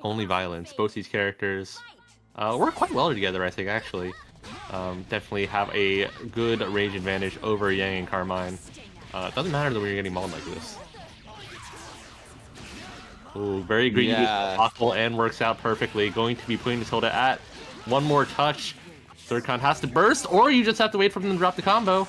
only violence. Both these characters work quite well together, I think, actually. Definitely have a good range advantage over Yang and Carmine. It doesn't matter that we're getting mauled like this. Ooh, very great use of possible and works out perfectly. Going to be putting this Hilda at one more touch. Zircon has to burst, or you just have to wait for them to drop the combo.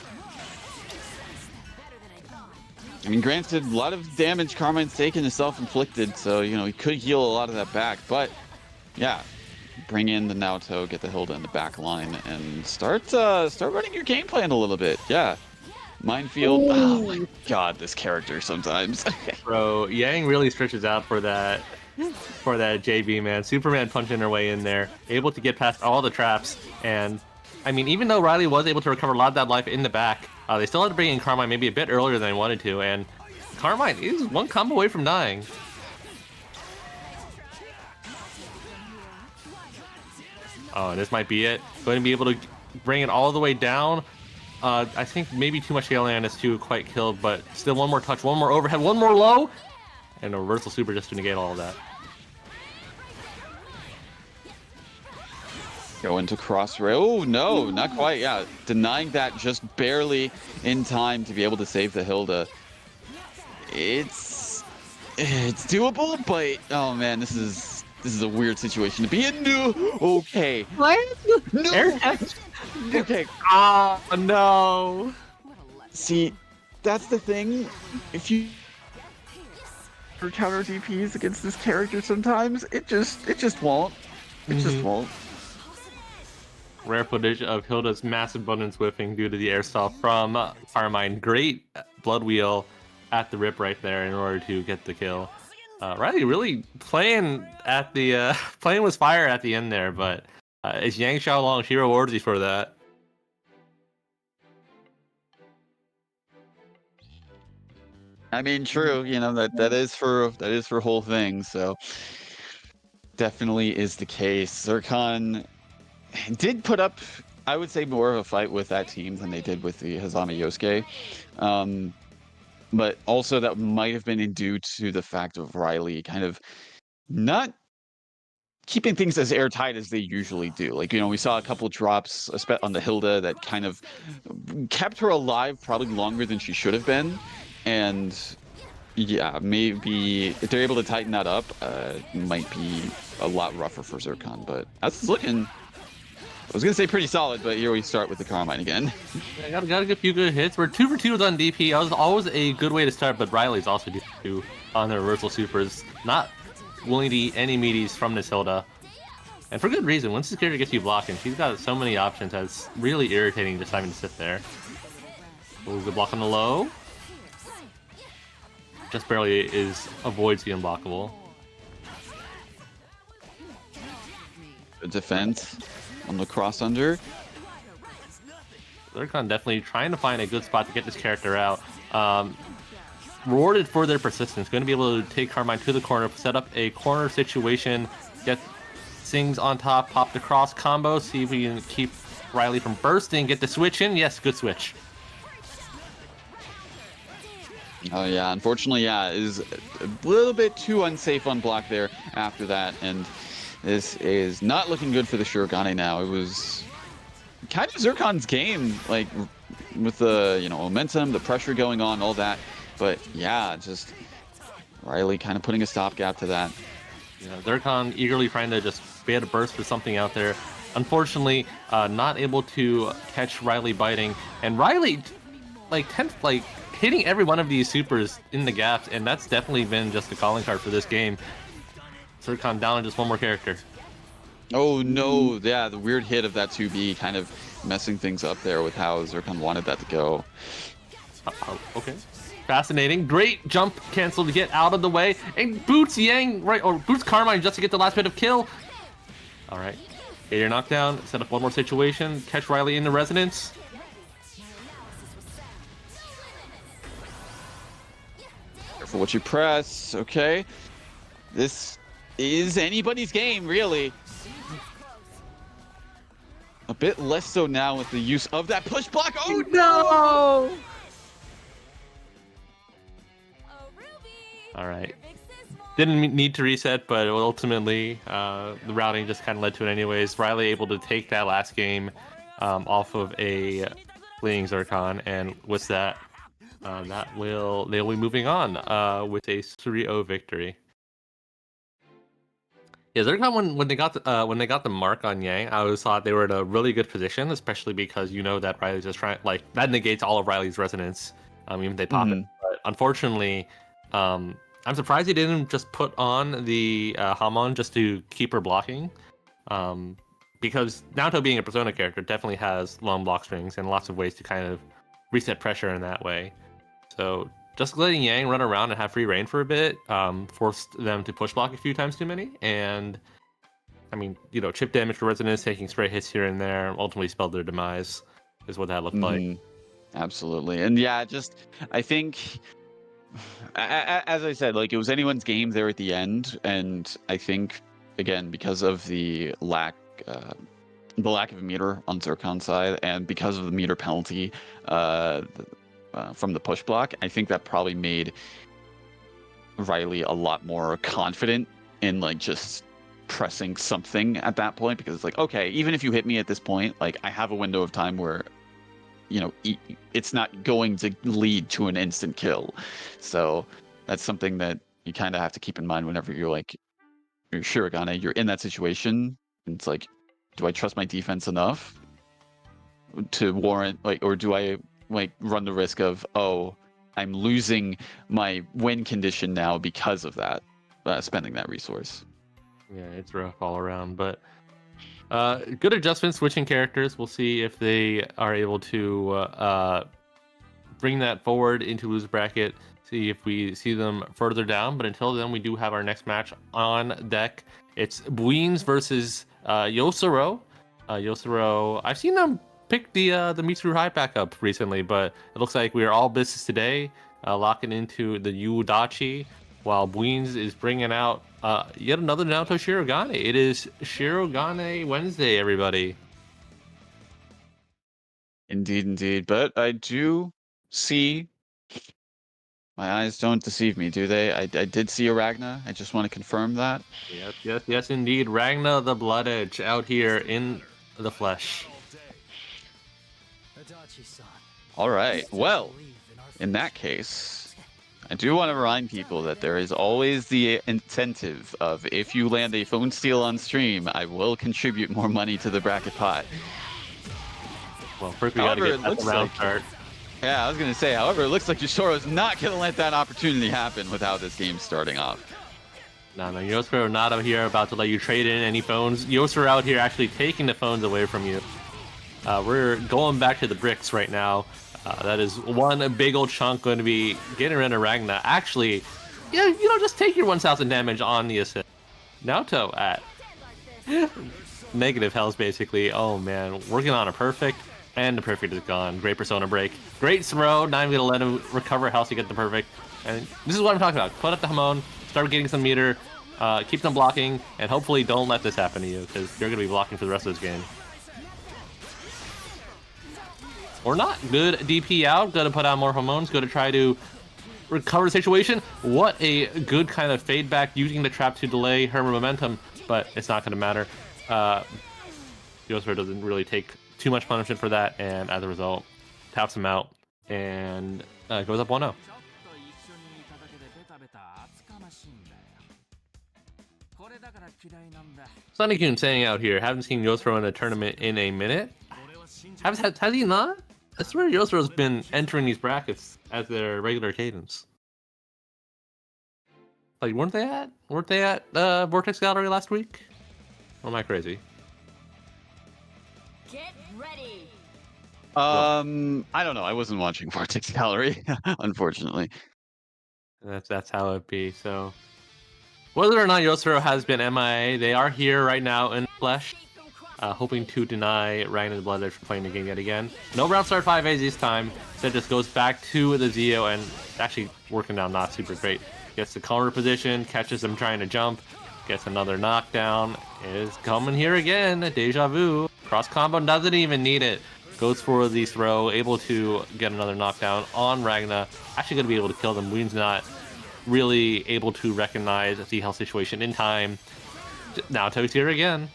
I mean, granted, a lot of damage Carmine's taken is self-inflicted, so, you know, he could heal a lot of that back, but, yeah, bring in the Naoto, get the Hilda in the back line, and start running your game plan a little bit, yeah. Minefield, ooh. Oh my god, this character sometimes. Bro, Yang really stretches out for that JB, man. Superman punching her way in there, able to get past all the traps, and, I mean, even though Riley was able to recover a lot of that life in the back, they still had to bring in Carmine maybe a bit earlier than they wanted to, and Carmine is one combo away from dying. Oh, and this might be it. Going to be able to bring it all the way down. I think maybe too much scaling on this to quite kill, but still one more touch, one more overhead, one more low, and a reversal super just to negate all of that. Go into cross rail. Oh, no, not quite. Yeah, denying that just barely in time to be able to save the Hilda. It's doable, but oh man, this is a weird situation to be in. No, okay. What? No. Okay. Oh no. See, that's the thing. If you for counter DPs against this character, sometimes it just won't. It just won't. Rare footage of Hilda's massive abundance whiffing due to the airstall from Carmine. Great blood wheel at the rip right there in order to get the kill. Riley really playing at the playing with fire at the end there, but it's Yang Xiaolong. She rewards you for that. I mean, true. You know that is for whole things. So definitely is the case. Zircon did put up, I would say, more of a fight with that team than they did with the Hazama Yosuke. But also that might have been due to the fact of Riley kind of not keeping things as airtight as they usually do. Like, you know, we saw a couple drops on the Hilda that kind of kept her alive probably longer than she should have been. And yeah, maybe if they're able to tighten that up, it might be a lot rougher for Zircon. But that's looking, I was gonna say pretty solid, but here we start with the Carmine again. Yeah, got a few good hits. We're 2 for 2 on DP. That was always a good way to start, but Riley's also 2 for 2 on the reversal supers. Not willing to eat any meaties from this Hilda. And for good reason. Once this character gets you blocking, she's got so many options that's really irritating just having to sit there. Ooh, good block on the low. Just barely avoids the unblockable. Good defense on the cross under. Zircon definitely trying to find a good spot to get this character out. Rewarded for their persistence. Going to be able to take Carmine to the corner, set up a corner situation, get Sings on top, pop the cross combo, see if we can keep Riley from bursting, get the switch in. Yes, good switch. Oh yeah, unfortunately, yeah, is a little bit too unsafe on block there after that, and this is not looking good for the Shurigane now. It was kind of Zircon's game, like with the, you know, momentum, the pressure going on, all that. But yeah, just Riley kind of putting a stopgap to that. Yeah, Zircon eagerly trying to just be able to burst for something out there. Unfortunately, not able to catch Riley biting, and Riley hitting every one of these supers in the gaps, and that's definitely been just the calling card for this game. Zircon down to just one more character. Oh no, yeah, the weird hit of that 2B kind of messing things up there with how Zircon wanted that to go. Okay. Fascinating. Great jump cancel to get out of the way. And boots Yang, right, or boots Carmine just to get the last bit of kill. Alright. Get your knockdown, set up one more situation, catch Riley in the resonance. Careful what you press, okay. This is anybody's game, really. A bit less so now with the use of that push block. Oh no! All right. Didn't need to reset, but ultimately the routing just kind of led to it anyways. Riley able to take that last game off of a fleeing Zircon, and with that, they'll be moving on with a 3-0 victory. Yeah, Zircon when they got the mark on Yang, I always thought they were in a really good position, especially because you know that Riley's just trying that negates all of Riley's resonance, even if they pop it. But unfortunately, I'm surprised he didn't just put on the Hamon just to keep her blocking, because Naoto being a Persona character definitely has long block strings and lots of ways to kind of reset pressure in that way. So just letting Yang run around and have free reign for a bit forced them to push block a few times too many. And I mean, chip damage for resonance, taking stray hits here and there, ultimately spelled their demise, is what that looked like. Absolutely. And yeah, I think, as I said, like, it was anyone's game there at the end. And I think, again, because of the lack of a meter on Zircon's side, and because of the meter penalty from the push block, I think that probably made Riley a lot more confident in like just pressing something at that point, because it's like, okay, even if you hit me at this point, like, I have a window of time where it's not going to lead to an instant kill. So that's something that you kind of have to keep in mind whenever you're Shirogane, you're in that situation. And it's like, do I trust my defense enough to warrant, or do I run the risk of, oh, I'm losing my win condition now because of that, spending that resource. Yeah, it's rough all around, but good adjustment, switching characters. We'll see if they are able to bring that forward into loser bracket, see if we see them further down. But until then, we do have our next match on deck. It's Buins versus Yosuro. Yosuro, I've seen them pick the Mitsuru High back up recently, but it looks like we are all business today, locking into the Yudachi, while Buins is bringing out yet another Naoto Shirogane. It is Shirogane Wednesday, everybody. Indeed. But I do see, my eyes don't deceive me, do they? I did see a Ragna. I just want to confirm that. Yes, indeed. Ragna the Blood Edge out here in the flesh. All right. Well, in that case, I do want to remind people that there is always the incentive of, if you land a phone steal on stream, I will contribute more money to the bracket pot. Well, first we got to get that round start. Yeah, I was going to say, however, it looks like Yosoro's not going to let that opportunity happen without this game starting off. No, Yosoro not out here about to let you trade in any phones. Yosoro out here actually taking the phones away from you. We're going back to the bricks right now. That is one big old chunk going to be getting rid of Ragna. Actually, just take your 1,000 damage on the assist. Naoto at negative health, basically. Oh, man. Working on a perfect, and the perfect is gone. Great Persona break. Great throw. Not even going to let him recover health to get the perfect. And this is what I'm talking about. Put up the Hamon, start getting some meter, keep them blocking, and hopefully don't let this happen to you, because you're going to be blocking for the rest of this game. Or not. Good DP out. Going to put out more Hamons. Going to try to recover the situation. What a good kind of fade back, using the trap to delay her momentum, but it's not going to matter. Yosoro doesn't really take too much punishment for that, and as a result, taps him out and goes up 1-0. Sunny-kun saying out here, haven't seen Yosoro in a tournament in a minute. Has he not? I swear Yosoro's been entering these brackets as their regular cadence. Like, weren't they at Vortex Gallery last week? Or am I crazy? Get ready. I don't know. I wasn't watching Vortex Gallery, unfortunately. That's how it be. So, whether or not Yosoro has been MIA, they are here right now in flesh, hoping to deny Ragna the Blood Edge from playing the game yet again. No round start 5As this time. Instead, just goes back to the Zio, and actually working out not super great. Gets the counter position, catches him trying to jump, gets another knockdown. Is coming here again. Deja vu. Cross combo doesn't even need it. Goes for the throw, able to get another knockdown on Ragna. Actually going to be able to kill them. Ween's not really able to recognize the health situation in time. Now Toad's here again.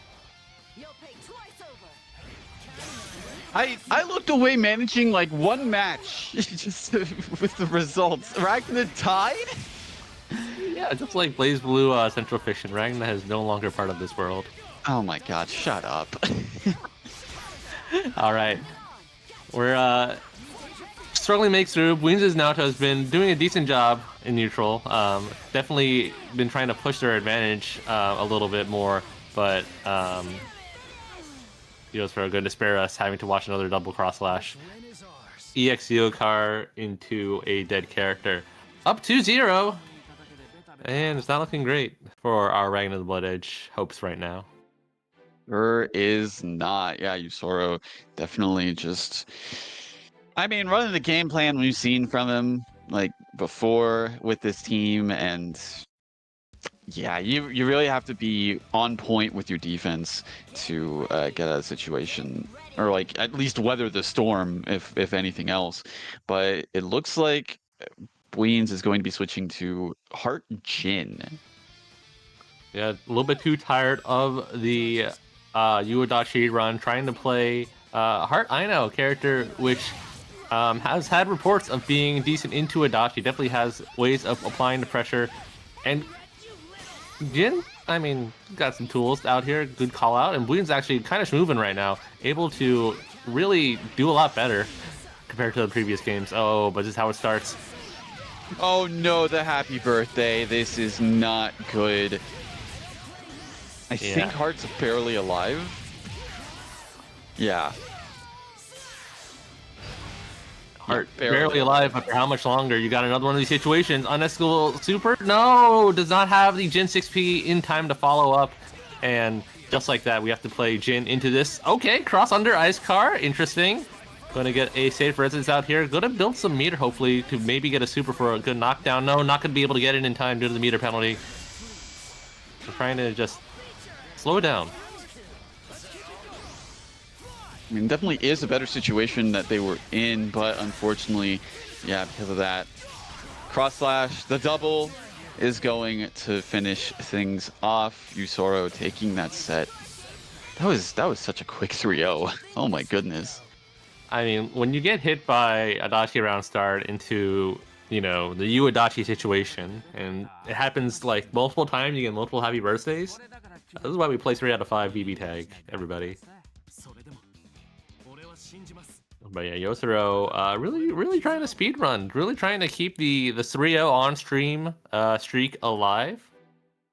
I looked away managing like one match just with the results. Ragnar tied? Yeah, just like Blaze Blue Central Fiction, Ragnar is no longer part of this world. Oh my god, shut up. All right. We're struggling to make through. Wings' Naoto has been doing a decent job in neutral. Definitely been trying to push their advantage a little bit more, but Yosro going to spare us having to watch another double cross slash. EX Yokar into a dead character. Up 2-0. And it's not looking great for our Ragnar the Blood Edge hopes right now. Sure is not. Yeah, Yusoro definitely just. I mean, running the game plan we've seen from him like before with this team, and yeah, you really have to be on point with your defense to get out of the situation, or like at least weather the storm, if anything else. But it looks like Bweens is going to be switching to Heart Jin. Yeah, a little bit too tired of the Uedachi run, trying to play Heart Aino character, which has had reports of being decent into Adachi. Definitely has ways of applying the pressure. And Jin, I mean, got some tools out here, good call out. And Bweens actually kind of moving right now, able to really do a lot better compared to the previous games. Oh, but this is how it starts. Oh no, the happy birthday. This is not good. I think Heart's barely alive. Yeah. Heart barely alive, but for how much longer? You got another one of these situations. Unescalable Super? No! Does not have the Jin 6P in time to follow up. And just like that, we have to play Jin into this. Okay, cross under Ice Car. Interesting. Gonna get a safe residence out here. Gonna build some meter, hopefully, to maybe get a super for a good knockdown. No, not gonna be able to get it in time due to the meter penalty. We're trying to just slow it down. I mean, definitely is a better situation that they were in, but unfortunately, yeah, because of that cross slash, the double is going to finish things off. Yusoro taking that set. That was such a quick 3-0. Oh my goodness. I mean, when you get hit by Adachi round start into, you know, the Adachi situation, and it happens like multiple times, you get multiple happy birthdays. This is why we play 3 out of 5 BBTAG, everybody. But yeah, Yosuro really trying to speed run, really trying to keep the 3-0 on stream streak alive.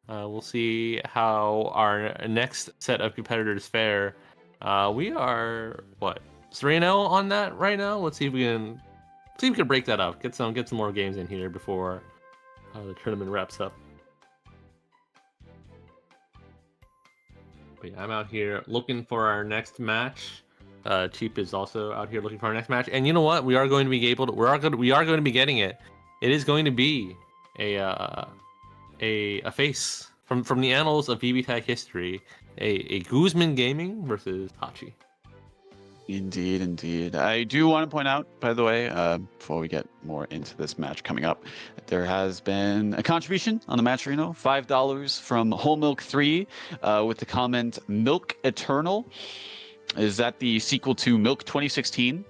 We'll see how our next set of competitors fare. We are what, 3-0 on that right now. Let's see if we can break that up. Get some more games in here before the tournament wraps up. But yeah, I'm out here looking for our next match. Cheap is also out here looking for our next match, and you know what? We are going to be able to. We are going to be getting it. It is going to be a face from the annals of BBTAG history. A Guzman Gaming versus Hachi. Indeed, indeed. I do want to point out, by the way, before we get more into this match coming up, there has been a contribution on the match arena, $5 from Whole Milk 3, with the comment "Milk Eternal." Is that the sequel to Milk 2016?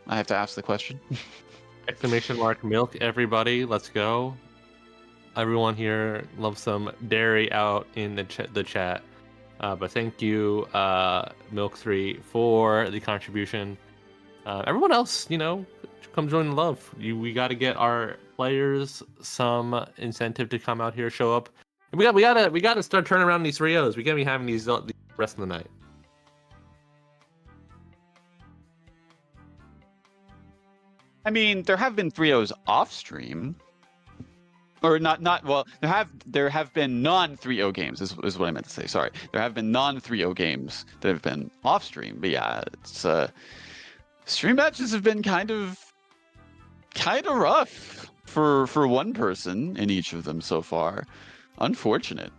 I have to ask the question. Exclamation mark milk, everybody, let's go. Everyone here loves some dairy out in the chat. But thank you, Milk3, for the contribution. Everyone else, you know, come join the love. We got to get our players some incentive to come out here, show up. And we gotta start turning around these 3-0s. We gotta be having these the rest of the night. I mean, there have been 3-0s off stream. Or not well, there have been non-3-0 games is what I meant to say. Sorry. There have been non-3-0 games that have been off stream. But yeah, it's stream matches have been kind of rough for one person in each of them so far. Unfortunate.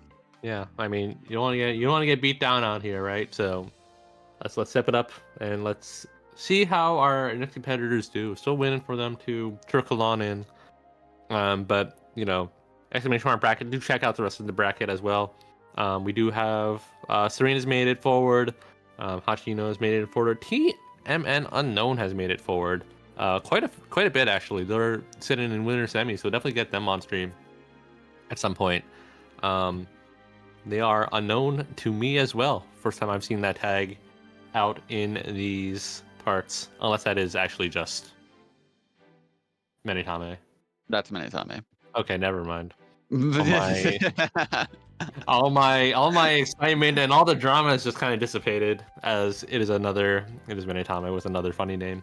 Yeah, I mean, you don't want to get beat down out here, right? So let's step it up and let's see how our next competitors do. Still winning for them to trickle on in. But you know, exclamation mark bracket. Do check out the rest of the bracket as well. We do have Serena's made it forward. Hachino has made it forward. TMN Unknown has made it forward. Quite a bit actually. They're sitting in winner semi, so definitely get them on stream at some point. They are unknown to me as well. First time I've seen that tag out in these parts, unless that is actually just Menitame. That's Menitame. Okay, never mind. All my excitement and all the drama has just kind of dissipated, as it is Menitame with another funny name.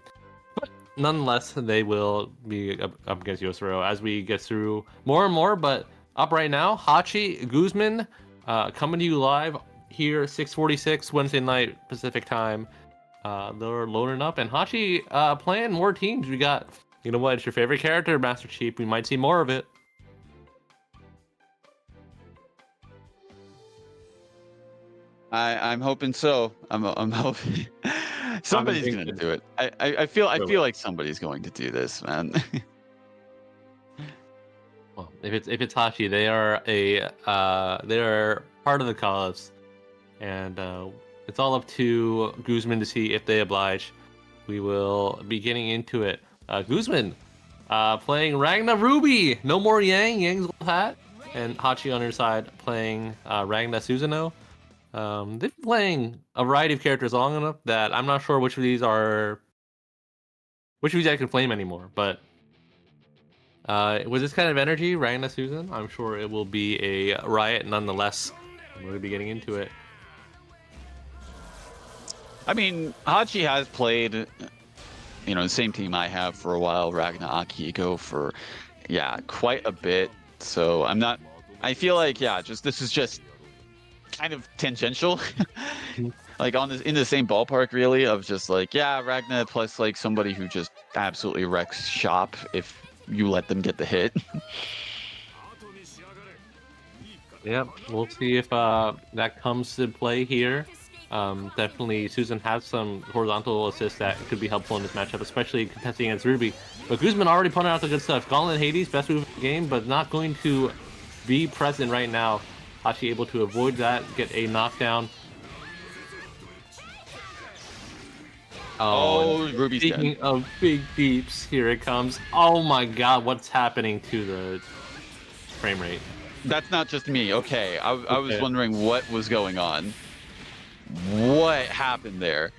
But nonetheless, they will be up against Yosuro as we get through more and more. But up right now, Hachi Guzman coming to you live here, 6:46 Wednesday night Pacific time. They're loading up, and Hachi playing more teams. We got, you know what? It's your favorite character, Master Chief. We might see more of it. I'm hoping so. I'm hoping somebody's gonna do it. I feel like somebody's going to do this, man. Well, if it's Hachi, they are part of the cause, and it's all up to Guzman to see if they oblige. We will be getting into it. Guzman playing Ragna Ruby. No more Yang. Yang's old hat, and Hachi on her side playing Ragna Susanoo. They've been playing a variety of characters long enough that I'm not sure which of these I can flame anymore. But with this kind of energy, Ragna Susan, I'm sure it will be a riot nonetheless. We're going to be getting into it. I mean, Hachi has played, the same team I have for a while, Ragna Akihiko for, quite a bit. So I feel like, this is just kind of tangential. Like in the same ballpark, really, of just like, Ragna plus like somebody who just absolutely wrecks shop if you let them get the hit. Yep, we'll see if that comes to play here. Definitely, Susan has some horizontal assists that could be helpful in this matchup, especially contesting against Ruby. But Guzman already pointed out the good stuff. Gauntlet Hades, best move of the game, but not going to be present right now. Hachi able to avoid that, get a knockdown. Oh, Ruby's dead. Speaking of big deeps, here it comes. Oh my god, what's happening to the frame rate? That's not just me. Okay, I was wondering what was going on. What happened there?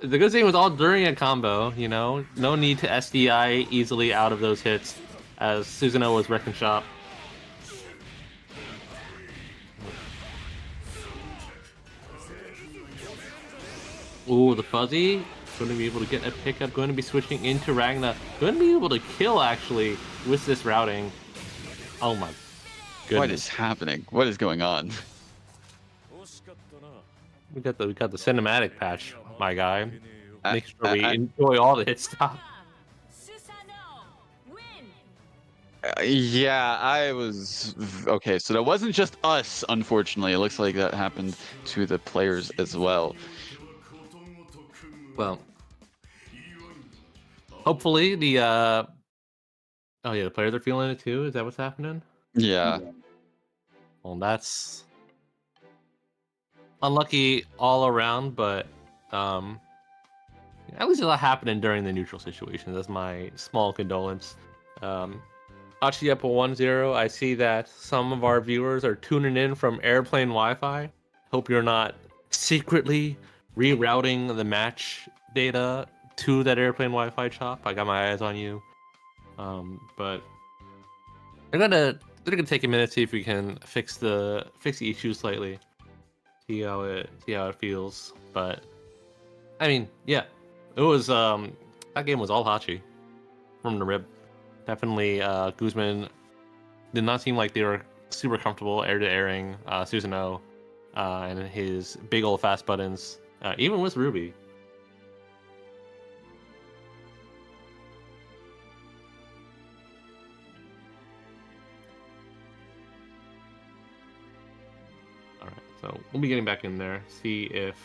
The good thing was all during a combo, no need to SDI easily out of those hits, as Susanoo was wrecking shop. Ooh, the fuzzy going to be able to get a pickup, going to be switching into Ragna, going to be able to kill actually with this routing. Oh my goodness. What is happening? What is going on? We got the cinematic patch, my guy. Make sure we enjoy all the hit stop. I was okay. So that wasn't just us, unfortunately. It looks like that happened to the players as well. Well, hopefully the players are feeling it too. Is that what's happening? Yeah. Well, that's unlucky all around, but at least it's not happening during the neutral situation. That's my small condolence. Hachi up 1-0. I see that some of our viewers are tuning in from airplane Wi-Fi. Hope you're not secretly rerouting the match data to that airplane Wi-Fi chop. I got my eyes on you. But they're gonna take a minute, see if we can fix the issue slightly. See how it feels. But I mean, yeah, it was that game was all Hachi from the rib. Definitely, Guzman did not seem like they were super comfortable air-to-airing Susanoo and his big old fast buttons, even with Ruby. All right, so we'll be getting back in there, see if...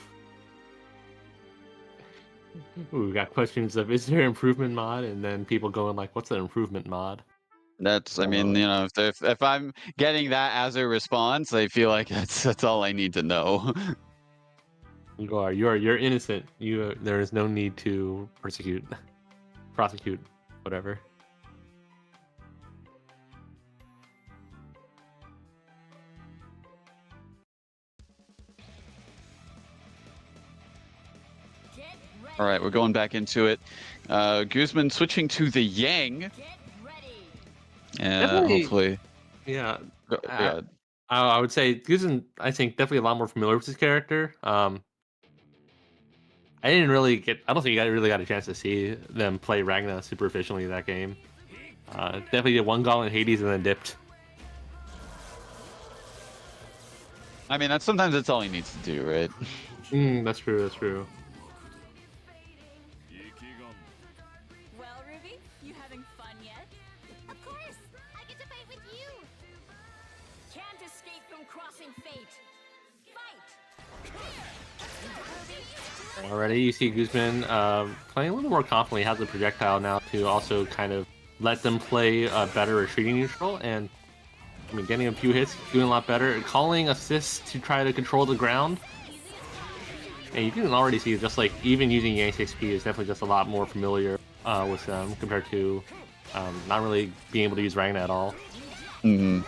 Ooh, we got questions of, is there improvement mod? And then people going like, what's an improvement mod? That's, I mean, you know, if I'm getting that as a response, I feel like that's all I need to know. You're innocent. There is no need to prosecute, whatever. All right, we're going back into it. Guzman switching to the Yang. Definitely, Hopefully. yeah. I, Yeah. I would say Guzman, I think, definitely a lot more familiar with his character. I didn't really get. I don't think I really got a chance to see them play Ragna super efficiently in that game. Definitely did one gauntlet in Hades and then dipped. I mean, sometimes that's all he needs to do, right? That's true. That's true. Well, Ruby, you having fun yet? Of course! I get to fight with you! Can't escape from crossing fate. Fight! Already, you see Guzman playing a little more confidently. Has a projectile now to also kind of let them play better retreating neutral, and I mean, getting a few hits, doing a lot better. Calling assists to try to control the ground. And you can already see just like even using Yang 6P is definitely just a lot more familiar with them compared to not really being able to use Ragna at all. Mm-hmm.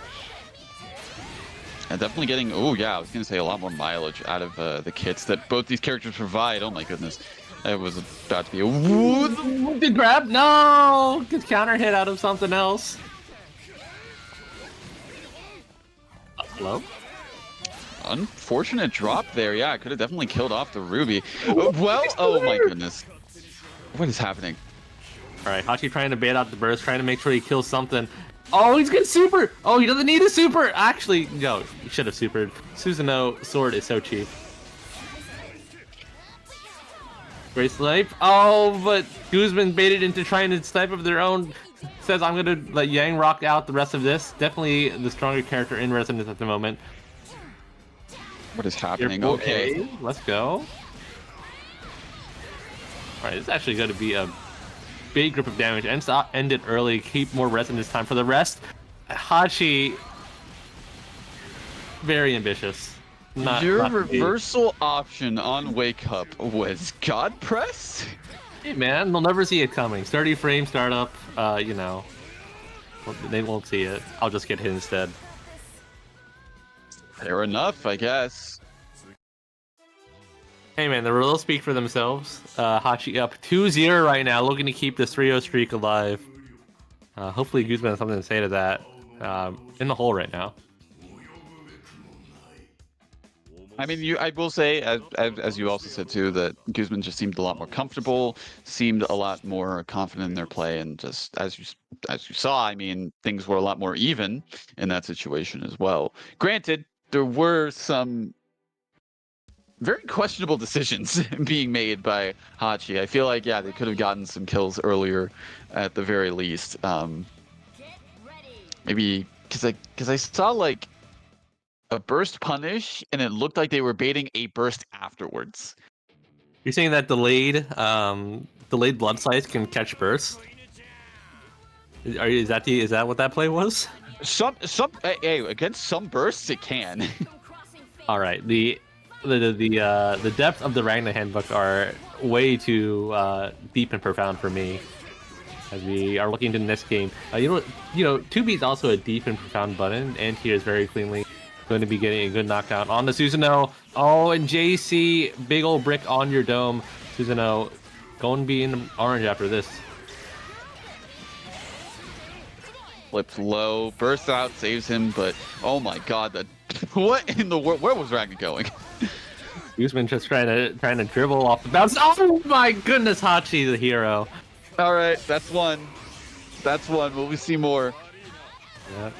And definitely getting, oh yeah, I was going to say a lot more mileage out of the kits that both these characters provide. Oh my goodness. It was about to be a... Good grab? No! Good counter hit out of something else. Hello? Unfortunate drop there. Yeah, I could have definitely killed off the Ruby. Well, oh my goodness. What is happening? All right, Hachi trying to bait out the burst, trying to make sure he kills something. Oh, he's getting super! Oh, he doesn't need a super! Actually, no, he should have supered. Susanoo sword is so cheap. Great snipe. Oh, but Guzman baited into trying to snipe of their own. Says, I'm going to let Yang rock out the rest of this. Definitely the stronger character in Resonance at the moment. What is happening? Careful, Okay. Let's go. Alright, this is actually going to be a big grip of damage. End it early. Keep more Resonance time for the rest. Hachi, very ambitious. Your reversal option on Wake Up was God Press? Hey man, they'll never see it coming. 30 frame startup, you know. They won't see it. I'll just get hit instead. Fair enough, I guess. Hey man, the results speak for themselves. Hachi up 2-0 right now, looking to keep this 3-0 streak alive. Hopefully Guzman has something to say to that. In the hole right now. I mean, I will say, as you also said too, that Guzman just seemed a lot more comfortable, seemed a lot more confident in their play, and just as you saw, I mean, things were a lot more even in that situation as well. Granted, there were some very questionable decisions being made by Hachi. I feel like, yeah, they could have gotten some kills earlier, at the very least. Maybe because I saw like a burst punish, and it looked like they were baiting a burst afterwards. You're saying that delayed blood slice can catch bursts? Is that what that play was? Hey, against some bursts it can. All right, the depth of the Ragna handbook are way too deep and profound for me. As we are looking into the next game, you know, 2B is also a deep and profound button, and here is very cleanly going to be getting a good knockdown on the Susanoo. Oh, and JC, big old brick on your dome. Susanoo going to be in orange after this. Flips low, bursts out, saves him, but oh my god, what in the world? Where was Ragnar going? Guzman just trying to dribble off the bounce. Oh my goodness, Hachi the hero. All right, that's one. That's one. Will we see more? Yeah.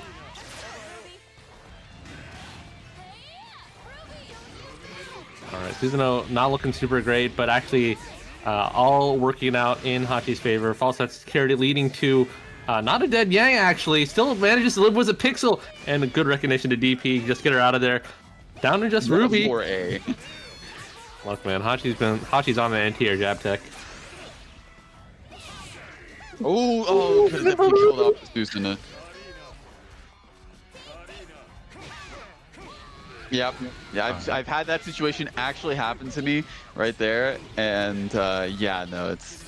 All right, Susanoo not looking super great, but actually all working out in Hachi's favor. False set security leading to not a dead Yang, actually. Still manages to live with a pixel, and a good recognition to DP. Just get her out of there. Down to just Ruby. Look, man, Hachi's on the anti-air jab tech. Oh, could have definitely killed off Susanoo. Yep. Yeah, I've had that situation actually happen to me right there, and yeah, no, it's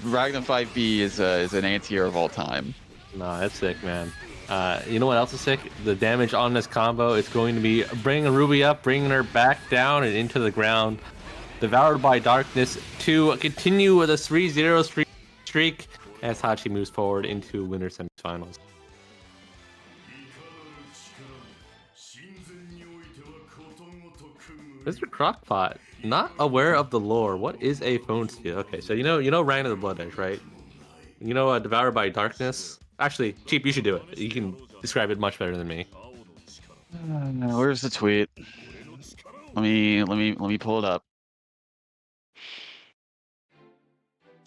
Ragnar 5B is an anti-air of all time. No, that's sick, man. You know what else is sick? The damage on this combo is going to be bringing Ruby up, bringing her back down and into the ground. Devoured by Darkness to continue with a 3-0 streak as Hachi moves forward into winner semifinals. Mr. Crockpot, not aware of the lore. What is a phone steal? Okay, so you know Ryan of the Blood Edge, right? You know Devoured by Darkness? Actually, Cheap, you should do it. You can describe it much better than me. Where's the tweet? Let me pull it up.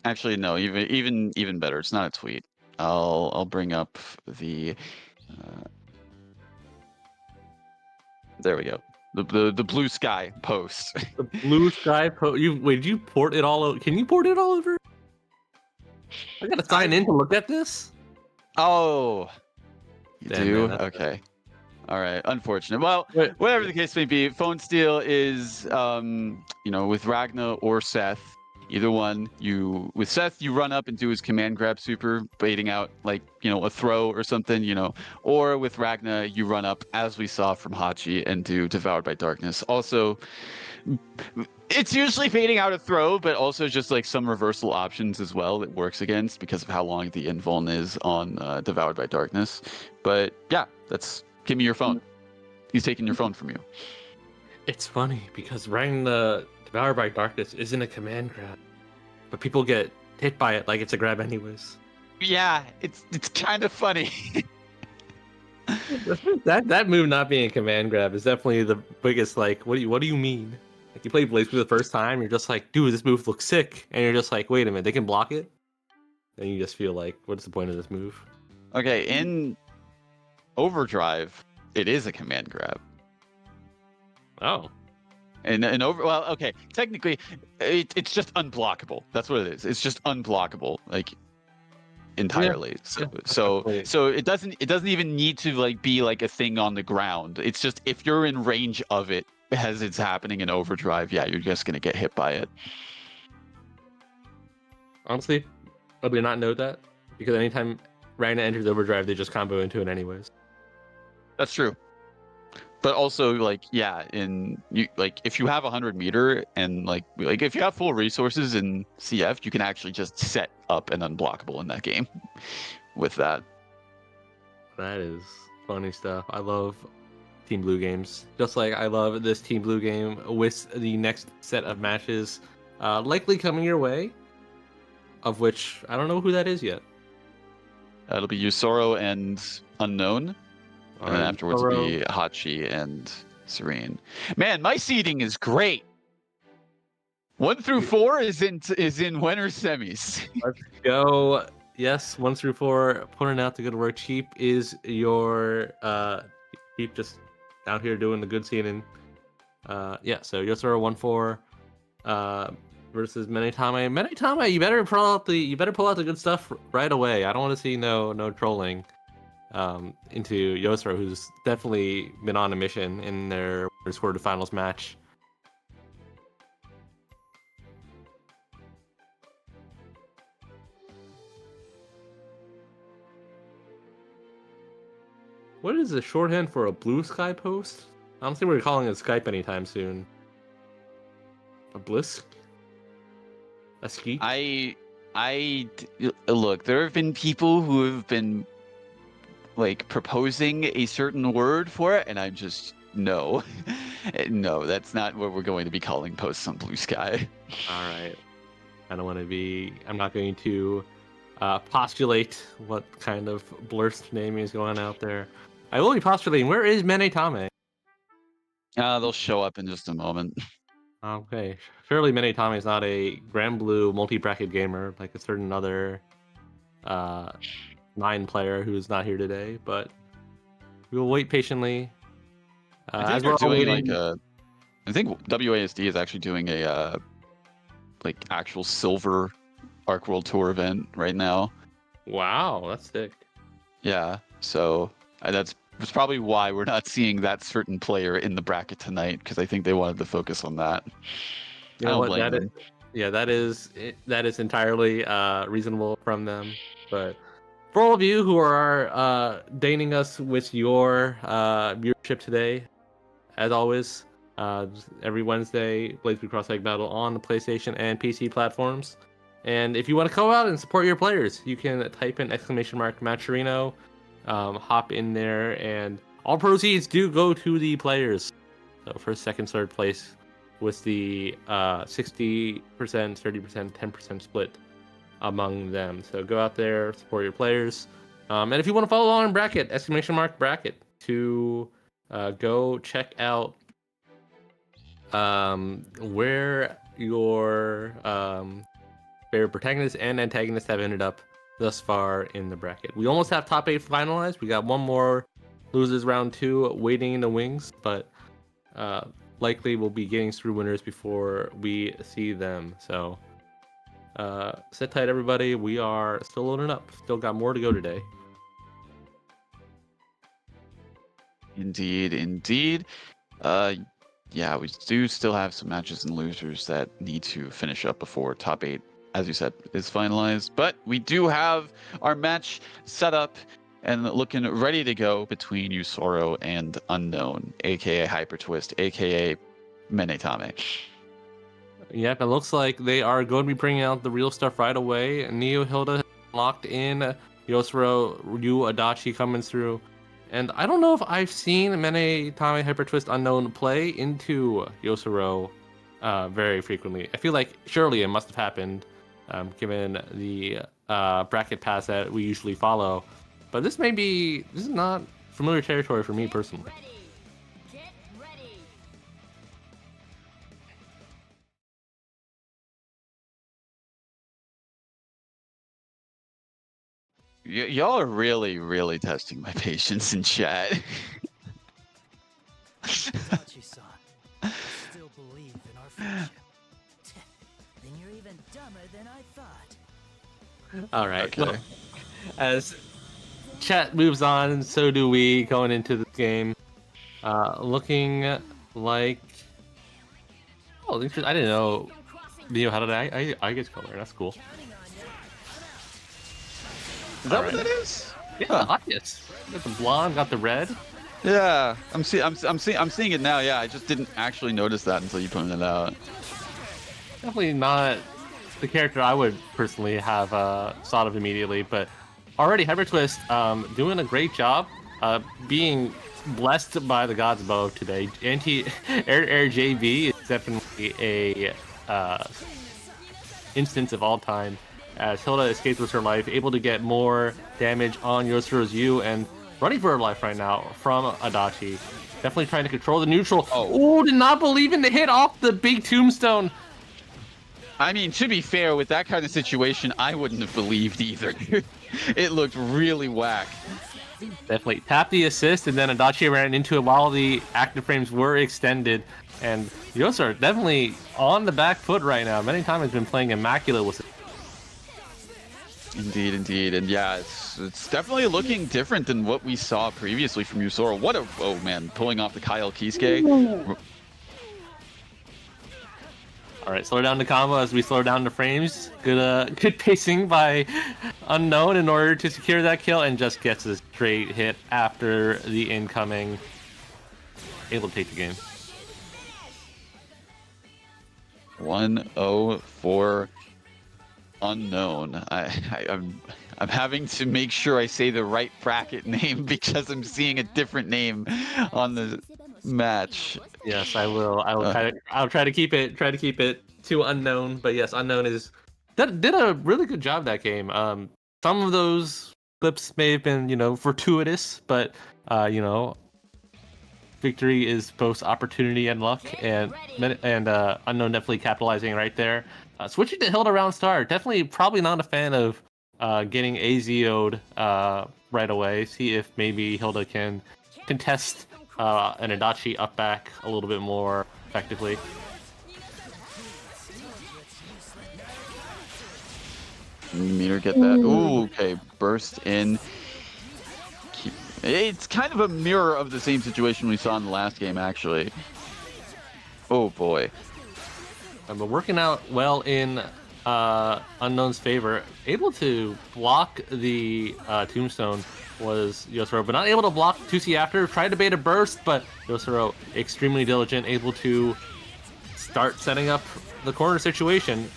Actually, no, even better. It's not a tweet. I'll bring up the. There we go. The blue sky post. The blue sky wait, did you port it all over? Can you port it all over? I gotta sign in to look at this. Oh, you Damn, do? man, Okay. All right. Unfortunate. Well, Wait. whatever the case may be, phone steal is with Ragna or Seth. Either one. With Seth, you run up and do his command grab super, baiting out like a throw or something, or with Ragna, you run up as we saw from Hachi and do Devoured by Darkness. Also, it's usually baiting out a throw, but also just like some reversal options as well that works against because of how long the invuln is on Devoured by Darkness. But yeah, give me your phone. He's taking your phone from you. It's funny because running the Devoured by Darkness isn't a command grab, but people get hit by it like it's a grab anyways. Yeah, it's kind of funny. that move not being a command grab is definitely the biggest. Like, what do you mean? Like, you play Blaze for the first time, you're just like, dude, this move looks sick, and you're just like, wait a minute, they can block it, and you just feel like, what's the point of this move? Okay, in Overdrive, it is a command grab. Oh. Okay, technically, it's just unblockable. That's what it is. It's just unblockable, like entirely. Yeah. So it doesn't even need to like be like a thing on the ground. It's just if you're in range of it as it's happening in Overdrive, yeah, you're just gonna get hit by it. Honestly, I would not know that because anytime Ragna enters Overdrive, they just combo into it anyways. That's true. But also, like, yeah, if you have 100-meter and like if you have full resources in CF, you can actually just set up an unblockable in that game with that. That is funny stuff. I love Team Blue games. Just like I love this Team Blue game with the next set of matches likely coming your way, of which I don't know who that is yet. It'll be Yusoro and Unknown. And then afterwards it'll be Hachi and Serene. Man, my seeding is great. 1 through 4 is in winner semis. Let's go. Yes, 1 through 4. Putting out the good work. Cheap is your Cheap just out here doing the good seeding. Yeah, so Yosoro 1-4 versus Menetame. Menetame, you better pull out the good stuff right away. I don't want to see no trolling. Into Yosro, who's definitely been on a mission in their quarterfinals match. What is the shorthand for a blue sky post? I don't think we're calling it Skype anytime soon. A blisk? A ski? Look, there have been people who have been like proposing a certain word for it, and I'm just no. No, that's not what we're going to be calling posts on Blue Sky. All right. I'm not going to postulate what kind of blurst naming is going out there. I will be postulating, where is Menetame? They'll show up in just a moment. Okay. Surely Menetame is not a Grand Blue multi-bracket gamer like a certain other 9 player who's not here today, but we will wait patiently. I think they're doing I think WASD is actually doing a actual silver Arc World Tour event right now. Wow, that's sick. Yeah, so that's It's probably why we're not seeing that certain player in the bracket tonight, because I think they wanted to focus on that. You I know don't what? blame That is, them. yeah, that is entirely reasonable from them. But for all of you who are deigning us with your viewership today, as always, every Wednesday, Blades Blue Cross Egg Battle on the PlayStation and PC platforms. And if you want to go out and support your players, you can type in !Matcherino, hop in there, and all proceeds do go to the players. So first, second, third place with the 60%, 30%, 10% split among them. So go out there, support your players. And if you want to follow along in bracket, !Bracket, to go check out where your favorite protagonists and antagonists have ended up thus far in the bracket. We almost have top 8 finalized. We got one more losers round 2 waiting in the wings, but likely we'll be getting through winners before we see them. So sit tight, everybody. We are still loading up. Still got more to go today. Indeed, indeed. Yeah, we do still have some matches and losers that need to finish up before top 8, as you said, is finalized. But we do have our match set up and looking ready to go between Yusoro and Unknown, aka Hyper Twist, aka Menetame. Yep, it looks like they are going to be bringing out the real stuff right away. Neo Hilda has locked in. Yosuro, Ryu, Adachi coming through. And I don't know if I've seen Menetame Hyper Twist Unknown play into Yosuro very frequently. I feel like surely it must have happened, given the bracket pass that we usually follow. But this is not familiar territory for me personally. Get ready. Y'all are really, really testing my patience in chat. Tachi-san, I still believe in our friendship. Then you're even dumber than I thought. All right. Okay. Well, as chat moves on, so do we going into this game. Looking like... Oh, interesting. I didn't know... Neo, how did I get color? That's cool. Is that Alright. what that is? Yeah, Huh. obvious. Got the blonde, got the red. Yeah, I'm seeing it now. Yeah, I just didn't actually notice that until you pointed it out. Definitely not the character I would personally have thought of immediately, but already Hyper Twist doing a great job, being blessed by the gods above today. Air JB is definitely a instance of all time, as Hilda escapes with her life, able to get more damage on Yosuro's Yu, and running for her life right now from Adachi. Definitely trying to control the neutral. Oh, did not believe in the hit off the big tombstone. I mean, to be fair, with that kind of situation, I wouldn't have believed either. It looked really whack. Definitely tapped the assist, and then Adachi ran into it while the active frames were extended. And Yosur definitely on the back foot right now. Many times has been playing immaculate with it. Indeed, indeed, and yeah, it's definitely looking different than what we saw previously from Yusoro. What a oh man, pulling off the Kyle Kisuke. All right, slow down the combo as we slow down the frames. Good pacing by Unknown in order to secure that kill, and just gets a straight hit after the incoming. Able to take the game. 1-0 for Unknown. I'm having to make sure I say the right bracket name because I'm seeing a different name on the match. Yes, I will. I'll try to keep it to Unknown. But yes, Unknown did a really good job that game. Some of those clips may have been fortuitous, but victory is both opportunity and luck, and Unknown definitely capitalizing right there. Switching to Hilda round start, definitely probably not a fan of getting AZO'd right away. See if maybe Hilda can contest an Adachi up back a little bit more effectively. Meter get that. Ooh, okay. Burst in. It's kind of a mirror of the same situation we saw in the last game, actually. Oh boy. But working out well in Unknown's favor. Able to block the Tombstone was Yosuro, but not able to block 2C after. Tried to bait a burst, but Yosuro extremely diligent, able to start setting up the corner situation.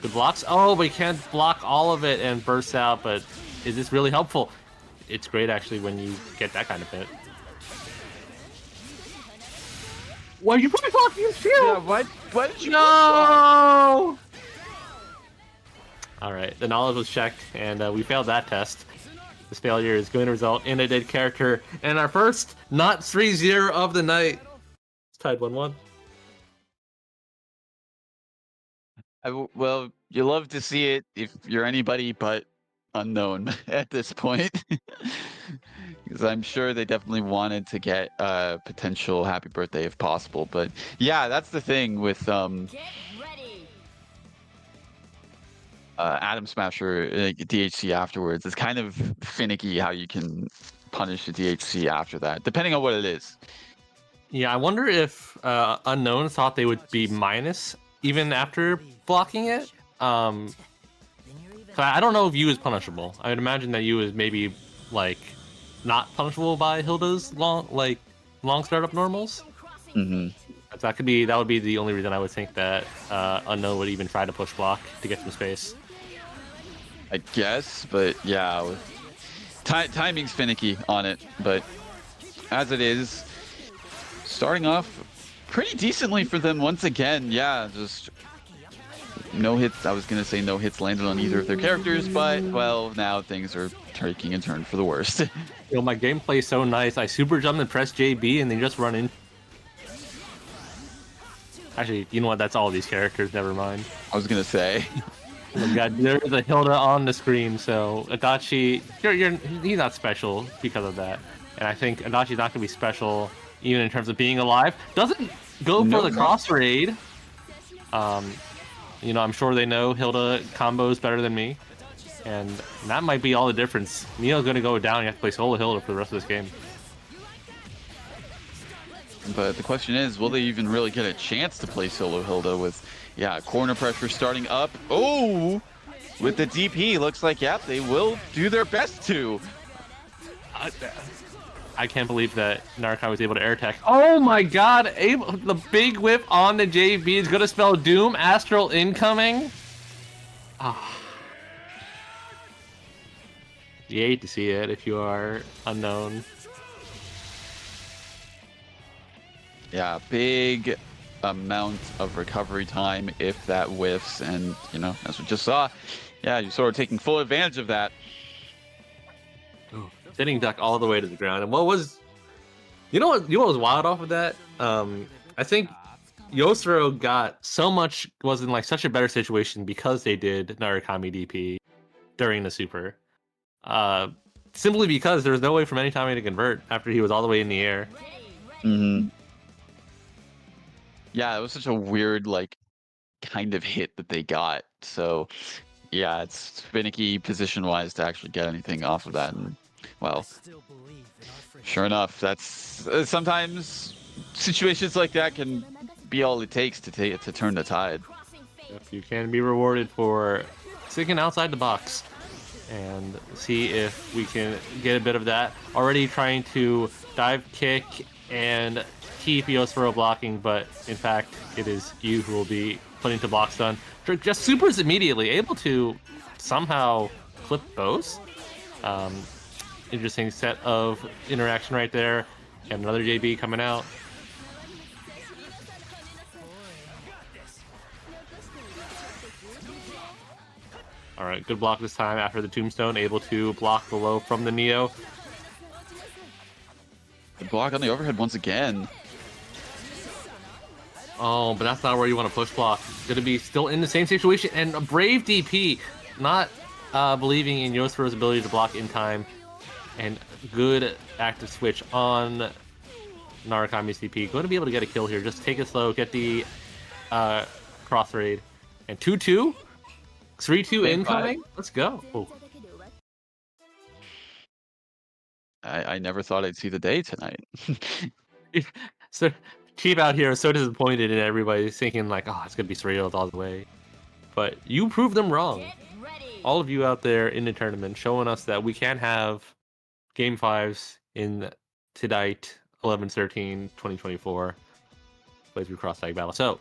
Good blocks. Oh, but he can't block all of it and bursts out, but is this really helpful? It's great, actually, when you get that kind of hit. Why are you putting blocking his shield? Yeah, why did you No! Alright, the knowledge was checked, and we failed that test. This failure is going to result in a dead character, and our first not 3-0 of the night. It's tied 1-1. Well, you love to see it if you're anybody but Unknown at this point. Because I'm sure they definitely wanted to get a potential happy birthday if possible. But yeah, that's the thing with Get ready. Atom Smasher DHC afterwards. It's kind of finicky how you can punish a DHC after that, depending on what it is. Yeah, I wonder if Unknown thought they would be minus even after blocking it. I don't know if U is punishable. I would imagine that U is maybe like not punishable by Hilda's long startup normals. Mm-hmm. That would be the only reason I would think that Unknown would even try to push block to get some space. I guess, but yeah, timing's finicky on it. But as it is, starting off pretty decently for them once again. Yeah, just no hits. I was gonna say no hits landed on either of their characters, but well, now things are taking a turn for the worst. You know, my gameplay is so nice. I super jump and press JB, and they just run in. Actually, you know what? That's all these characters. Never mind. I was gonna say. Oh my god, there's a Hilda on the screen, so Adachi, he's not special because of that. And I think Adachi's not gonna be special even in terms of being alive. Doesn't go for the cross raid. You know, I'm sure they know Hilda combos better than me. And that might be all the difference. Neo's gonna go down, you have to play solo Hilda for the rest of this game. But the question is, will they even really get a chance to play solo Hilda with, yeah, corner pressure starting up? Oh, with the DP, looks like, yeah, they will do their best to. I can't believe that Narkai was able to air attack. Oh my god, the big whip on the JB is gonna spell doom, astral incoming. Ah. You hate to see it if you are Unknown. Yeah, big amount of recovery time if that whiffs, and you know, as we just saw, yeah, you're sort of taking full advantage of that. Sitting duck all the way to the ground. And what was, you know what was wild off of that? I think Yosuro got was in like such a better situation because they did Narukami DP during the super. Simply because there was no way for Manitami to convert after he was all the way in the air. Mm-hmm. Yeah, it was such a weird, like, kind of hit that they got. So, yeah, it's finicky position-wise to actually get anything off of that. And, well, sure enough, that's sometimes situations like that can be all it takes to turn the tide. If you can be rewarded for thinking outside the box and see if we can get a bit of that. Already trying to dive kick and keep Yosuro blocking, but in fact, it is you who will be putting to block stun. Just supers immediately, able to somehow clip both. Interesting set of interaction right there. And another JB coming out. Alright, good block this time after the Tombstone, able to block the low from the Neo. The block on the overhead once again. Oh, but that's not where you want to push block. Gonna be still in the same situation, and a brave DP, not believing in Yosuro's ability to block in time, and good active switch on Narukami's DP. Going to be able to get a kill here. Just take it slow, get the cross raid, and 2-2, 3-2 incoming. Let's go. Oh. I never thought I'd see the day tonight. So Cheap out here is so disappointed, and everybody's thinking like, oh, it's gonna be surreal all the way. But you proved them wrong. Get ready. All of you out there in the tournament, showing us that we can have game fives in tonight, 11/13/2024, play through cross tag battle. So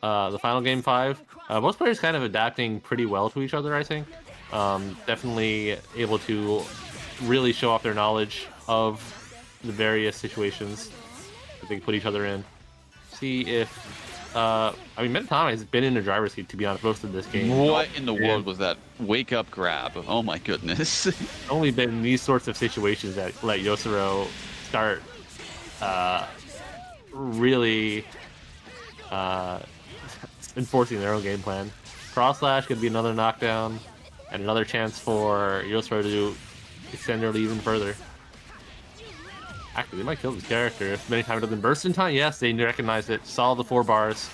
the final game five, most players kind of adapting pretty well to each other, I think. Definitely able to really show off their knowledge of the various situations that they can put each other in. See if I mean, Metatama has been in the driver's seat, to be honest, most of this game. What in the And world was that wake up grab? Oh my goodness. It's only been in these sorts of situations that let Yosuro start really enforcing their own game plan. Cross slash could be another knockdown and another chance for Yosuro to extend their lead even further. Actually, they might kill this character if many times it doesn't burst in time. Yes, they recognized it. Saw the 4 bars.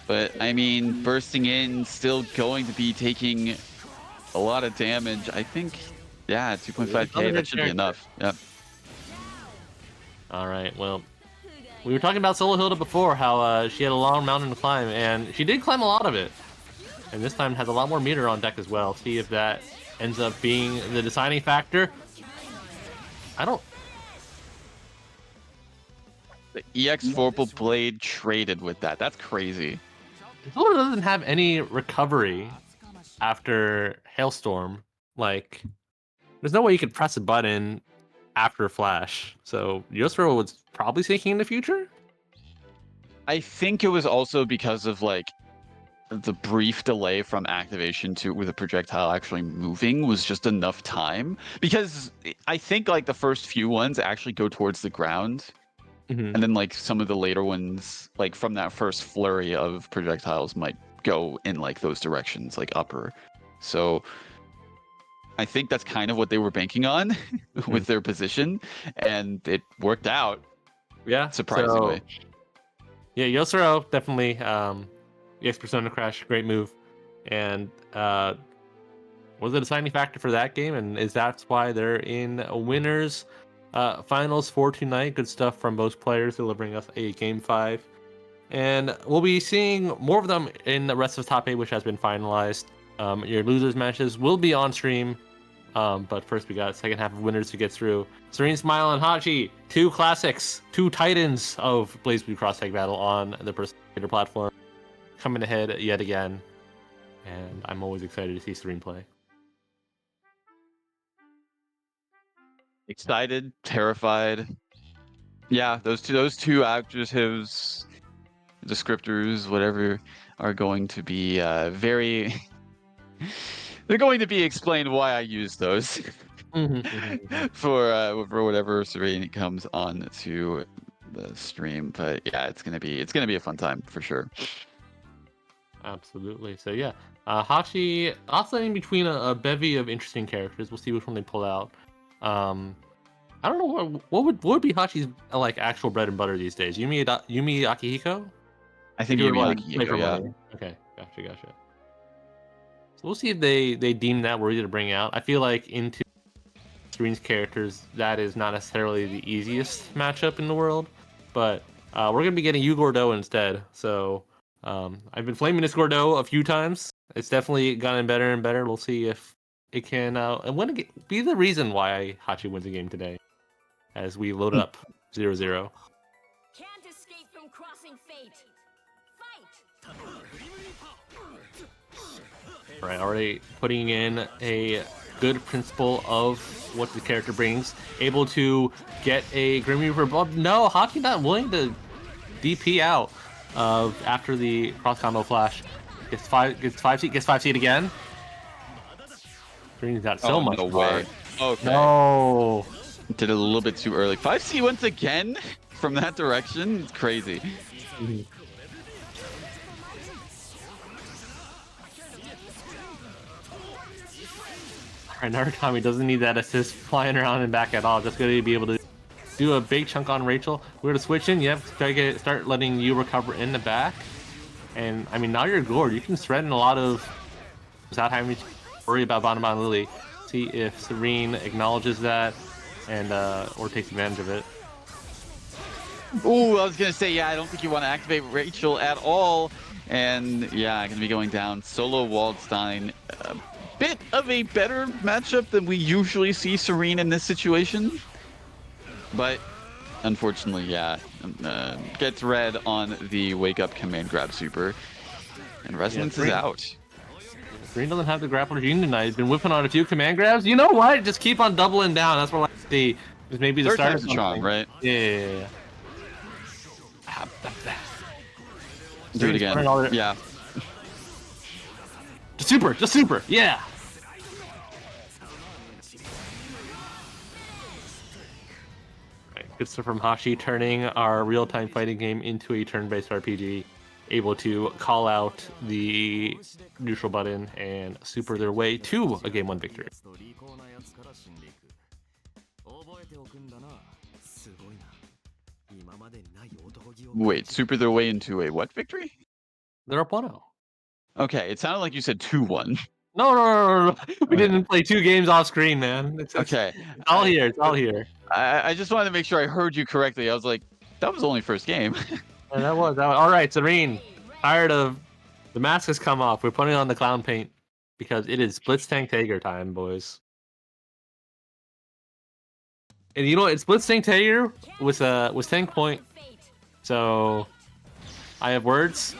But I mean, bursting in, still going to be taking a lot of damage. I think, yeah, 2.5k, that should be enough. Yep. All right, well, we were talking about Solo Hilda before, how she had a long mountain to climb, and she did climb a lot of it. And this time has a lot more meter on deck as well. See if that ends up being the deciding factor. I don't... The EX Vorpal Blade traded with that. That's crazy. Solo doesn't have any recovery after Hailstorm. Like, there's no way you could press a button after Flash. So Yosuro was probably thinking in the future? I think it was also because of like the brief delay from activation to with the projectile actually moving was just enough time, because I think like the first few ones actually go towards the ground, and then like some of the later ones, like from that first flurry of projectiles, might go in like those directions, like upper. So I think that's kind of what they were banking on with their position, and it worked out. Yeah, surprisingly. So, yeah, Yosuro definitely EX Persona Crash, great move, and was a deciding factor for that game, and that's why they're in winners finals for tonight. Good stuff from both players, delivering us a game 5, and we'll be seeing more of them in the rest of top 8, which has been finalized. Your losers matches will be on stream, but first we got second half of winners to get through. Serene Smile and Hachi, 2 classics, 2 titans of BlazBlue Cross Tag Battle on the Persuader platform, coming ahead yet again, and I'm always excited to see Serene play. Excited, terrified. Yeah, those two adjectives, descriptors, whatever, are going to be very. They're going to be explained why I use those for whatever Serene comes on to the stream. But yeah, it's gonna be a fun time for sure. Absolutely. So yeah, Hachi oscillating between a bevy of interesting characters. We'll see which one they pull out. I don't know what would be Hachi's like actual bread and butter these days. Yumi Akihiko? I think Yumi Akihiko, yeah. Okay, gotcha. So we'll see if they deem that worthy to bring out. I feel like into Serene's characters, that is not necessarily the easiest matchup in the world, but we're gonna be getting Yu Gordo instead. So I've been flaming this Gordo a few times. It's definitely gotten better and better. We'll see if it can be the reason why Hachi wins a game today, as we load up 0-0. Can't escape from crossing fate. Fight! All right, already putting in a good principle of what the character brings. Able to get a Grim Reaper above. No, Hachi not willing to DP out after the cross combo flash. Gets 5 seed again. Serene's got so much no power. way. Okay. No. Did it a little bit too early. 5C once again from that direction. It's crazy. Alright, Narukami doesn't need that assist flying around and back at all. Just going to be able to do a big chunk on Rachel. We're going to switch in. Yep, start letting you recover in the back. And, I mean, now you're gored. You can threaten a lot of without having to worry about Banban Lily. see if Serene acknowledges that and or takes advantage of it. Ooh, I was gonna say, yeah, I don't think you want to activate Rachel at all. And yeah, gonna be going down solo Waldstein. A bit of a better matchup than we usually see Serene in this situation. But unfortunately, yeah, gets red on the wake up command grab super. And Resonance is out. Serene doesn't have the grappler gene tonight. He's been whipping on a few command grabs. You know what? Just keep on doubling down. That's what I like to see. Is maybe the Third start of time's the charm, right? Yeah. Do it again. Yeah. Just super. Yeah. Right, good stuff from Hashi, turning our real-time fighting game into a turn-based RPG. Able to call out the neutral button and super their way to a game 1 victory. Wait, super their way into a what victory? They're up 1-0. Okay, it sounded like you said 2-1. No. We didn't play 2 games off screen, man. It's Okay. all here. It's all here. I just wanted to make sure I heard you correctly. I was like, that was only first game. And that was. All right, Serene. Tired of the mask has come off. We're putting on the clown paint because it is Blitz Tank Tiger time, boys. And you know what? It's Blitz Tank Tiger with tank point. So I have words.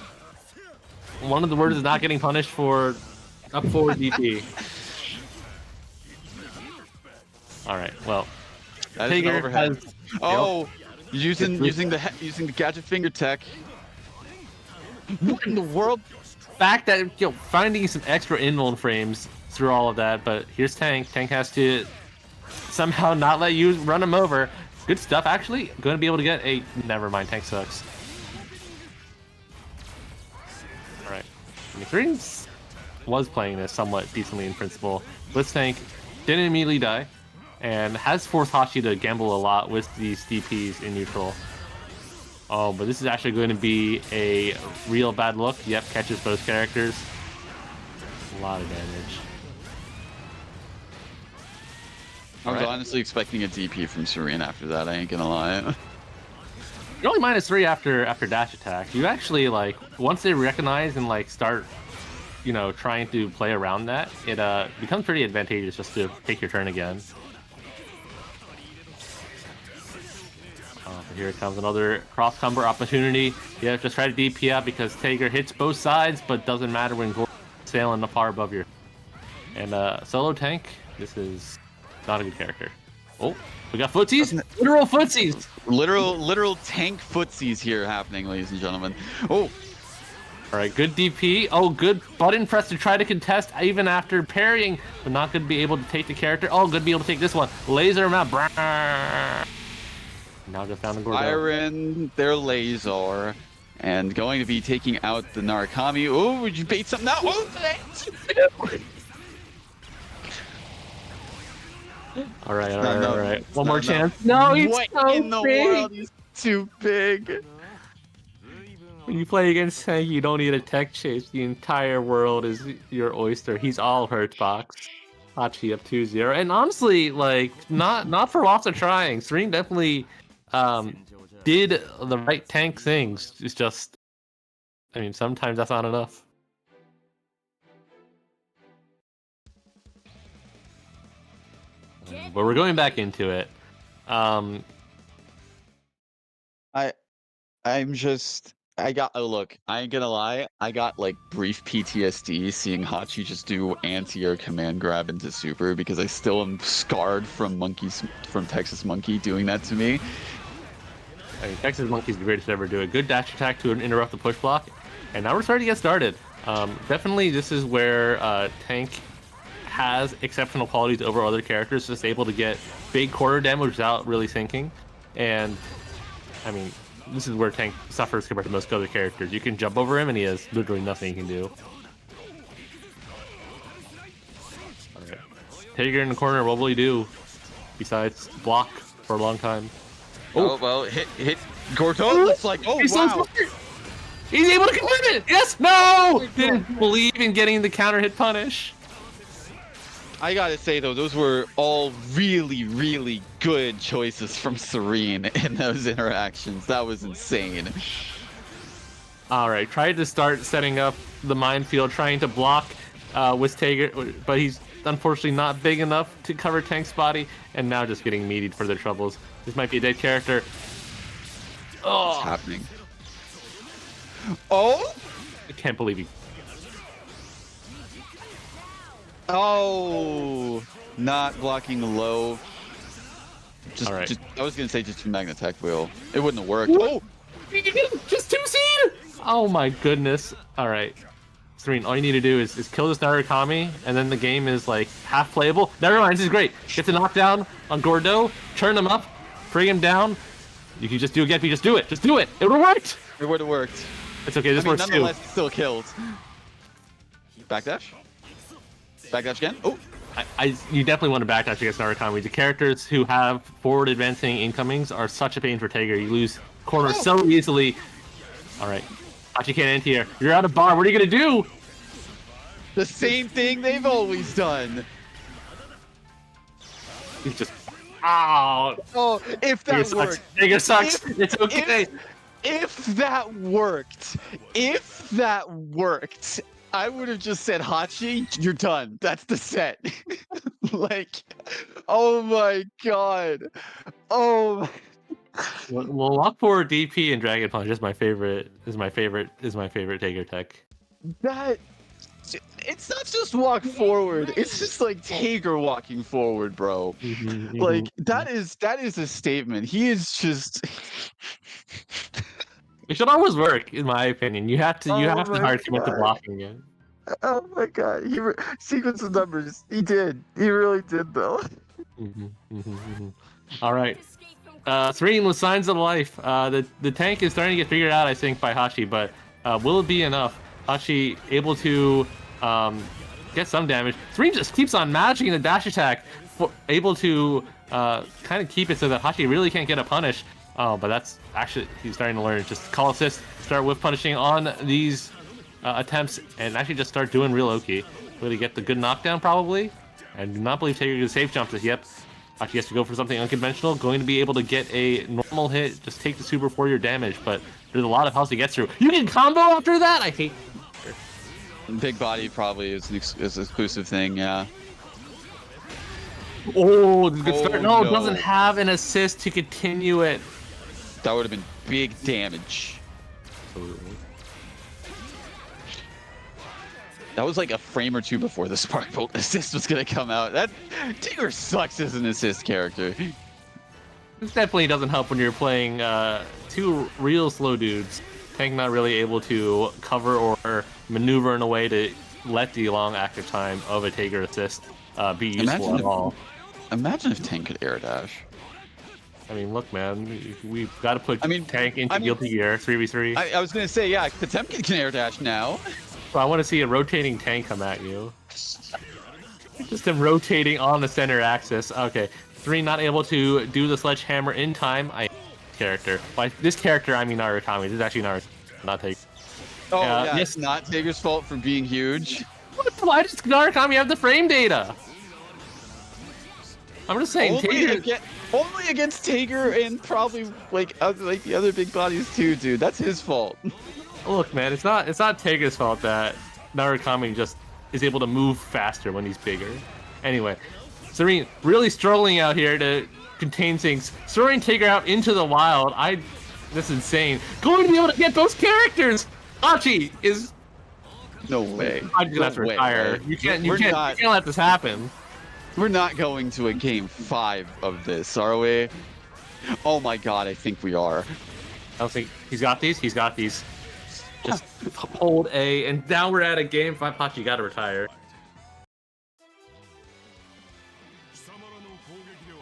One of the words is not getting punished for up forward DP. All right. Well, That is an Tiger overhead. has. Oh, using the gadget finger tech. What in the world? Fact that finding some extra invuln frames through all of that, but here's Tank. Tank has to somehow not let you run him over. Good stuff, actually. Going to be able to get a. Never mind, Tank sucks. All right. Serene was playing this somewhat decently in principle. Blitz Tank didn't immediately die, and has forced Hashi to gamble a lot with these DPs in neutral. Oh, but this is actually going to be a real bad look. Yep, catches both characters. A lot of damage. I was Right. honestly expecting a DP from Serene after that. I ain't gonna lie. You're only -3 after dash attack. You actually once they recognize and start, trying to play around that, it becomes pretty advantageous just to take your turn again. Here comes another cross combo opportunity. Yeah, just try to DP out because Tiger hits both sides, but doesn't matter when Gordon's sailing the far above your. And solo Tank, this is not a good character. Oh, we got footsies, literal footsies. Literal tank footsies here happening, ladies and gentlemen. Oh, all right, good DP. Oh, good button press to try to contest even after parrying, but not going to be able to take the character. Oh, good to be able to take this one. Laser him out. Brrr. Now just down to Gordo. Iron, their laser, and going to be taking out the Narukami. Oh, would you bait something out? Oh, all right. One more chance. No, he's what so in the big. world? He's too big. When you play against Tank, you don't need a tech chase. The entire world is your oyster. He's all hurt box. Hachi up 2-0. And honestly, not for lots of trying. Serene definitely did the right Tank things. It's just, sometimes that's not enough. But we're going back into it. I ain't gonna lie, I got brief PTSD seeing Hachi just do anti-air command grab into super because I still am scarred from Texas Monkey doing that to me. Texas Monkey's the greatest to ever do it. Good dash attack to interrupt the push block. And now we're starting to get started. Definitely this is where Tank has exceptional qualities over other characters, just able to get big quarter damage without really thinking. And, this is where Tank suffers compared to most other characters. You can jump over him and he has literally nothing he can do. Alright. Tiger in the corner, what will he do? Besides block for a long time. Oh, well, hit Gordo looks like, oh, He's wow. He's able to confirm it! Yes! No! Didn't believe in getting the counter hit punish. I gotta say though, those were all really, really good choices from Serene in those interactions. That was insane. All right, tried to start setting up the minefield, trying to block with Tager, but he's unfortunately not big enough to cover Tank's body, and now just getting meatied for their troubles. This might be a dead character. What's Oh, happening? Oh! I can't believe he. Oh! Not blocking low. Just, All right. I was gonna say just Magnatech wheel. It wouldn't have worked. Oh! Just 2 seed! Oh my goodness. All right. Serene, all you need to do is kill this Narukami, and then the game is like half playable. Never mind, this is great. Get the knockdown on Gordo, turn him up, bring him down. You can just do a Geppy, just do it. Just do it. It would have worked. It would have worked. It's okay, this I mean, works too. nonetheless, still killed. Backdash? Backdash again? Oh! You definitely want to backdash against Narukami. The characters who have forward advancing incomings are such a pain for Tager. You lose corners so easily. All right. Hachi can't end here. You're out of bar. What are you going to do? The same thing they've always done. He's just... Oh, Oh, if that Tager worked. sucks. Tager sucks. It's okay. If that worked, I would have just said, Hachi, you're done. That's the set. Like, oh my god. Oh. We'll lock forward DP and Dragon Punch is my favorite. Is my favorite Tager tech. That. It's not just walk forward. It's just like Tager walking forward, bro. Like that is a statement. He is just. It should always work, in my opinion. You have to my hard commit to God. blocking it. Oh my god. Sequence of numbers. He did. He really did, though. All right. Serene with signs of life. The tank is starting to get figured out, I think, by Hachi, but will it be enough? Hachi able to get some damage. Serene just keeps on matching the dash attack, able to kind of keep it so that Hachi really can't get a punish. Oh, but that's actually, he's starting to learn. Just call assist, start whiff punishing on these attempts, and actually just start doing real Oki. Will he get the good knockdown, probably? I do not believe Tager can safe jump this. Yep. Actually has to go for something unconventional. Going to be able to get a normal hit, just take the super for your damage, but there's a lot of health to get through. You can combo after that? I hate. Big body probably is an exclusive thing, yeah. Oh, good start. No, no. it doesn't have an assist to continue it. That would have been big damage. Absolutely. That was like a frame or two before the Spark Bolt assist was gonna come out. That Tager sucks as an assist character. This definitely doesn't help when you're playing two real slow dudes. Tank not really able to cover or maneuver in a way to let the long active time of a Tager assist be useful at all. Imagine if Tank could air dash. I mean, look, man, we've got to put Tank into I mean, guilty gear 3v3. I was gonna say, yeah, Potemkin can air dash now. So I want to see a rotating tank come at you. Just him rotating on the center axis. Okay, 3 not able to do the sledgehammer in time. I character. By this character, I mean Narukami. This is actually Narukami, not Tager. Oh yeah, yes. it's not Tager's fault for being huge. Why does Narukami have the frame data? I'm just saying, Only against Tager and probably like the other big bodies too, dude. That's his fault. Look, man, it's not Tager's fault that Narukami just is able to move faster when he's bigger. Anyway, Serene really struggling out here to contain things. Throwing Tager out into the wild. This is insane. Going to be able to get those characters. Hachi is. No way. I'm gonna have to retire. You can't let this happen. We're not going to a game 5 of this, are we? Oh my god, I think we are. I don't think he's got these. He's got these. Just hold A, and now we're at a game 5. Hachi, gotta retire.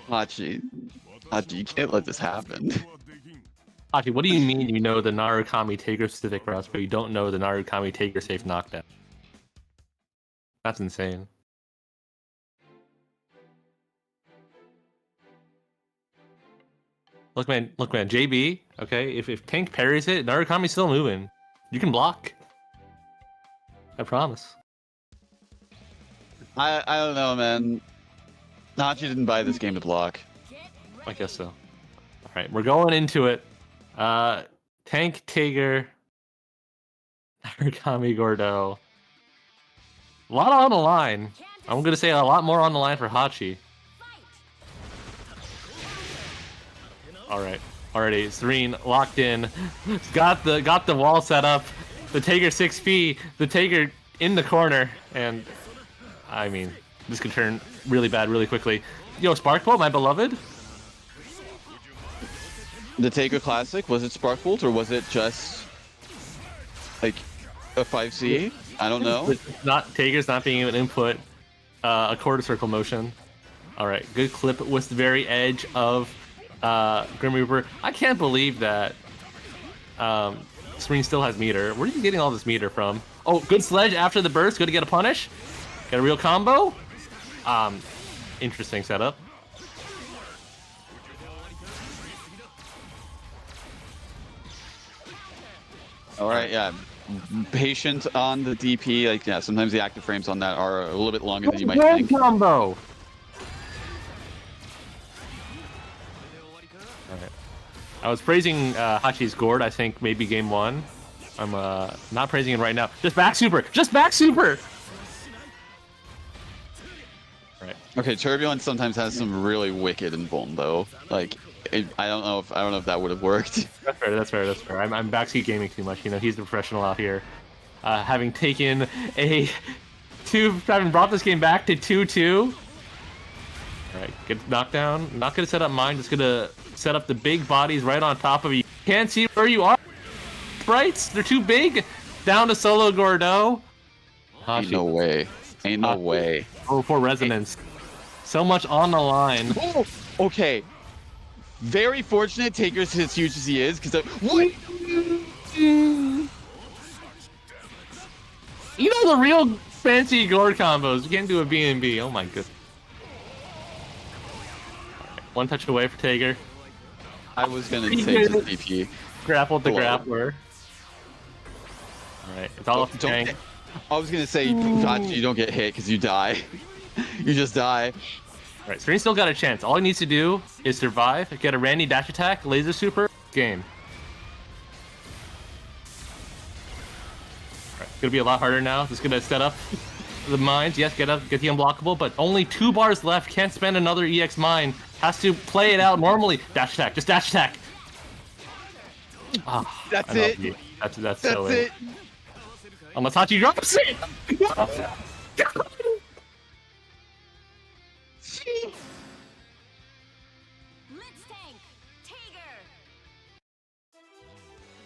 Hachi, you can't let this happen. Hachi, what do you mean you know the Narukami Tager specific routes, but you don't know the Narukami Tager safe knockdown? That's insane. Look, man, JB, okay? If Tank parries it, Narukami's still moving. You can block. I promise. I don't know, man. Nachi didn't buy this game to block. I guess so. All right, we're going into it. Tank Tiger, Narukami Gordo. A lot on the line. I'm gonna say a lot more on the line for Hachi. All right, already Serene locked in. Got the wall set up. The Tiger 6P. The Tiger in the corner, and I mean this could turn really bad really quickly. Yo, Sparkbolt, my beloved. The Taker Classic, was it Sparkbolt or was it just like a 5C? I don't know. Not Tiger's not being able to input a quarter circle motion. All right, good clip with the very edge of Grim Reaper. I can't believe that Serene still has meter. Where are you getting all this meter from? Oh, good sledge after the burst. Good to get a punish. Get a real combo. Interesting setup. All right, yeah. Patient on the DP. Like, yeah, sometimes the active frames on that are a little bit longer than you might Good think. combo. I was praising Hachi's Gourd, I think, maybe game 1. I'm not praising him right now. Just back super! Just back super! Right. Okay, Turbulence sometimes has some really wicked invuln though. Like, I don't know if that would have worked. That's fair, that's fair, that's fair. I'm backseat gaming too much, you know, he's the professional out here. Having taken having brought this game back to 2-2. Alright, get knockdown. Not gonna set up mine, just gonna set up the big bodies right on top of you. Can't see where you are. Sprites, they're too big. Down to solo Gordo. Ain't no way. Ain't no way. Oh, for resonance. So much on the line. Oh, okay. Very fortunate Taker's as huge as he is, because what? You know the real fancy Gourd combos. You can't do a B&B. Oh my goodness. One touch away for Tiger. I was gonna say just DP. Grappled the Hello. grappler. Alright, it's all up to tank. I was gonna say, God, you don't get hit because you die. You just die. Alright, Serene still got a chance. All he needs to do is survive, get a Randy dash attack, laser super, game. Alright, gonna be a lot harder now. Just gonna set up the mines. Yes, get the unblockable, but only 2 bars left. Can't spend another EX mine. Has to play it out normally. Dash attack, just dash attack. Ah, That's I love it. you. That's That's so it. Unless Hachi drops it. Let's tank! Tiger!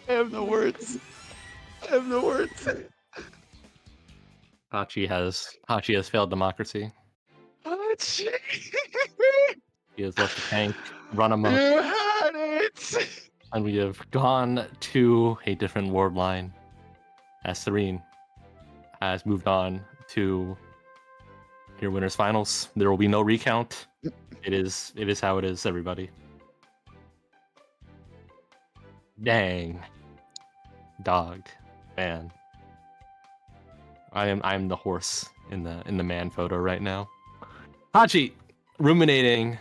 I have no words. I have no words. Hachi has failed democracy. Hachi. He has left the tank, run amok, You had it. and we have gone to a different ward line. As Serene has moved on to your winners finals. There will be no recount. It is how it is, everybody. Dang. Dog. Man. I'm the horse in the man photo right now. Hachi, ruminating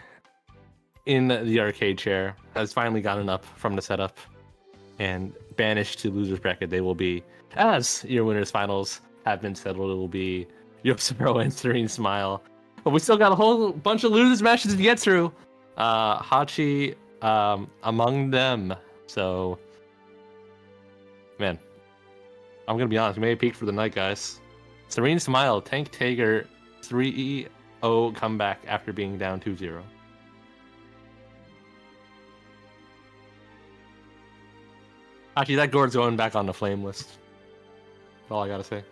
in the arcade chair, has finally gotten up from the setup and banished to loser's bracket. They will be, as your winners finals have been settled, it will be Yosero and Serene Smile. But we still got a whole bunch of losers matches to get through. Hachi among them. So, man, I'm gonna be honest. We may have peaked for the night, guys. Serene Smile, Tank Tiger, 3-0 comeback after being down 2-0. Actually, that Gourd's going back on the flame list. That's all I gotta say.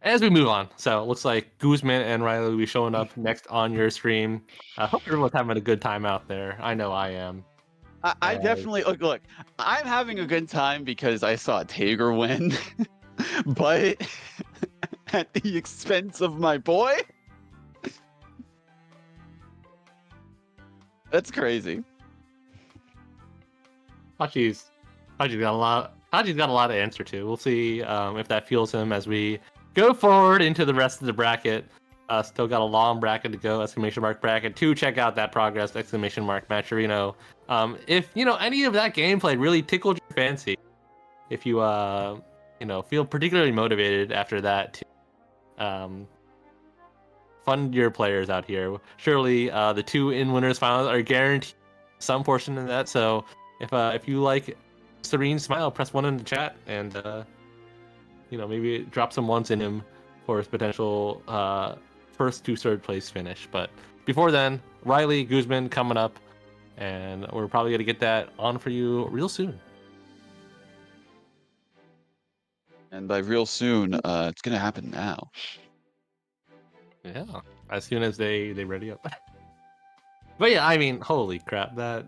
As we move on, so it looks like Guzman and Riley will be showing up next on your stream. I hope everyone's having a good time out there. I know I am. I definitely look. I'm having a good time because I saw Tager win, but at the expense of my boy. That's crazy. Hachi's got a lot. Hachi's got a lot to answer to. We'll see if that fuels him as we go forward into the rest of the bracket. Still got a long bracket to go, exclamation mark bracket 2. Check out that progress, exclamation mark Matcherino. If, you know, any of that gameplay really tickled your fancy, if you, you know, feel particularly motivated after that to fund your players out here, surely the 2 in winners finals are guaranteed some portion of that. So if you like Serene Smile, press 1 in the chat and, you know, maybe drop some ones in him for his potential first to third place finish. But before then, Riley, Guzman coming up, and we're probably gonna get that on for you real soon. And by real soon, it's gonna happen now. Yeah, as soon as they ready up. But yeah, I mean, holy crap, that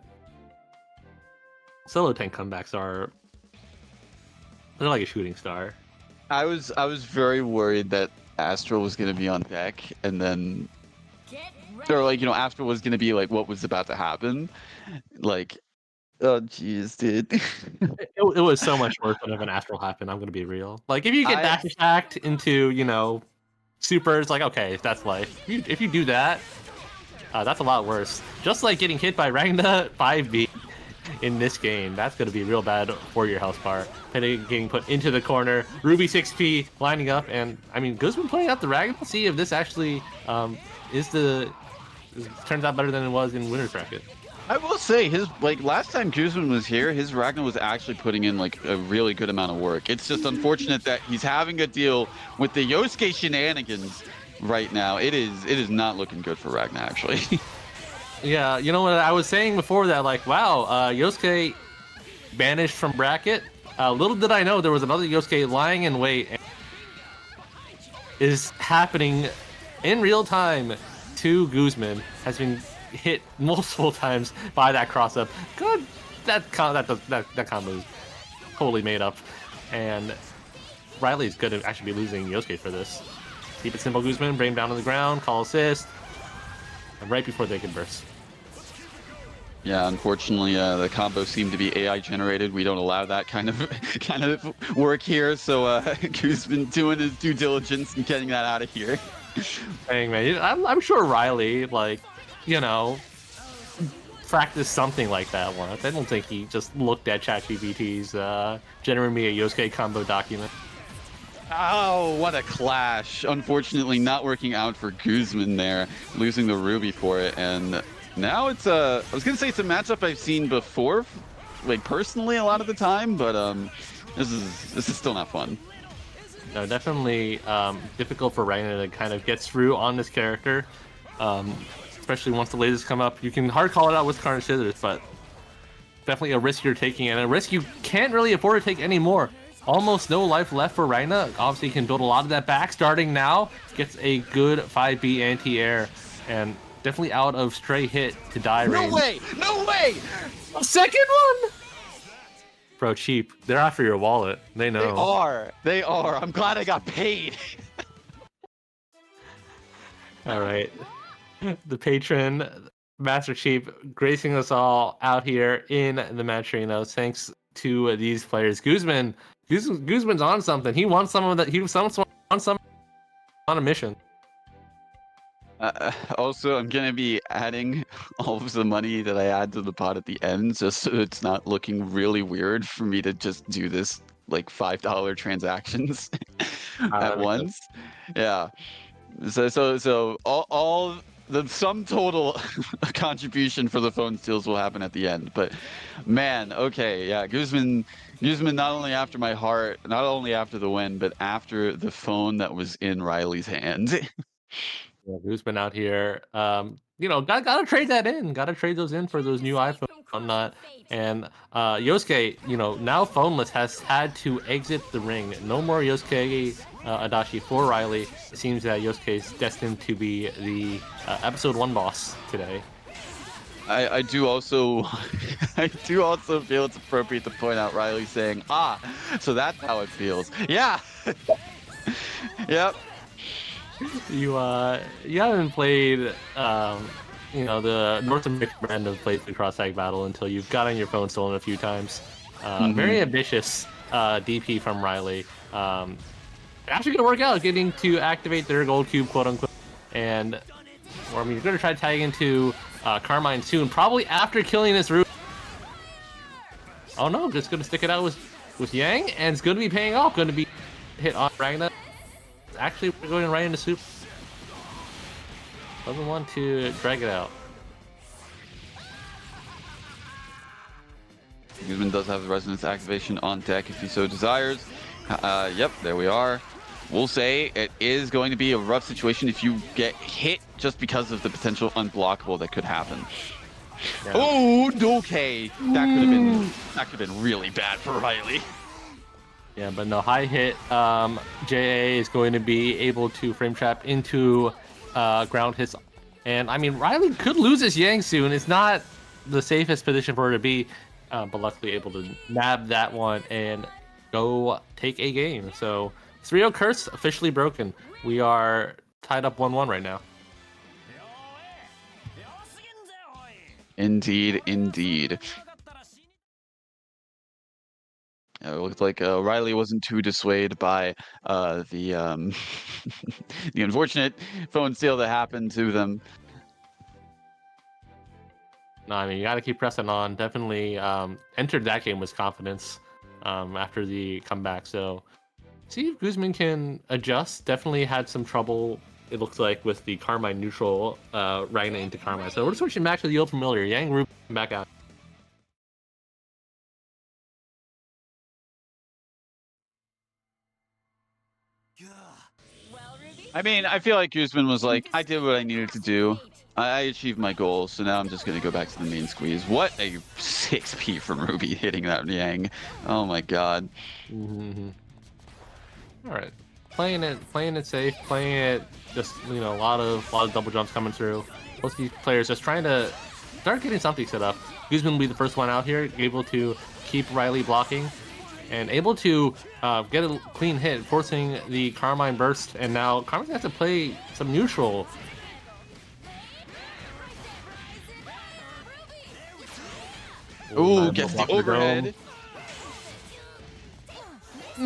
solo tank comebacks they're like a shooting star. I was very worried that Astral was gonna be on deck, and then or like, you know, Astral was gonna be like what was about to happen. Like, oh jeez, dude. It was so much worse whenever an Astral happened. I'm gonna be real. Like if you get dash attacked into, you know, supers, like okay, that's life. If you do that, that's a lot worse. Just like getting hit by Ragna 5B in this game, that's gonna be real bad for your health bar. Getting put into the corner, Ruby 6P lining up, and I mean, Guzman playing out the Ragna. Let's see if this actually turns out better than it was in winner's bracket. I will say his last time Guzman was here, his Ragnar was actually putting in like a really good amount of work. It's just unfortunate that he's having to deal with the Yosuke shenanigans right now. It is not looking good for Ragnar actually. Yeah, you know what I was saying before that, like, wow, Yosuke banished from bracket. Little did I know there was another Yosuke lying in wait. And is happening in real time to Guzman. Has been hit multiple times by that cross up. Good, that combo is totally made up, and Riley's gonna actually be losing Yosuke for this. Keep it simple, Guzman. Bring him down to the ground. Call assist. And right before they can burst. Yeah, unfortunately, the combos seem to be AI generated. We don't allow that kind of work here. So Guzman doing his due diligence and getting that out of here. Dang, man, I'm sure Riley, like, you know, practiced something like that once. I don't think he just looked at ChatGPT's generating me a Yosuke combo document. Oh, what a clash. Unfortunately, not working out for Guzman there, losing the Ruby for it. And now it's I was going to say it's a matchup I've seen before, like personally a lot of the time, but this is still not fun. No, definitely difficult for Ragnar to kind of get through on this character. Especially once the lasers come up. You can hard call it out with Carnage Scissors, but definitely a risk you're taking, and a risk you can't really afford to take anymore. Almost no life left for Ragnar. Obviously, he can build a lot of that back. Starting now, gets a good 5B anti-air, and definitely out of stray hit to die range. No way! No way! A second one! Bro, cheap. They're after your wallet. They know. They are. I'm glad I got paid. All right. The patron, Master Chief, gracing us all out here in the Matcherino. Thanks to these players. Guzman's on something. He wants some of that. He wants some on a mission. Also, I'm gonna be adding all of the money that I add to the pot at the end, just so it's not looking really weird for me to just do this like $5 transactions at once. Yeah. So all the sum total contribution for the phone steals will happen at the end. But man, okay, yeah, Guzman not only after my heart, not only after the win, but after the phone that was in Riley's hands. Yeah, Guzman out here. You know, gotta trade that in. Gotta trade those in for those new iPhones and whatnot. And Yosuke, you know, now phoneless, has had to exit the ring. No more Yosuke Adachi for Riley. It seems that Yosuke is destined to be the episode 1 boss today. I do also feel it's appropriate to point out Riley saying, so that's how it feels. Yeah. Yep. You haven't played you know, the North American brand of Play the Cross Tag Battle until you've gotten your phone stolen a few times. Very ambitious DP from Riley. actually gonna work out, getting to activate their gold cube, quote unquote. And, or I mean, you're gonna try to tag into Carmine soon, probably after killing this Ruby. Oh no, just gonna stick it out with Yang, and it's gonna be paying off. Gonna be hit on Ragna. Actually, we're going right into Super. Doesn't want to drag it out. Guzman does have the resonance activation on deck if he so desires. Yep, there we are. We'll say it is going to be a rough situation if you get hit just because of the potential unblockable that could happen. Yeah. Oh, okay. That could have been really bad for Riley. Yeah, but no, high hit. JA is going to be able to frame trap into ground hits. And I mean, Riley could lose his Yang soon. It's not the safest position for her to be, but luckily able to nab that one and go take a game. So 3-0 curse officially broken. We are tied up 1-1 right now. Indeed, indeed. It looked like Riley wasn't too dissuaded by the the unfortunate phone steal that happened to them. No, I mean, you got to keep pressing on. Definitely entered that game with confidence after the comeback. So see if Guzman can adjust. Definitely had some trouble, it looks like, with the Carmine neutral Ragna into Carmine. So we're switching back to the old familiar. Yang Ruby back out. Well, Ruby, I mean, I feel like Guzman was like, I did what I needed to do. I achieved my goal, so now I'm just going to go back to the main squeeze. What a 6P from Ruby hitting that Yang. Oh my god. Mm-hmm. All right, playing it safe, playing it just, you know, a lot of double jumps coming through. Both of these players just trying to start getting something set up. Guzman will be the first one out here, able to keep Riley blocking and able to get a clean hit, forcing the Carmine burst. And now Carmine's gonna have to play some neutral. Ooh, gets the Block the overhead. A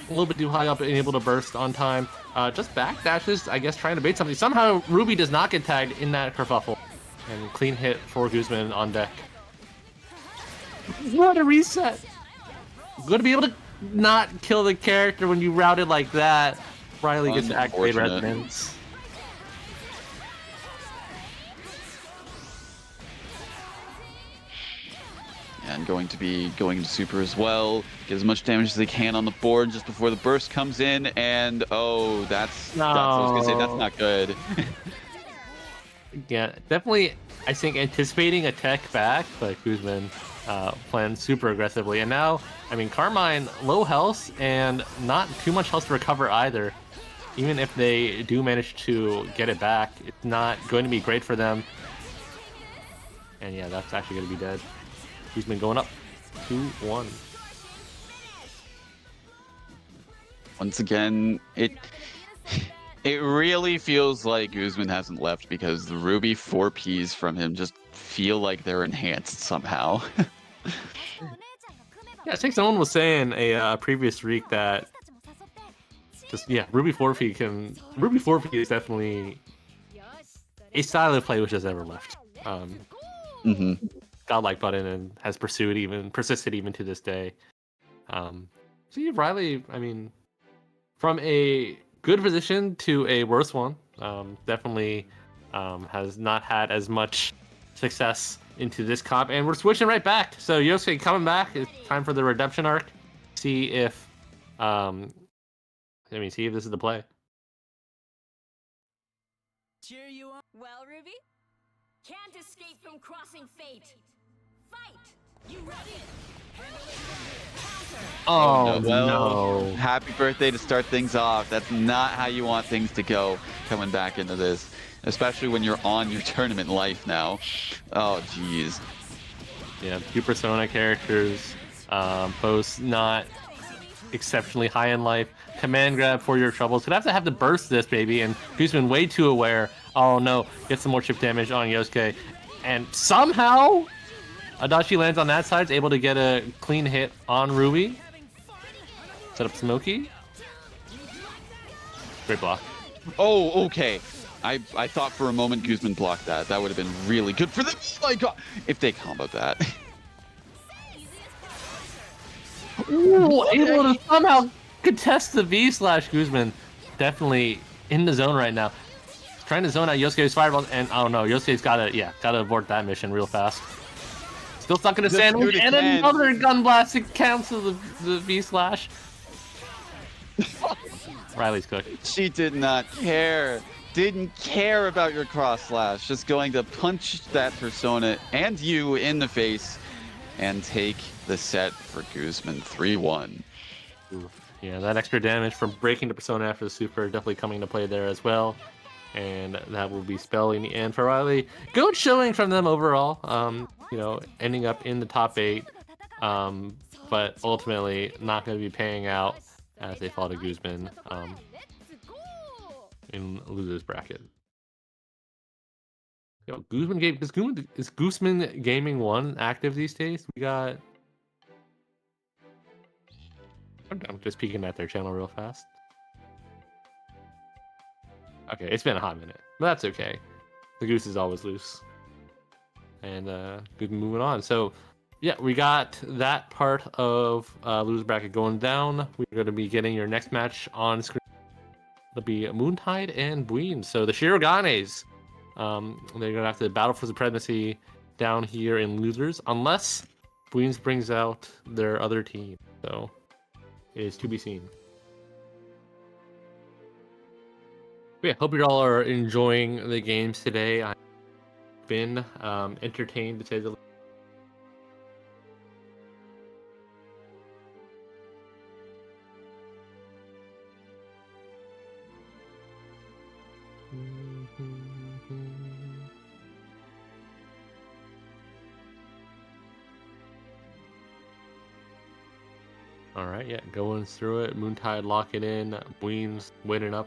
little bit too high up and able to burst on time. Just backdashes, I guess, trying to bait something. Somehow Ruby does not get tagged in that kerfuffle. And clean hit for Guzman on deck. What a reset! Good to be able to not kill the character when you route it like that. Riley gets to activate Unfortunate. resonance. And going to be going to super as well. Get as much damage as they can on the board just before the burst comes in. And oh, that's I was gonna say, that's not good. Yeah, definitely, I think, anticipating a tech back, but Guzman playing super aggressively. And now, I mean, Carmine, low health and not too much health to recover either. Even if they do manage to get it back, it's not going to be great for them. And yeah, that's actually going to be dead. Guzman going up 2-1. Once again, it really feels like Guzman hasn't left because the Ruby 4Ps from him just feel like they're enhanced somehow. Yeah, I think someone was saying a previous week that just, yeah, Ruby 4P is definitely a style of play which has never left. Godlike button and has persisted even to this day. See if Riley, I mean, from a good position to a worse one, definitely has not had as much success into this comp, and we're switching right back. So Yosuke coming back. It's time for the redemption arc. See if see if this is the play. Cheer you on. well, Ruby, can't escape from crossing fate. Fight. You ready? Oh Well, happy birthday to start things off. That's not how you want things to go coming back into this, especially when you're on your tournament life now. Oh, jeez. Yeah, two Persona characters, both not exceptionally high in life. Command grab for your troubles. Could have to burst this baby, and Guzman way too aware. Oh no, get some more chip damage on Yosuke, and somehow Adachi lands on that side, is able to get a clean hit on Ruby. Set up Smokey. Great block. Oh, okay. I thought for a moment Guzman blocked that. That would have been really good for them. Oh my god! If they comboed that. Ooh, able to somehow contest the V/Guzman. Definitely in the zone right now. Trying to zone out Yosuke's fireballs, and I don't know. Yosuke's gotta abort that mission real fast. Still stuck in a Just sandwich, do it and again. another gun blast to cancel the V/. Riley's cooked. She did not care. Didn't care about your cross slash. Just going to punch that persona and you in the face and take the set for Guzman 3-1. Yeah, that extra damage from breaking the persona after the super definitely coming to play there as well. And that will be spelling the end for Riley. Good showing from them overall. You know, ending up in the top 8. But ultimately not going to be paying out as they fall to Guzman in losers bracket. Yo, Guzman game is Guzman Gaming 1 active these days? We got. I'm just peeking at their channel real fast. Okay, it's been a hot minute, but that's okay. The goose is always loose. And good, moving on. So, yeah, we got that part of loser bracket going down. We're going to be getting your next match on screen. It'll be Moontide and Buin. So the Shiroganes, they're going to have to battle for supremacy down here in losers, unless Buins brings out their other team. So it is to be seen. But yeah, hope you all are enjoying the games today. I've been entertained to say the least. All right, yeah, going through it. Moontide locking in. Buins waiting up.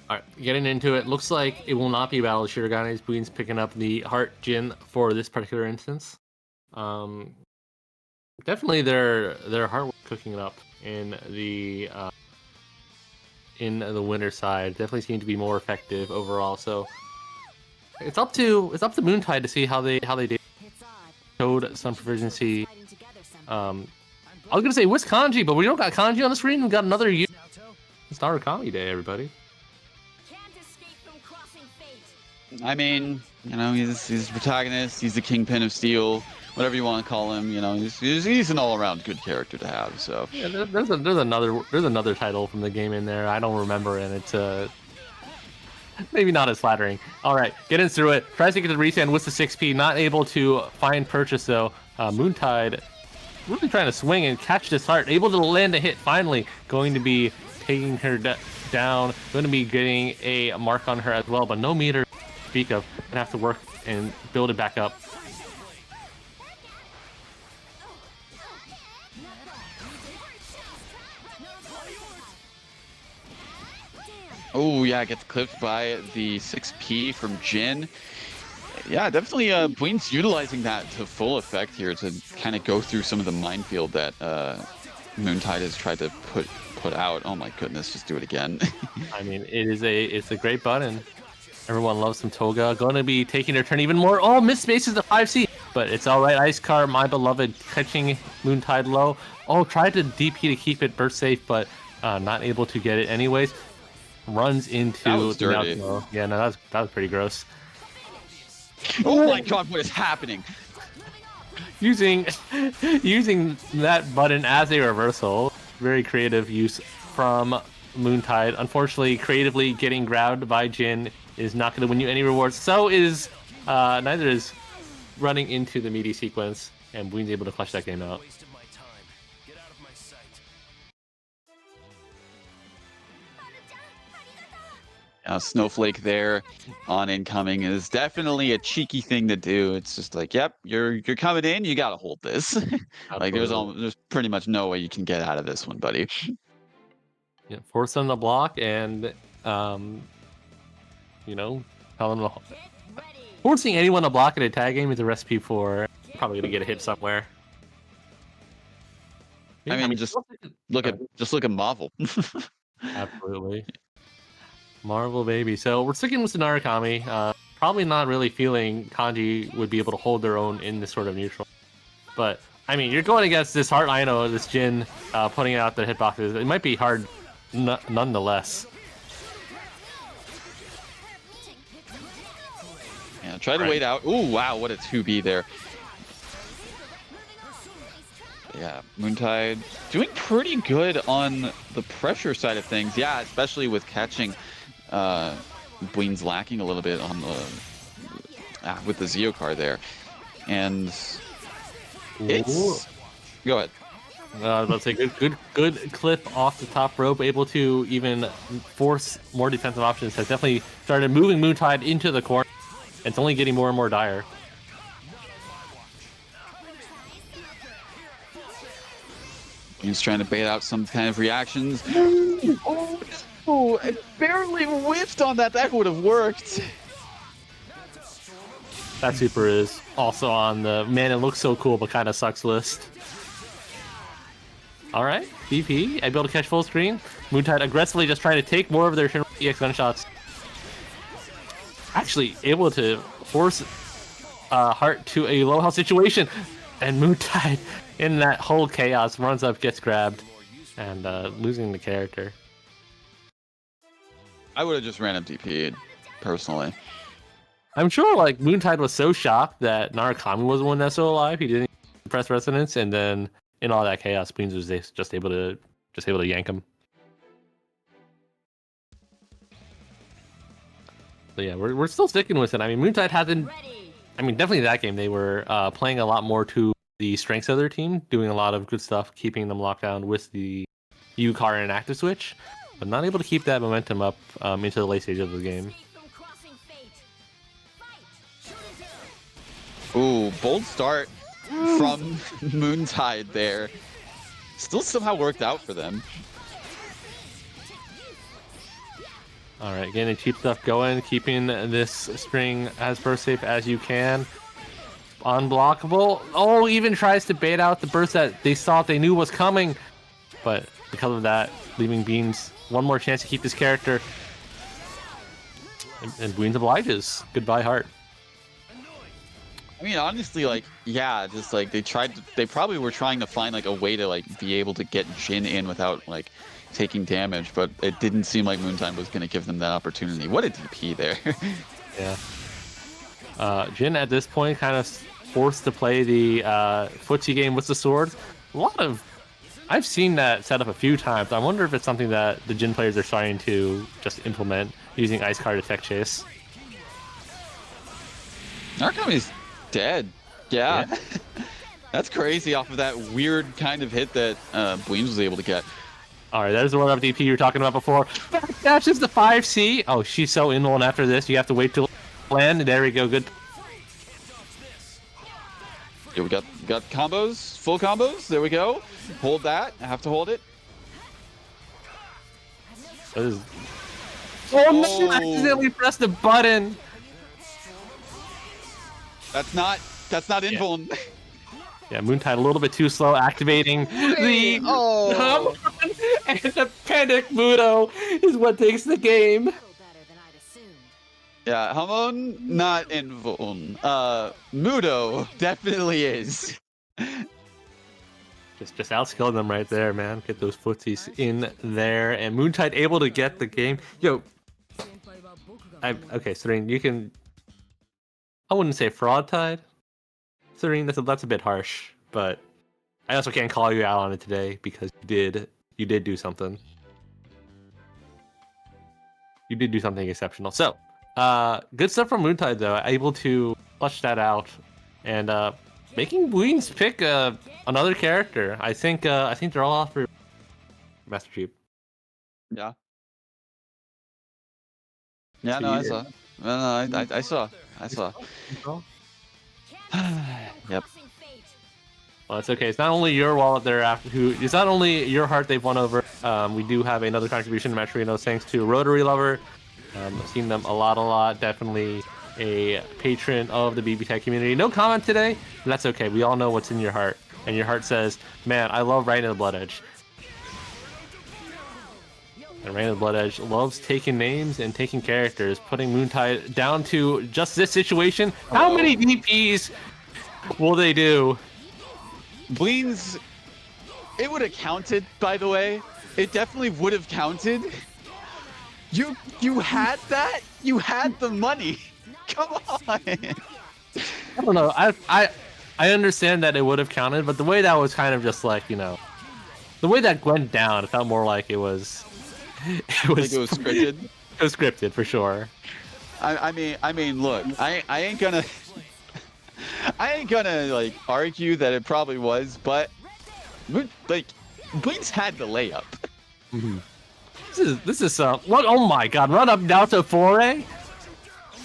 All right, getting into it. Looks like it will not be a battle of Shirogane. Buin's picking up the Heart Jin for this particular instance. Definitely their heart cooking it up in the winner side. Definitely seem to be more effective overall. So it's up to Moontide to see how they did. Showed some proficiency. I was gonna say what's Kanji, but we don't got Kanji on the screen. We got another U. It's Narukami Day, everybody. I mean, you know, he's the protagonist. He's the kingpin of steel, whatever you want to call him. You know, he's an all-around good character to have. So yeah, there's another title from the game in there. I don't remember, and it's maybe not as flattering. All right, getting through it. Tries to get the restand with the 6P, not able to find purchase though. Moontide really trying to swing and catch this heart, able to land a hit finally. Going to be taking her down. Going to be getting a mark on her as well, but no meter. Speak of, gonna have to work and build it back up. oh yeah, gets clipped by the 6P from Jin. Yeah, definitely Buin's utilizing that to full effect here to kind of go through some of the minefield that Moontide has tried to put out. Oh my goodness, just do it again. I mean, it's a great button. Everyone loves some Toga. Going to be taking their turn even more. Oh, missed spaces the 5C. But it's all right. Ice Car, my beloved, catching Moontide low. Oh, tried to DP to keep it burst safe, but not able to get it anyways. Runs into the Naoto. Yeah, no, that was pretty gross. Oh my god, what is happening? Using that button as a reversal. Very creative use from Moontide. Unfortunately, creatively getting grabbed by Jin is not going to win you any rewards. So is neither is running into the meaty sequence, and Buin's able to clutch that game out. Snowflake there on incoming is definitely a cheeky thing to do. It's just like, yep, you're coming in, you gotta hold this. Like there's pretty much no way you can get out of this one, buddy. Yeah, force them to block and you know, tell them to, Get ready. forcing anyone to block in a tag game is a recipe for probably gonna get a hit somewhere. Yeah, I mean, just look at Marvel. absolutely. Marvel baby. So we're sticking with the Narukami. Probably not really feeling Kanji would be able to hold their own in this sort of neutral. But I mean, you're going against this Heart Ino, this Jin, putting out the hitboxes. It might be hard, nonetheless. Yeah, try to wait out. Ooh, wow, what a 2B there. Yeah, Moontide doing pretty good on the pressure side of things. Yeah, especially with catching Bween's lacking a little bit on the with the Zeo card there. And it's go ahead. Let's say good clip off the top rope, able to even force more defensive options. Has definitely started moving Moontide into the corner. It's only getting more and more dire. He's trying to bait out some kind of reactions. Oh no! I barely whiffed on that. That would have worked. That super is also on the man, it looks so cool but kind of sucks list. Alright, BP, able to catch full screen. Moontide aggressively just trying to take more of their EX gunshots. Actually able to force Heart to a low health situation. And Moontide, in that whole chaos, runs up, gets grabbed, and losing the character. I would have just ran up DP'd, personally. I'm sure like Moontide was so shocked that Narukami was the one that's still alive. He didn't press resonance, and then in all that chaos, Queens was just able to yank him. So yeah, we're still sticking with it. I mean, Moontide hasn't. Ready. I mean, definitely that game they were playing a lot more to the strengths of their team, doing a lot of good stuff, keeping them locked down with the U card and active switch, but not able to keep that momentum up into the late stage of the game. Escape from crossing fate. Fight. Ooh, bold start from Moontide there. Still somehow worked out for them. All right, getting cheap stuff going, keeping this string as burst safe as you can. Unblockable. Oh, even tries to bait out the burst that they thought they knew was coming, but because of that, leaving Beans one more chance to keep this character. And Beans obliges. Goodbye, Heart. I mean, honestly, like, yeah, just like they probably were trying to find like a way to like be able to get Jin in without like taking damage, but it didn't seem like Moontime was going to give them that opportunity. What a DP there. Yeah. Jin at this point kind of forced to play the footsie game with the sword. I've seen that set up a few times. I wonder if it's something that the Jin players are starting to just implement using Ice Card to tech chase. Narukami's dead. Yeah. That's crazy off of that weird kind of hit that Bleems was able to get. All right, there's the one up DP you were talking about before. Backdashes the 5C. Oh, she's so in one after this. You have to wait till land. There we go. Good. Yeah, we got combos, full combos. There we go. Hold that. I have to hold it. Oh no! I accidentally pressed the button. That's not invuln. Yeah, Moontide a little bit too slow activating the and the panic Mudo is what takes the game. Better than I'd assumed. Yeah, Hamon not invuln. Mudo definitely is. Just outskill them right there, man. Get those footsies in there, and Moontide able to get the game. Yo, okay, Serene, you can. I wouldn't say fraud tide. Serene, that's a bit harsh, but I also can't call you out on it today because you did do something. You did do something exceptional. So, good stuff from Moontide though, able to flush that out and making Wings pick another character. I think they're all off for Master Chief. Yeah. Yeah, no, I saw. No, I saw. I You saw. You saw? Can't escape from Yep. crossing fate. Well, it's okay. It's not only your wallet they're after. It's not only your heart they've won over. We do have another contribution to Metrinos thanks to Rotary Lover. I've seen them a lot. Definitely a patron of the BBTAG community. No comment today, but that's okay. We all know what's in your heart, and your heart says, "Man, I love Rain of the Blood Edge." And Rain of the Blood Edge loves taking names and taking characters, putting Moontide down to just this situation. How many DPs will they do? Bleens, it would have counted, by the way. It definitely would have counted. You had that? You had the money. Come on. I don't know. I understand that it would have counted, but the way that was kind of just like, the way that went down, it felt more like it was Like it was scripted. It was scripted for sure. I mean, look, I ain't gonna like argue that it probably was, but like Bleens had the layup. This is what? Oh my God! Run up down to foray.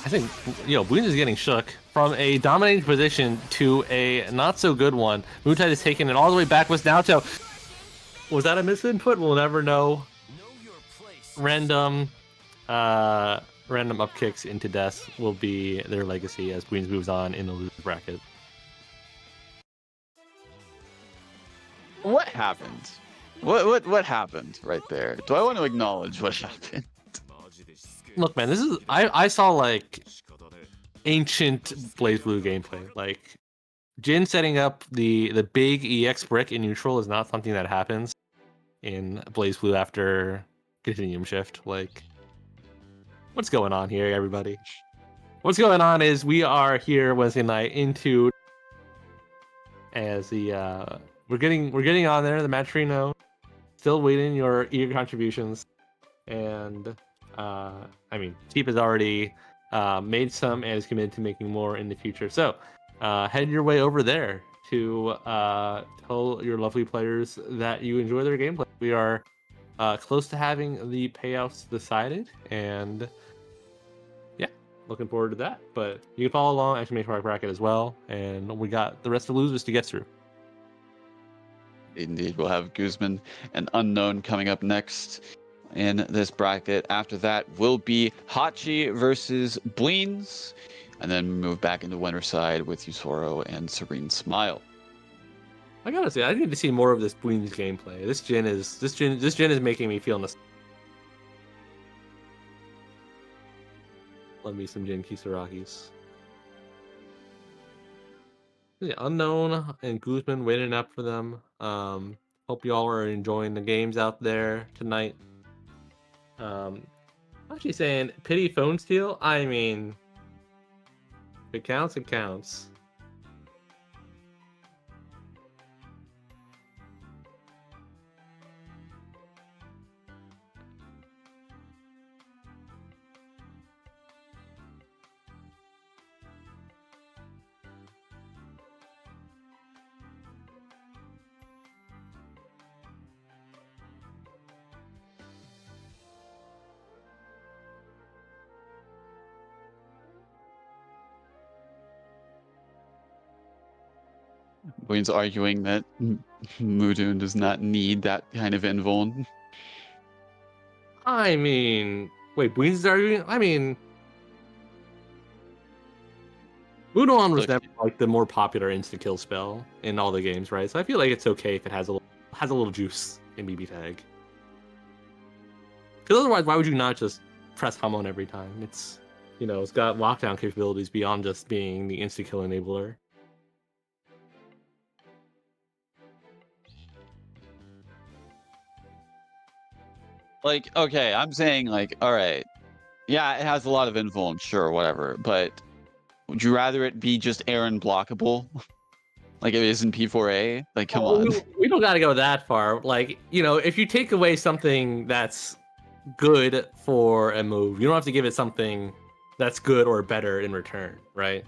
I think Bloons is getting shook from a dominating position to a not so good one. Moontide is taking it all the way back with Naoto. Was that a misinput? We'll never know. Random up kicks into death will be their legacy as Queens moves on in the loser bracket. What happened? What happened right there? Do I want to acknowledge what happened? Look, man, I saw like ancient Blaze Blue gameplay. Like Jin setting up the big EX brick in neutral is not something that happens in Blaze Blue after Continuum Shift. Like, what's going on here, everybody? What's going on is we are here Wednesday night into as the we're getting on there, the Matrino. Still waiting your eager contributions. And I mean, Teep has already made some and is committed to making more in the future. So head your way over there to tell your lovely players that you enjoy their gameplay. We are close to having the payouts decided, and yeah, looking forward to that. But you can follow along, actually make our bracket as well, and we got the rest of the losers to get through. Indeed, we'll have Guzman and Unknown coming up next in this bracket. After that will be Hachi versus Bleens, and then move back into winner side with Yusoro and Serene Smile. I gotta say, I need to see more of this Bleens gameplay. This Jin is making me feel nostalgic. Love me some Jin Kisarakis. Yeah, Unknown and Guzman waiting up for them. Hope y'all are enjoying the games out there tonight. Actually saying pity phone steal. I mean, if it counts, it counts. Bleens arguing that Mudun does not need that kind of invuln. I mean, wait, Bleens is arguing? I mean, Udon was Look, never like the more popular insta kill spell in all the games, right? So I feel like it's okay if it has a little juice in BB tag. Because otherwise, why would you not just press Hamon every time? It's it's got lockdown capabilities beyond just being the insta kill enabler. like, okay, I'm saying like, all right, yeah, it has a lot of invuln, sure, whatever, but would you rather it be just Aaron blockable? Like it is in P4A? Like, come on. We don't got to go that far. Like, if you take away something that's good for a move, you don't have to give it something that's good or better in return, right?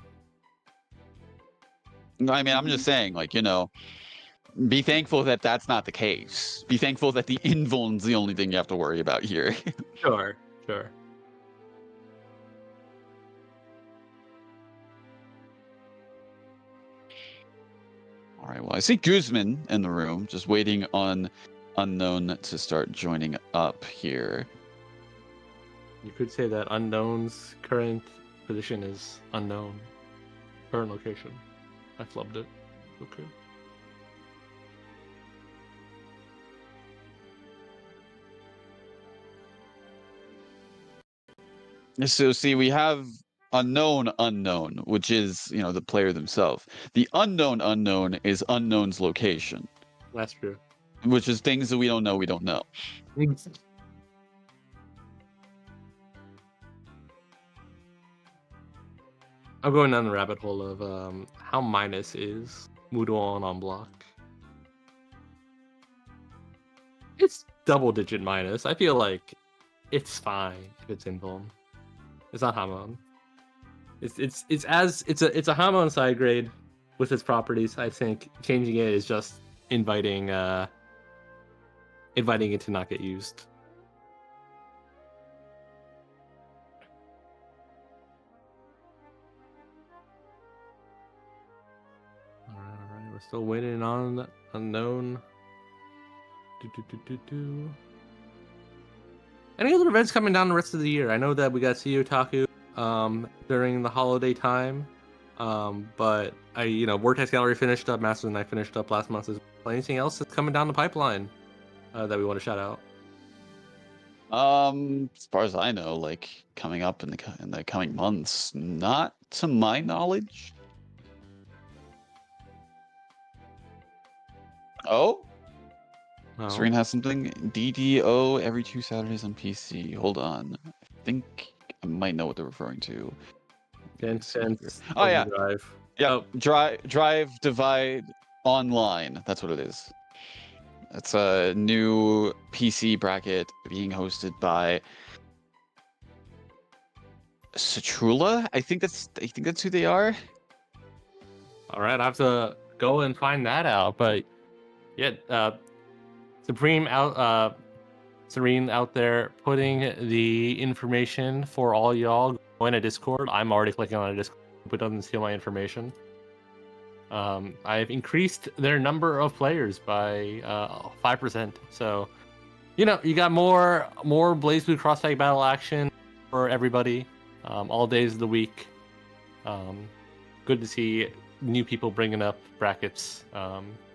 No, I mean, I'm just saying, like, be thankful that that's not the case. Be thankful that the invuln's the only thing you have to worry about here. Sure. All right. Well, I see Guzman in the room, just waiting on Unknown to start joining up here. You could say that Unknown's current position is unknown. Current location. I flubbed it. Okay. So see, we have unknown, which is, the player themselves. The unknown is unknown's location, That's true. which is things that we don't know. I'm going down the rabbit hole of how minus is Moodle on block. It's double-digit minus. I feel like it's fine if it's Invuln. It's not Hamon. It's a Hamon side grade with its properties. I think changing it is just inviting it to not get used. All right. We're still waiting on Unknown. Any other events coming down the rest of the year? I know that we got CEO Otaku during the holiday time, but Vortex Gallery finished up, Masters and I finished up last month. Is anything else that's coming down the pipeline that we want to shout out? As far as I know, like coming up in the coming months, not to my knowledge. Oh. No. Serene has something. DDO every 2 Saturdays on PC. Hold on. I think I might know what they're referring to. Oh yeah. Drive. Yeah. Oh. Drive Divide Online. That's what it is. That's a new PC bracket being hosted by Citrula. I think that's who they are. All right, I have to go and find that out. But yeah, Serene out there putting the information for all y'all. Go in a Discord. I'm already clicking on a Discord, but it doesn't steal my information. I've increased their number of players by 5%. So, you got more Blaze Blue Cross Tag battle action for everybody, all days of the week. Good to see new people bringing up brackets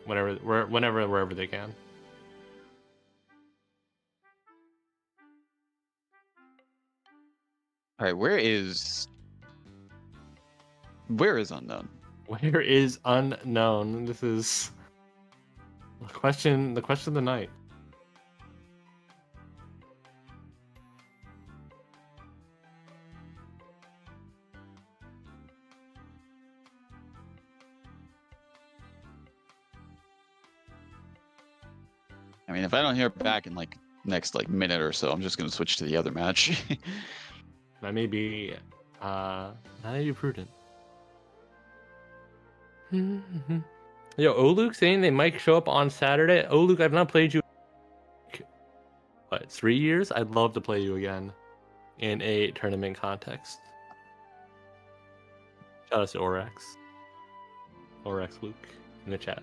wherever they can. All right, where is Unknown? Where is Unknown? This is the question of the night. I mean, if I don't hear back in next minute or so, I'm just gonna switch to the other match. That may be prudent. Yo, Oluk saying they might show up on Saturday. Oluk, I've not played you in 3 years? I'd love to play you again in a tournament context. Shout out to Orax Luke in the chat.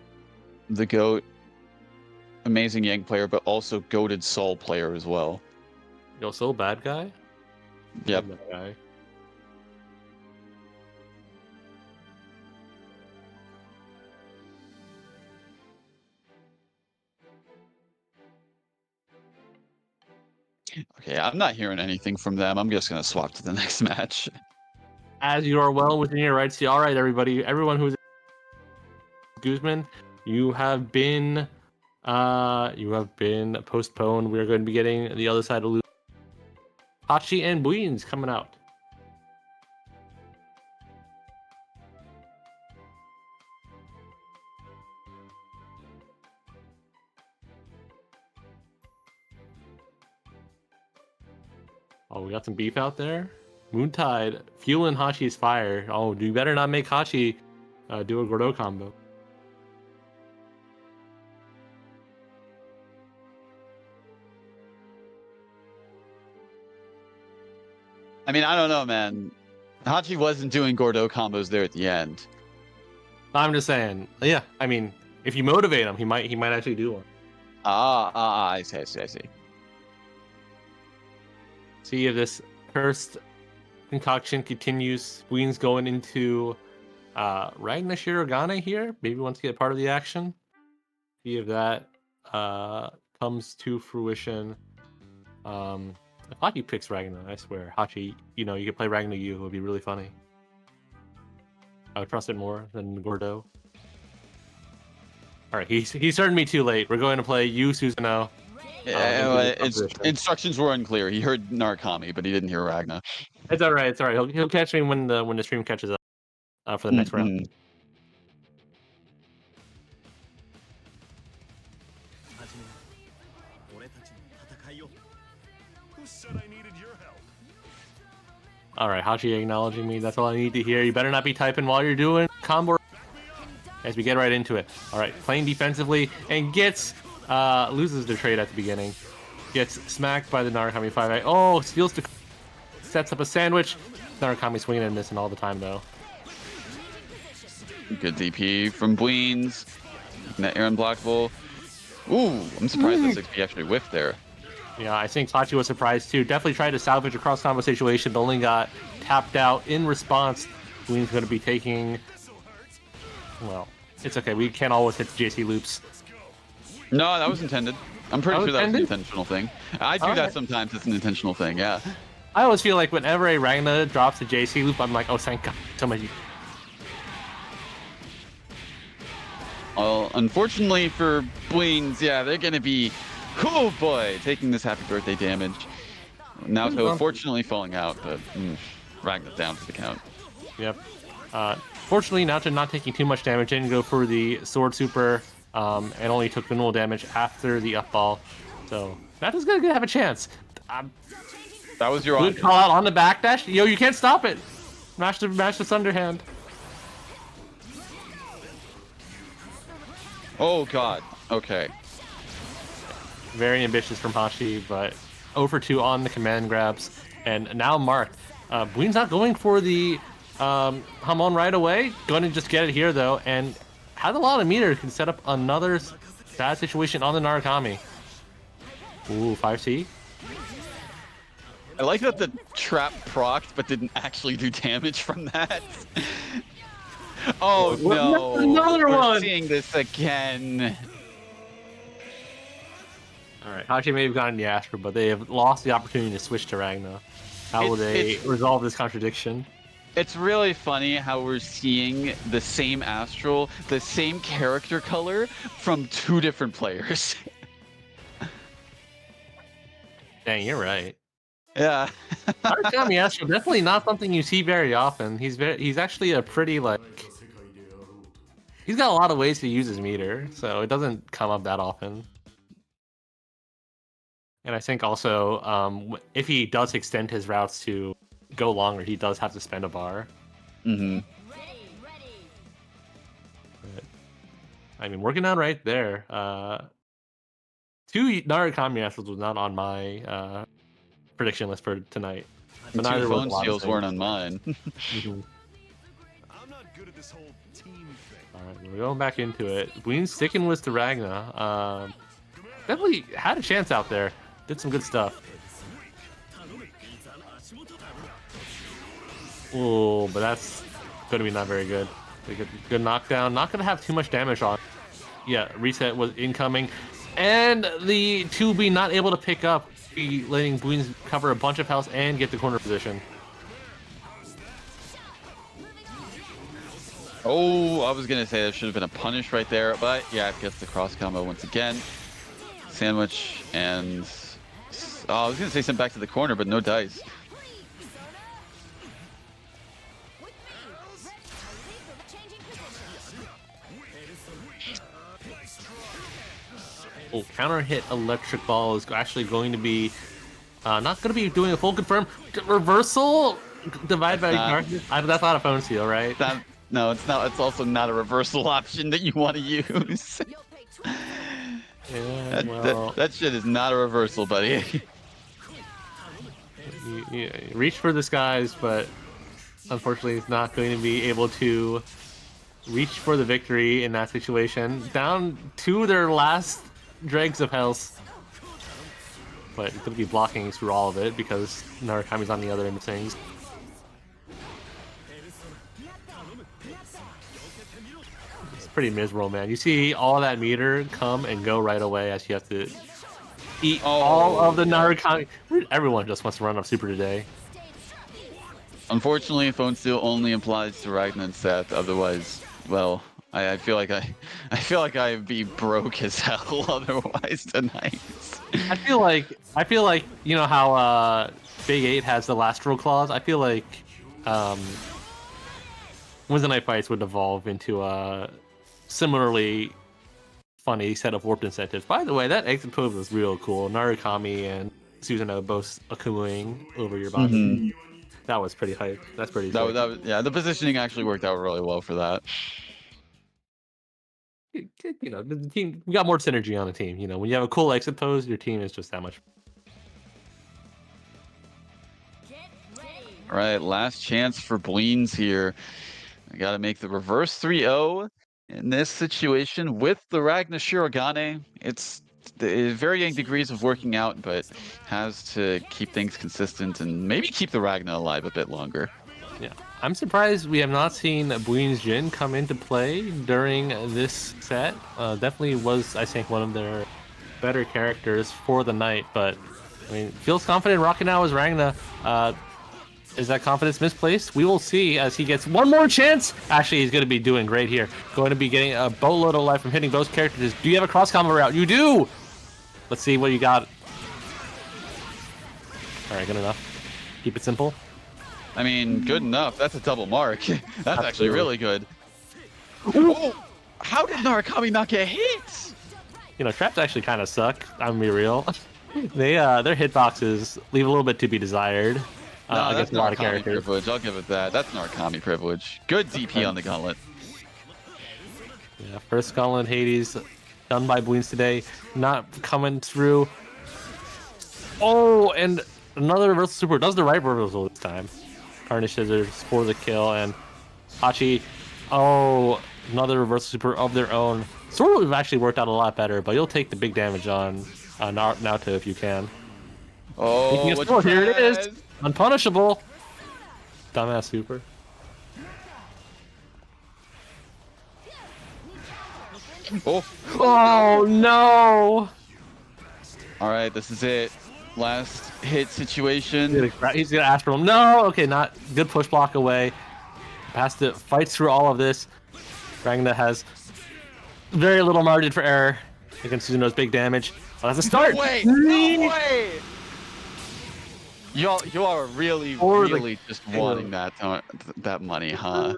The GOAT, amazing Yang player, but also goated Soul player as well. Yo, Soul bad guy? Yep. Bad guy. Okay, I'm not hearing anything from them. I'm just gonna swap to the next match. As you are well within your rights. All right, everybody, everyone who's Guzman, you have been postponed. We are going to be getting the other side of Hachi and Buins coming out. Oh, we got some beef out there. Moontide fueling Hachi's fire. Oh, you better not make Hachi do a Gordo combo. I mean, I don't know, man. Hachi wasn't doing Gordo combos there at the end. I'm just saying. Yeah, I mean, If you motivate him, he might actually do one. I see. See if this cursed concoction continues. Queen's going into Ragna Shirogane here. Maybe wants to get part of the action. See if that comes to fruition. If Hachi picks Ragna, I swear, Hachi, you could play Ragna Yu. It would be really funny. I would trust it more than Gordo. All right, he's starting me too late. We're going to play Yu Susanoo. Instructions were unclear. He heard Narukami, but he didn't hear Ragna. It's all right. It's all right. He'll catch me when the stream catches up for the next round. 始めよう。俺たちの戦いを。 Who said I needed your help? All right, Hachi acknowledging me. That's all I need to hear. You better not be typing while you're doing combo. As we get right into it. All right, playing defensively and gets loses the trade at the beginning. Gets smacked by the Narukami 5A. Oh, steals the sets up a sandwich. Narukami swinging and missing all the time though. Good DP from Bweens. Net Aaron blockable. Ooh, I'm surprised that 6P actually whiffed there. Yeah, I think Hachi was surprised too. Definitely tried to salvage a cross combo situation, but only got tapped out in response. Bweens going to be taking. Well, it's okay. We can't always hit the JC loops. No, that was intended. I'm pretty sure that was an intended? intentional thing. I do that sometimes. It's an intentional thing, yeah. I always feel like whenever a Ragna drops a JC loop, I'm like, oh, thank God. Somebody. Well, unfortunately for Bweens, yeah, they're going to be, oh boy, taking this happy birthday damage. Naoto fortunately falling out, but Ragna down for the count. Yep. Fortunately, Naoto not taking too much damage. Didn't go for the sword super, and only took the null damage after the up ball. So Naoto's going to have a chance. That was your Good call out on the backdash. Yo, you can't stop it. Mash the Thunderhand. Oh god. Okay. Very ambitious from Hachi, but 0 for 2 on the command grabs, and now marked. Bween's not going for the Hamon right away. Going to just get it here though, and has a lot of meter. Can set up another bad situation on the Narukami. Ooh, 5C. I like that the trap procced but didn't actually do damage from that. Oh no! Another We're one. seeing this again. All right, Hachi may have gotten the Astro, but they have lost the opportunity to switch to Ragna. How will they resolve this contradiction? It's really funny how we're seeing the same Astral, the same character color from two different players. Dang, you're right. Yeah. Narukami Astro definitely not something you see very often. He's actually a pretty he's got a lot of ways to use his meter, so it doesn't come up that often. And I think also if he does extend his routes to go longer, he does have to spend a bar. Mm-hmm. But, I mean, working out right there. 2 Narukami Astrals was not on my prediction list for tonight. The But two phone steals weren't on mine. Mhm. I'm not good at this whole team thing. All right, we're going back into it. Bween's sticking with the Ragna. Definitely had a chance out there. Did some good stuff. Oh, but that's going to be not very good. Good knockdown. Not going to have too much damage on. Yeah, reset was incoming. And the 2B not able to pick up. Letting Bweens cover a bunch of health and get the corner position. Oh, I was going to say there should have been a punish right there, but yeah, it gets the cross combo once again. Sandwich and... Oh, I was going to say send back to the corner, but no dice. Oh, counter hit electric ball is actually going to be not going to be doing a full confirm reversal. Divide by darkness. That's not a phone seal, right? No, it's not. It's also not a reversal option that you want to use. Yeah, well, that shit is not a reversal, buddy. you reach for the skies, but unfortunately, it's not going to be able to reach for the victory in that situation. Down to their last dregs of health. But it's going to be blocking through all of it because Narukami's on the other end of things. It's pretty miserable, man. You see all that meter come and go right away as you have to eat all of the Narukami. Everyone just wants to run up super today. Unfortunately, phone still only applies to Ragnar and Seth. Otherwise, well, I feel like I'd be broke as hell otherwise tonight. I feel like you know how Big 8 has the Lastral clause. I feel like Wednesday Night Fights would evolve into a similarly funny set of warped incentives. By the way, that exit pose was real cool. Narukami and Susanoo both akumuing over your body. Mm-hmm. That was pretty hype. That's pretty. That was, yeah. The positioning actually worked out really well for that. You know, the team. We got more synergy on the team. You know, when you have a cool exit pose, your team is just that much. All right, last chance for Bleens here. I got to make the reverse 3-0 in this situation with the Ragnar Shirogane. It's the varying degrees of working out, but has to keep things consistent and maybe keep the Ragnar alive a bit longer. Yeah, I'm surprised we have not seen Buin's Jin come into play during this set. Definitely was, I think, one of their better characters for the night, but I mean, feels confident rocking out as Ragnar. Is that confidence misplaced? We will see as he gets one more chance. Actually, he's going to be doing great here. Going to be getting a boatload of life from hitting both characters. Do you have a cross combo route? You do! Let's see what you got. All right, good enough. Keep it simple. I mean, good enough. That's a double mark. That's actually really good. Oh, how did Narukami not get hit? You know, traps actually kind of suck. I'm gonna be real. They their hitboxes leave a little bit to be desired. No, that's against a lot of Narukami characters. privilege. I'll give it that. That's Narukami privilege. Good DP on the gauntlet. Yeah, first gauntlet Hades done by Bleens today. Not coming through. Oh, and another reversal super. Does the right reversal this time. Carnage Scissors for the kill, and Hachi, oh, another reversal super of their own. Sort of actually worked out a lot better, but you'll take the big damage on Naoto if you can. Oh, here it is. Unpunishable. Dumbass super. Oh no! All right, this is it. Last hit situation. He's gonna ask for him. No, okay, not good push block away. Past it, fights through all of this. Ragnar has very little margin for error against Susanoo's big damage. Oh, that's a start. No way! No way! You are really just wanting that money, huh?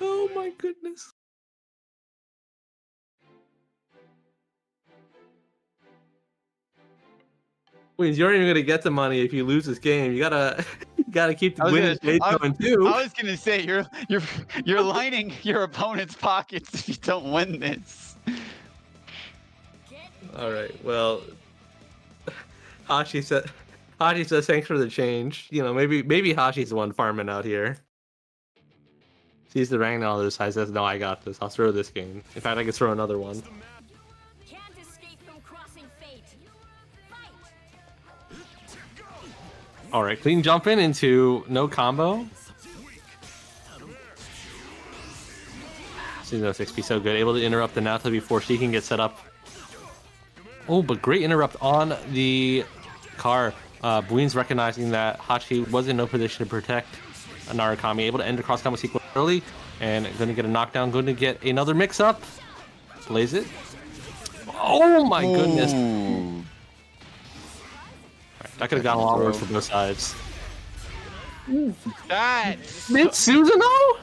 Oh my goodness. Means you aren't even gonna get the money if you lose this game. You gotta keep the winning stage going too. I was gonna say you're lining your opponent's pockets if you don't win this. All right. Well, Hachi says thanks for the change. You know, maybe Hashi's the one farming out here. Sees the Ragnar on the other side, says, "No, I got this. I'll throw this game. In fact, I can throw another one." Can't escape from crossing fate. Fight. All right, clean jump into no combo. Susanoo 6P so good, able to interrupt the Naoto before she can get set up. Oh, but great interrupt on the car. Buin's recognizing that Hachi was in no position to protect Narukami, able to end the cross combo sequence early, and going to get a knockdown, going to get another mix up. Plays it. Oh my goodness. Right, that could have gone a lot worse for both sides. That's It's Susanoo?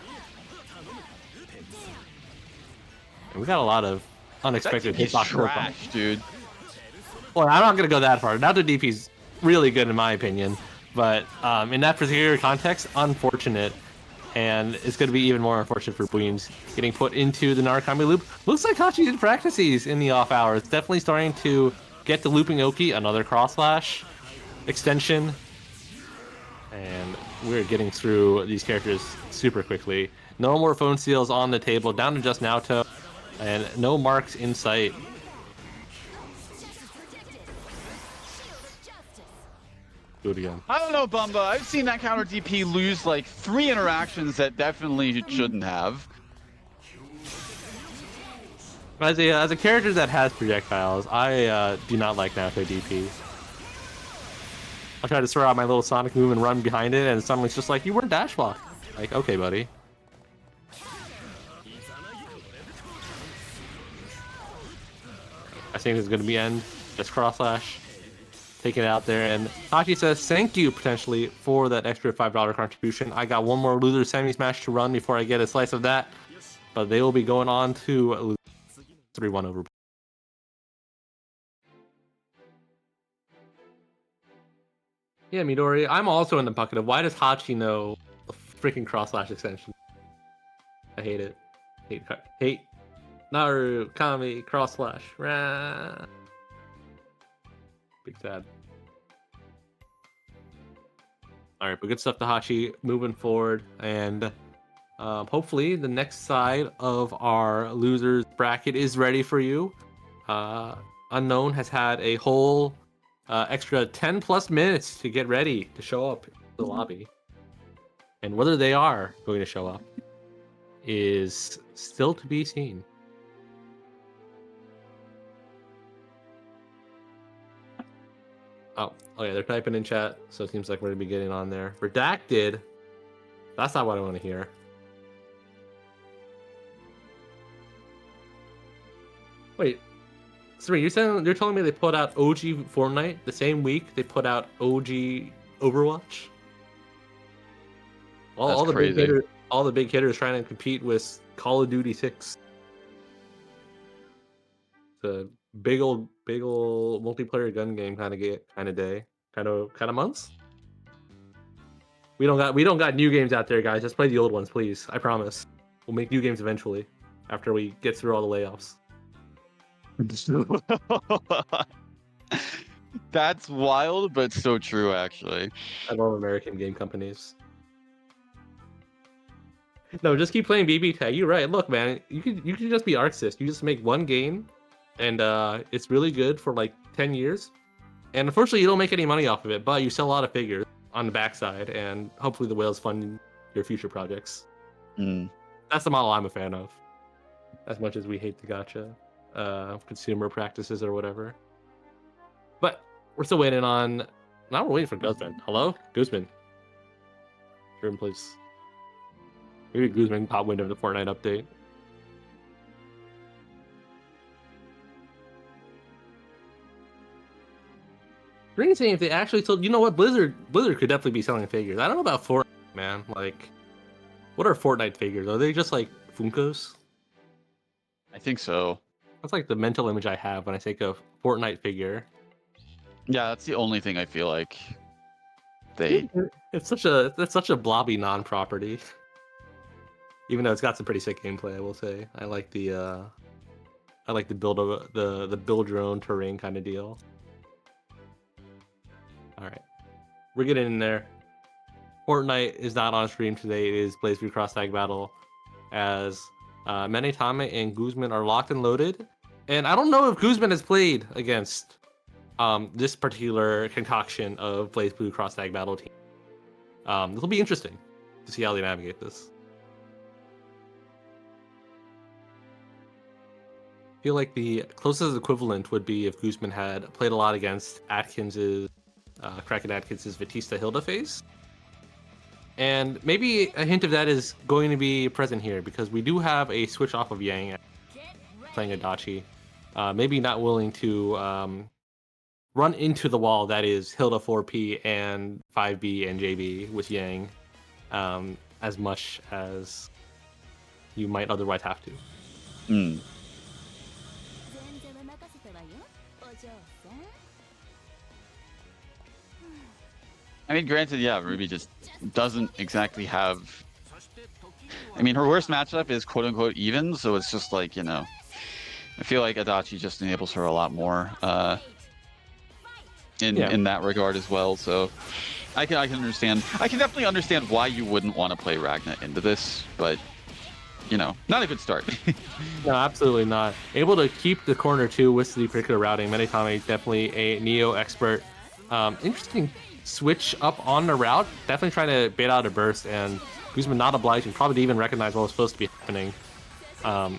We got a lot of unexpected hitbox trash, dude. Well, I'm not going to go that far. Now the DP's really good in my opinion, but in that particular context, unfortunate. And it's going to be even more unfortunate for Buins getting put into the Narukami loop. Looks like Hachi did practice these in the off hours. Definitely starting to get the looping Oki, another cross slash extension. And we're getting through these characters super quickly. No more phone seals on the table, down to just Naoto, and no marks in sight. Do it again. I don't know, Bumba. I've seen that counter DP lose like 3 interactions that definitely shouldn't have. As a character that has projectiles, I do not like Naoto DP. I'll try to throw out my little Sonic move and run behind it, and someone's just like, you weren't dash block. Like, okay, buddy. I think it's going to be end. Just cross slash. Take it out there. And Hachi says, thank you, potentially, for that extra $5 contribution. I got one more loser semi-smash to run before I get a slice of that. But they will be going on to 3-1 over. Yeah, Midori, I'm also in the bucket of why does Hachi know the freaking cross slash extension? I hate it. Hate. Naru, Kami, cross slash. Rah. Big sad. Alright, but good stuff to Hachi moving forward. And hopefully the next side of our losers bracket is ready for you. Unknown has had a whole extra 10 plus minutes to get ready to show up in the lobby. And whether they are going to show up is still to be seen. Oh yeah, they're typing in chat, so it seems like we're gonna be getting on there. Redacted. That's not what I want to hear. Wait, Sri, you're telling me they put out OG Fortnite the same week they put out OG Overwatch? All the big hitters trying to compete with Call of Duty 6. It's a big old multiplayer gun game kind of day, kind of months. We don't got new games out there, guys. Just play the old ones, please. I promise. We'll make new games eventually after we get through all the layoffs. That's wild, but so true, actually. I love American game companies. No, just keep playing BBTAG. You're right. Look, man, you can just be Arxis. You just make one game, and it's really good for like 10 years. And unfortunately, you don't make any money off of it, but you sell a lot of figures on the backside, and hopefully the whales fund your future projects. That's the model I'm a fan of. As much as we hate the gacha consumer practices or whatever. But we're still waiting on... Now we're waiting for Guzman. Hello? Guzman. Room, please. Maybe Guzman pop window of the Fortnite update. Green saying if they actually told... You know what? Blizzard could definitely be selling figures. I don't know about Fortnite, man. Like, what are Fortnite figures? Are they just like Funkos? I think so. That's like the mental image I have when I think of Fortnite figure. Yeah, that's the only thing I feel like they... It's such a blobby non-property. Even though it's got some pretty sick gameplay, I will say. I like the build of the build your own terrain kind of deal. All right, we're getting in there. Fortnite is not on stream today. It is BlazBlue Cross Tag Battle, as Menetame and Guzman are locked and loaded. And I don't know if Guzman has played against this particular concoction of BlazBlue Cross Tag Battle team. This will be interesting to see how they navigate this. I feel like the closest equivalent would be if Guzman had played a lot against Atkins's, Kraken Atkins's Batista Hilda phase. And maybe a hint of that is going to be present here, because we do have a switch off of Yang playing Adachi. Maybe not willing to run into the wall that is Hilda 4P and 5B and JB with Yang as much as you might otherwise have to. I mean, granted, yeah, Ruby just doesn't exactly have... I mean, her worst matchup is quote-unquote even, so it's just like, you know... I feel like Adachi just enables her a lot more in that regard as well, so... I can understand. I can definitely understand why you wouldn't want to play Ragna into this, but you know, not a good start. No, absolutely not. Able to keep the corner too with the particular routing. Menetame definitely a Neo expert. Interesting switch up on the route. Definitely trying to bait out a burst, and Guzman not obliging, probably to even recognize what was supposed to be happening. But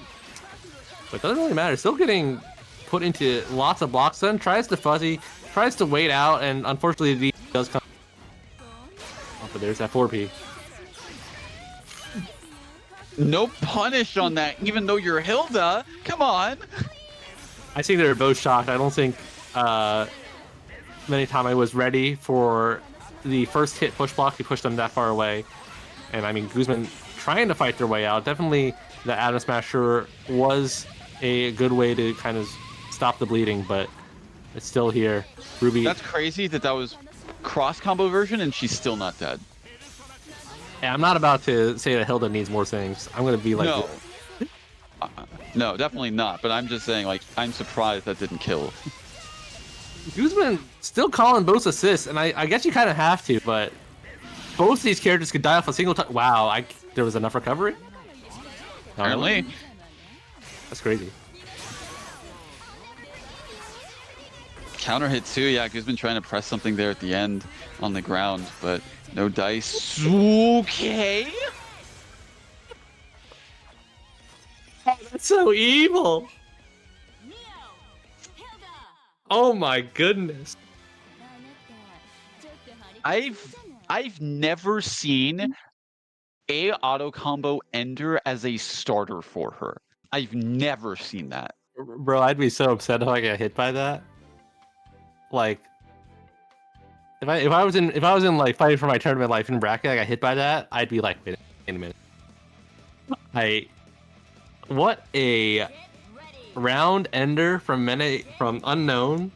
it doesn't really matter. Still getting put into lots of blocks. Then tries to fuzzy, tries to wait out, and unfortunately the does come. Oh, but there's that 4P. No punish on that, even though you're Hilda. Come on. I think they're both shocked. I don't think Menetame was ready for the first hit push block. He pushed them that far away. And I mean, Guzman trying to fight their way out. Definitely the Atom Smasher was a good way to kind of stop the bleeding, but it's still here. Ruby. That's crazy that was cross combo version and she's still not dead. Yeah, I'm not about to say that Hilda needs more things. I'm going to be like... No. No, definitely not. But I'm just saying, like, I'm surprised that didn't kill. Guzman still calling both assists, and I guess you kind of have to, but both these characters could die off a single time. Wow, there was enough recovery? Apparently. That's crazy. Counter hit too. Yeah, Guzman trying to press something there at the end on the ground, but no dice. Okay. Oh, that's so evil. Oh my goodness. I've never seen a auto combo ender as a starter for her. I've never seen that. Bro, I'd be so upset if I got hit by that. Like, if I was in like fighting for my tournament life in bracket, I got hit by that, I'd be like, wait a minute. What a round ender from unknown.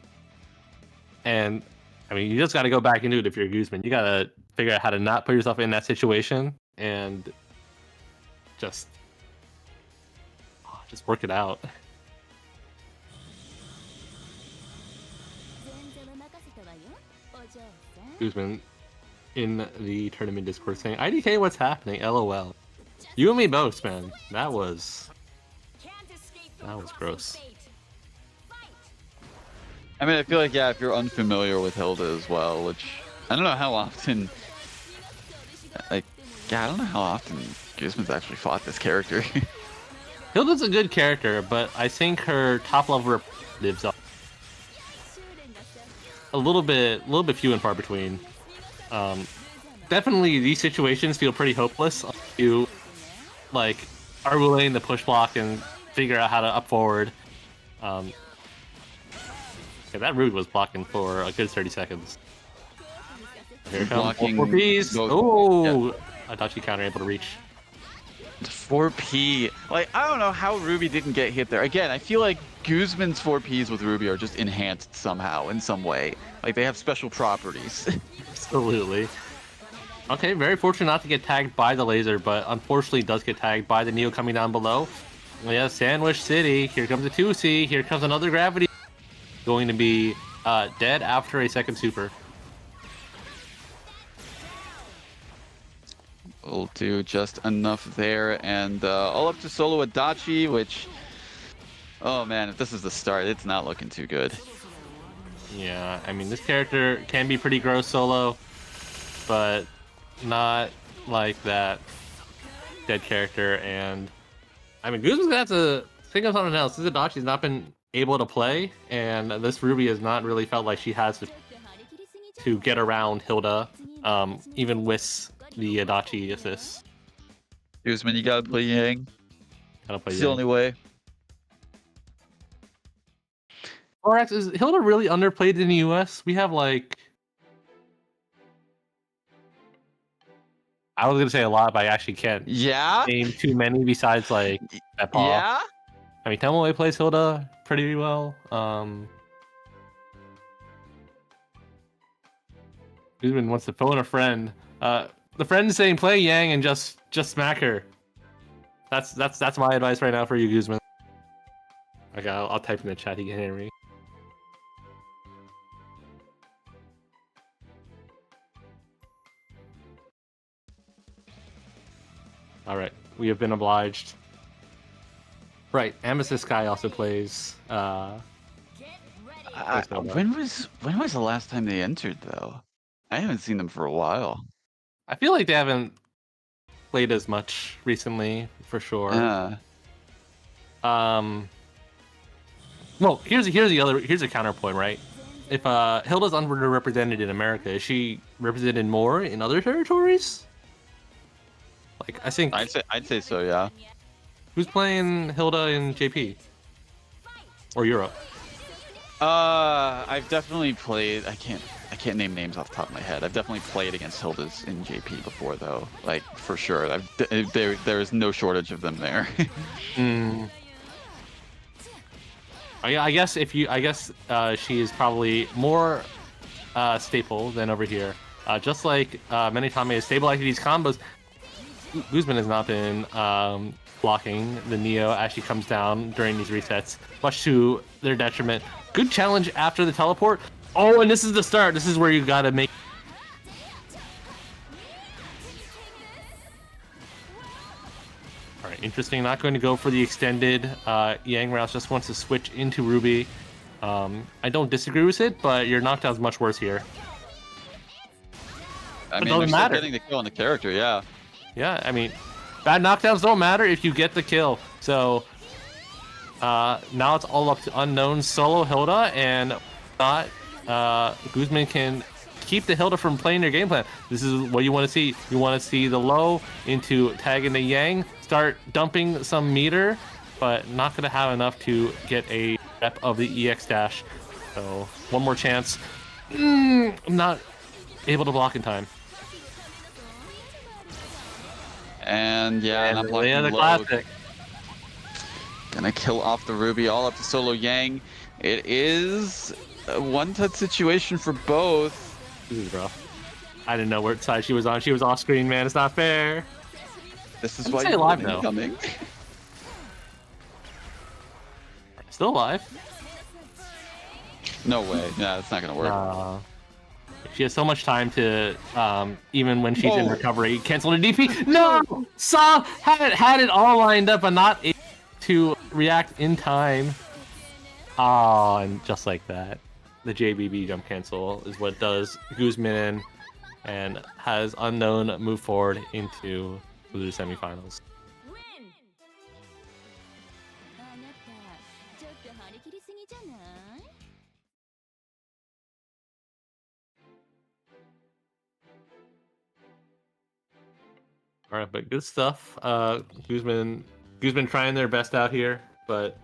And I mean, you just got to go back into it if you're Guzman. You got to figure out how to not put yourself in that situation and just work it out. Guzman in the tournament Discord saying, IDK, what's happening? LOL. You and me both, man. That was gross. I mean, I feel like, yeah, if you're unfamiliar with Hilda as well, which I don't know how often, like, yeah, I don't know how often Guzman's actually fought this character. Hilda's a good character, but I think her top level representatives are a little bit few and far between. Definitely these situations feel pretty hopeless. You like are willing to push block and figure out how to up forward. Yeah, that Rude was blocking for a good 30 seconds. Here it comes. 4Ps. Oh, yeah. I thought she counter able to reach. 4P. Like, I don't know how Ruby didn't get hit there. Again, I feel like Guzman's 4Ps with Ruby are just enhanced somehow, in some way. Like, they have special properties. Absolutely. Okay, very fortunate not to get tagged by the laser, but unfortunately does get tagged by the Neo coming down below. Yeah, Sandwich City. Here comes a 2C. Here comes another gravity. Going to be dead after a second super. Will do just enough there, and all up to solo Adachi, which, oh man, if this is the start, it's not looking too good. Yeah, I mean, this character can be pretty gross solo, but not like that dead character. And I mean, Guzman's gonna have to think of something else. This Adachi's not been able to play, and this Ruby has not really felt like she has to get around Hilda, even with the Adachi assist. Guzman, you gotta play Yang. It's the only way. Orax, is Hilda really underplayed in the US? We have like... I was gonna say a lot, but I actually can't name too many besides like that Paw. Yeah? I mean, Tomoe plays Hilda pretty well. Guzman wants to phone a friend. The friend's saying play Yang and just smack her. That's my advice right now for you, Guzman. Okay, I'll type in the chat. He can hear me. All right, we have been obliged. Right, Amethyst Sky also plays. Get ready. Plays Hilda. When was the last time they entered though? I haven't seen them for a while. I feel like they haven't played as much recently, for sure. Well, here's a counterpoint, right? If Hilda's underrepresented in America, is she represented more in other territories? Like, I think I'd say so, yeah. who's playing Hilda in JP or Europe? I've definitely played. I can't name names off the top of my head. I've definitely played against Hildas in JP before, though. Like for sure. There is no shortage of them there. I guess she is probably more staple than over here. Just like Menitame is stabilizing these combos, Guzman has not been blocking the Neo as she comes down during these resets, much to their detriment. Good challenge after the teleport. Oh, and this is the start. This is where you gotta make. All right, interesting. Not going to go for the extended Yang routes. Just wants to switch into Ruby. I don't disagree with it, but your knockdown's much worse here. I mean, doesn't they're still matter. getting the kill on the character, yeah. Yeah, I mean, bad knockdowns don't matter if you get the kill. So now it's all up to unknown solo Hilda, and not Guzman can keep the Hilda from playing their game plan. This is what you want to see. You want to see the low into tagging the Yang, start dumping some meter, but not going to have enough to get a rep of the EX dash. So one more chance. I'm not able to block in time. And yeah, not blocking the low. classic. Gonna kill off the Ruby, all up to solo Yang. It is a one-touch situation for both. This is rough. I didn't know what side she was on. She was off screen, man. It's not fair. This is I'd why say you're alive, winning though. coming. Still alive. No way. Yeah, it's not gonna work. She has so much time to, even when she's in Whoa. recovery, cancel her DP. No! Saw had it all lined up and not able to react in time. Oh, and just like that, the JBB jump cancel is what does Guzman in and has Unknown move forward into the semifinals. Win. あなたちょっと張り切りすぎじゃない？ All right, but good stuff. Guzman trying their best out here, but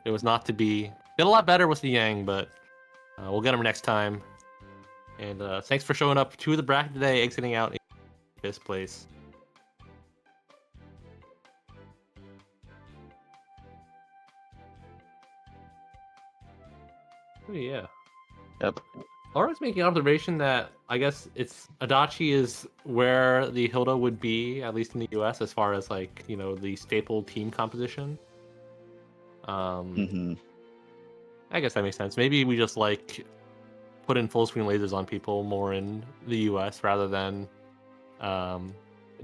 it was not to be. Did a lot better with the Yang, but we'll get him next time. And thanks for showing up to the bracket today, exiting out in fifth place. Oh yeah. Yep. Laura's making an observation that I guess it's Adachi is where the Hilda would be, at least in the US, as far as like, you know, the staple team composition. Mm-hmm. I guess that makes sense. Maybe we just like put in full screen lasers on people more in the US rather than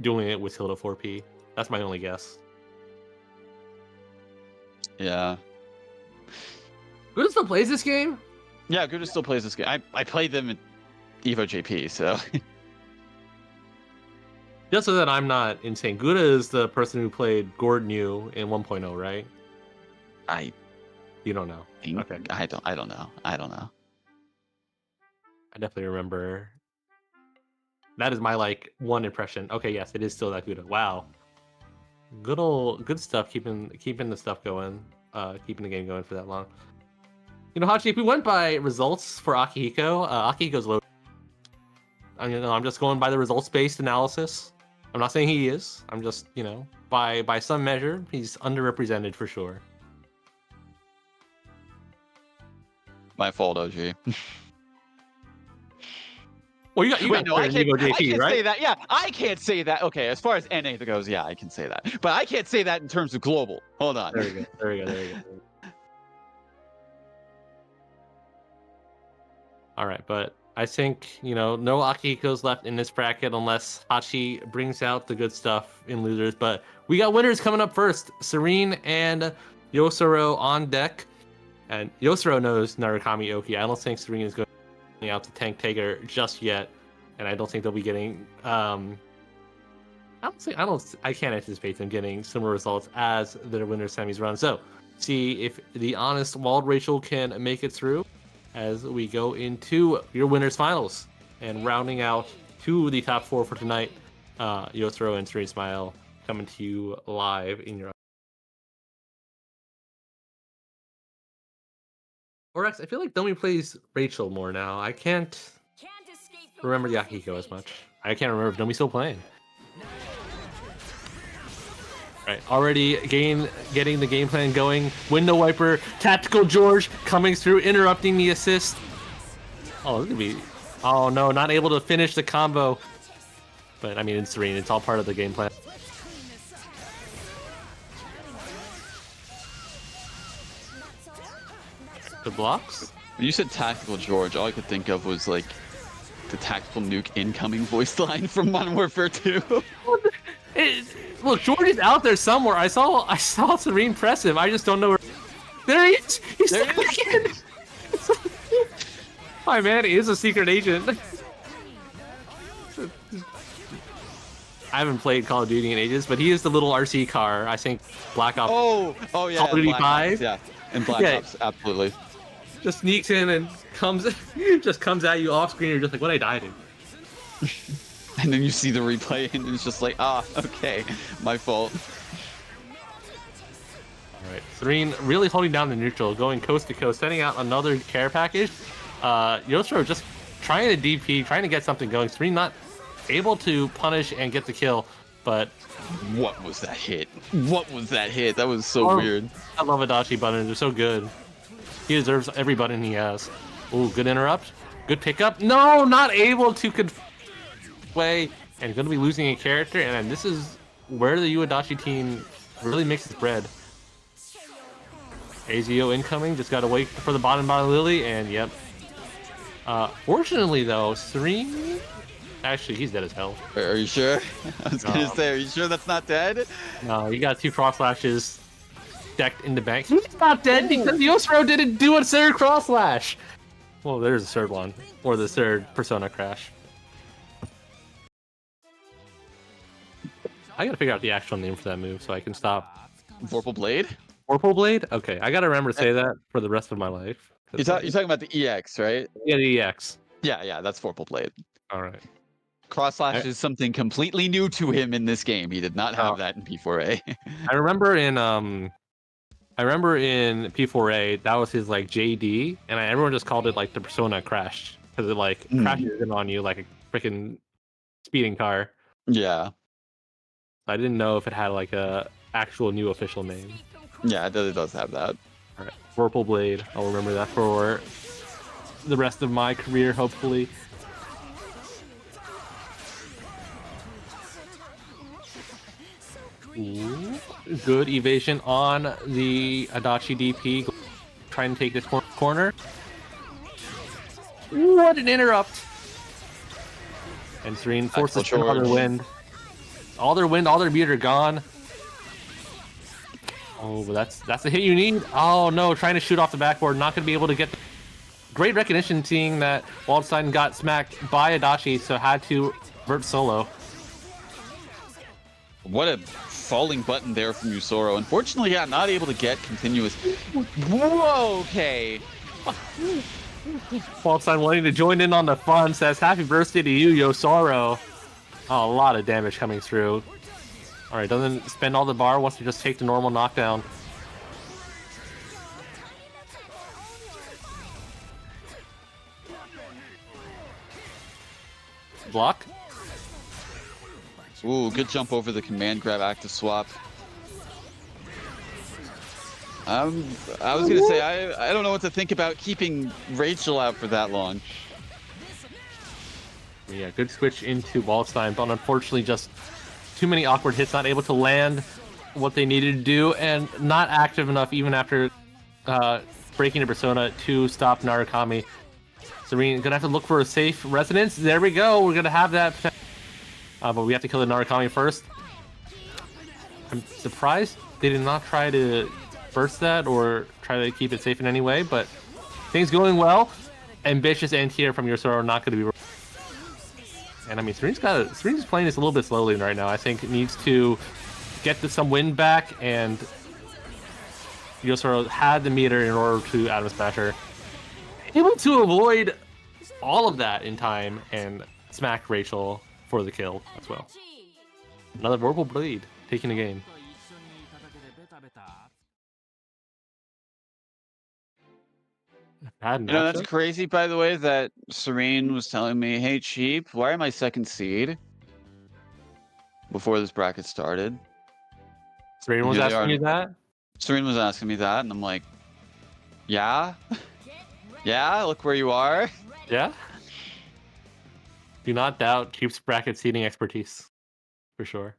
doing it with Hilda 4P. That's my only guess. Yeah. Who still plays this game? Yeah, Gouda still plays this game. I played them at Evo JP, so. Just so that I'm not insane, Gouda is the person who played Gordon Yu in 1.0, right? You don't know. think, Okay. I don't know. I definitely remember. That is my like one impression. Okay, yes, it is still that Gouda. Wow. Good stuff, keeping the stuff going, keeping the game going for that long. You know, Hachi, if we went by results for Akihiko, Akihiko's low. I'm just going by the results-based analysis. I'm not saying he is. I'm just, you know, by some measure, he's underrepresented for sure. My fault, OG. Well, you Wait, no, I can't, Nigo JP, I can't right? say that. Yeah, I can't say that. Okay, as far as NA goes, yeah, I can say that. But I can't say that in terms of global. Hold on. There we go. All right, but I think, you know, no Akihiko's left in this bracket unless Hachi brings out the good stuff in losers. But we got winners coming up first. Serene and Yosaro on deck. And Yosaro knows Narukami Oki. I don't think Serene is going out to tank Taker just yet. And I don't think they'll be getting... I can't anticipate them getting similar results as their winners semis run. So, see if the honest Wald Rachel can make it through as we go into your winners finals and rounding out to the top 4 for tonight. Yosaro and Serene Smile coming to you live in your. Orex, I feel like Domi plays Rachel more now. I can't remember Akihiko as much. I can't remember if Domi's still playing. Right, already getting the game plan going. Window wiper, tactical George coming through, interrupting the assist. Oh, this could be. Oh no, not able to finish the combo. But I mean, it's Serene. It's all part of the game plan. Good blocks. When you said tactical George, all I could think of was like the tactical nuke incoming voice line from Modern Warfare 2. Look, George is out there somewhere. I saw Serene press him. I just don't know where. There he is. He's there again. My man is a secret agent. I haven't played Call of Duty in ages, but he is the little RC car. I think Black Ops. Oh yeah. Call of Duty Black 5. Ops, yeah, and Black Ops, absolutely. Just sneaks in and comes at you off screen. You're just like, what I died in. And then you see the replay, and it's just like, okay, my fault. All right, Serene really holding down the neutral, going coast to coast, sending out another care package. Yosaro just trying to DP, trying to get something going. Serene not able to punish and get the kill, but what was that hit? What was that hit? That was so weird. I love Adachi buttons. They're so good. He deserves every button he has. Ooh, good interrupt. Good pickup. No, not able to way, and going to be losing a character. And this is where the Uedachi team really makes its bread. AZO incoming. Just got to wait for the bottom by Lily, and yep. Fortunately, though, Serene... Actually, he's dead as hell. Are you sure? I was going to say, are you sure that's not dead? No, you got 2 cross slashes decked in the bank. He's not dead because Yosaro didn't do a 3rd cross slash. Well, there's a 3rd one. Or the 3rd Persona crash. I gotta figure out the actual name for that move so I can stop. Vorpal Blade? Vorpal Blade? Okay, I gotta remember to say that for the rest of my life. You're talking about the EX, right? Yeah, the EX. Yeah, that's Vorpal Blade. Alright. Cross slash is something completely new to him in this game. He did not have that in P4A. I remember in P4A, that was his like JD, and everyone just called it like the Persona crash. Because it like crashes in on you like a freaking speeding car. Yeah. I didn't know if it had like a actual new official name. Yeah, it does have that. All right, Vorpal Blade. I'll remember that for the rest of my career, hopefully. Ooh, good evasion on the Adachi DP. Trying to take this corner. What an interrupt! And Serene forces all their wind. All their wind, all their beat are gone. Oh, but that's the hit you need. Oh no, trying to shoot off the backboard, not going to be able to get. Great recognition, seeing that Waldstein got smacked by Adachi, so had to vert solo. What a falling button there from Yosaro. Unfortunately, yeah, not able to get continuous. Whoa, okay. Waldstein wanting to join in on the fun, says happy birthday to you, Yosaro. Oh, a lot of damage coming through. Alright, doesn't spend all the bar, wants to just take the normal knockdown. Block. Ooh, good jump over the command grab active swap. I was gonna say I don't know what to think about keeping Rachel out for that long. Yeah, good switch into Waldstein, but unfortunately just too many awkward hits, not able to land what they needed to do, and not active enough even after breaking a Persona to stop Narukami. Serene gonna have to look for a safe residence. There we go. We're gonna have that. But we have to kill the Narukami first. I'm surprised they did not try to burst that or try to keep it safe in any way, but things going well. Ambitious anti-air from Yosoro are not going to be. And I mean, Serene's playing this a little bit slowly right now. I think it needs to get some wind back, and Yosoro had the meter in order to Atom Smasher. Able to avoid all of that in time and smack Rachel for the kill as well. Another Verbal Blade taking the game. You know, that's crazy, by the way, that Serene was telling me, hey, Cheap, why am I second seed? Before this bracket started. Serene was asking you that? Serene was asking me that, and I'm like, yeah? Yeah, look where you are. Yeah? Do not doubt Cheap's bracket seeding expertise. For sure.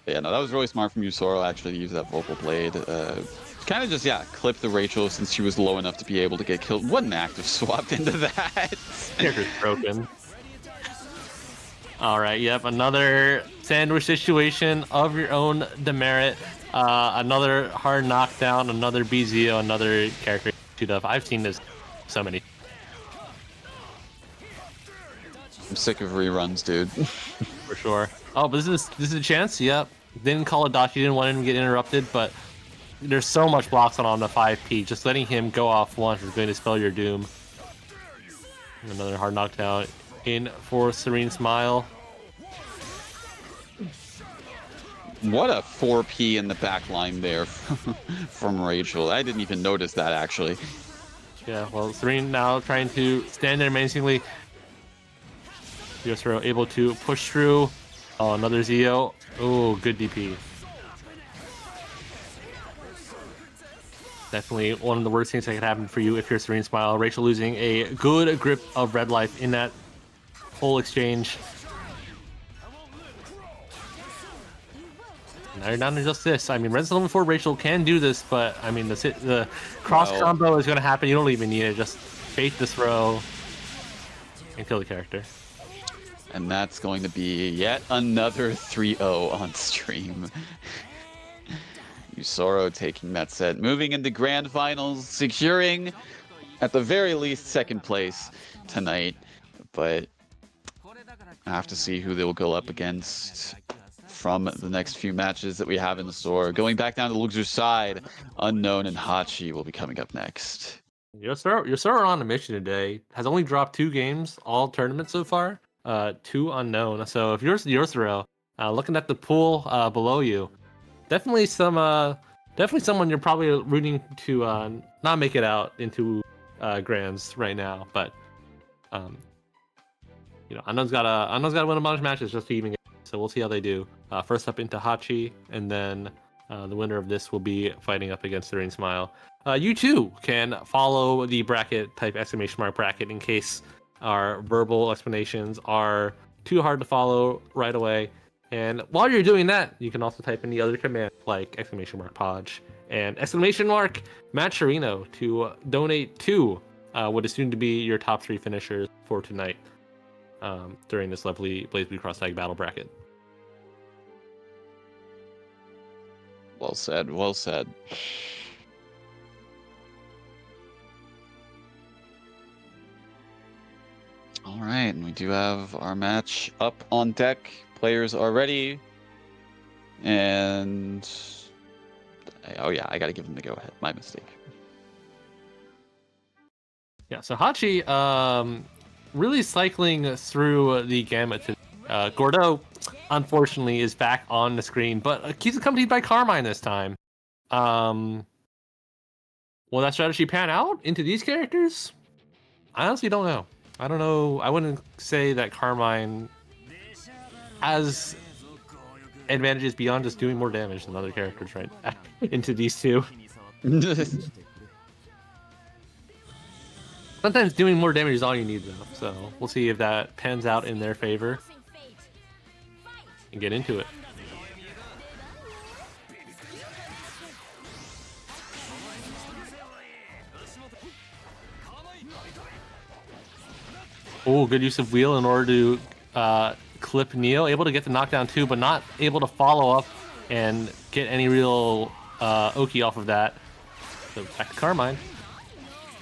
Yeah, no, that was really smart from Yusoro actually to use that Vocal Blade. Kind of just, yeah, clip the Rachel since she was low enough to be able to get killed. What an active swap into that. Character's broken. Alright, yep, another sandwich situation of your own demerit. Another hard knockdown, another BZO, another character shoot up. I've seen this so many. I'm sick of reruns, dude. For sure. Oh, but this is a chance. Yep. Didn't call it Dachi, didn't want him to get interrupted, but there's so much blocks on the 5P. Just letting him go off once is going to spell your doom. Another hard knockdown in for Serene Smile. What a 4P in the back line there from Rachel. I didn't even notice that, actually. Yeah, well, Serene now trying to stand there menacingly. Yosoro able to push through. Oh, another Zio. Oh, good DP. Definitely one of the worst things that could happen for you if you're Serene Smile. Rachel losing a good grip of red life in that whole exchange. Now you're down to just this. I mean, Red Level 4 Rachel can do this, but I mean, the cross combo is going to happen. You don't even need it. Just bait this row and kill the character. And that's going to be yet another 3-0 on stream. Yusoro taking that set, moving into grand finals, securing at the very least second place tonight. But I have to see who they'll go up against from the next few matches that we have in the store. Going back down to the loser's side, Unknown and Hachi will be coming up next. Yosoro on a mission today. Has only dropped 2 games, all tournaments so far. 2 unknown. So if you're Yosoro, looking at the pool below you, definitely someone you're probably rooting to not make it out into grands right now. But you know, Unknown's gotta win a bunch of matches just to even get. So we'll see how they do. First up into Hachi, and then the winner of this will be fighting up against Serene Smile. You too can follow the bracket, type !! bracket in case our verbal explanations are too hard to follow right away. And while you're doing that, you can also type in the other command like !podge and !Matcherino to donate to what is soon to be your top 3 finishers for tonight during this lovely Blaze Blue Cross Tag battle bracket. Well said, well said. All right, and we do have our match up on deck. Players are ready. And oh yeah, I gotta give them the go ahead. My mistake. Yeah, so Hachi really cycling through the gamut. Gordo, unfortunately, is back on the screen, but he's accompanied by Carmine this time. Will that strategy pan out into these characters? I honestly don't know. I don't know. I wouldn't say that Carmine has advantages beyond just doing more damage than other characters right into these two. Sometimes doing more damage is all you need, though. So we'll see if that pans out in their favor. And get into it. Oh, good use of wheel in order to clip Neo. Able to get the knockdown too, but not able to follow up and get any real Oki off of that. So back to Carmine.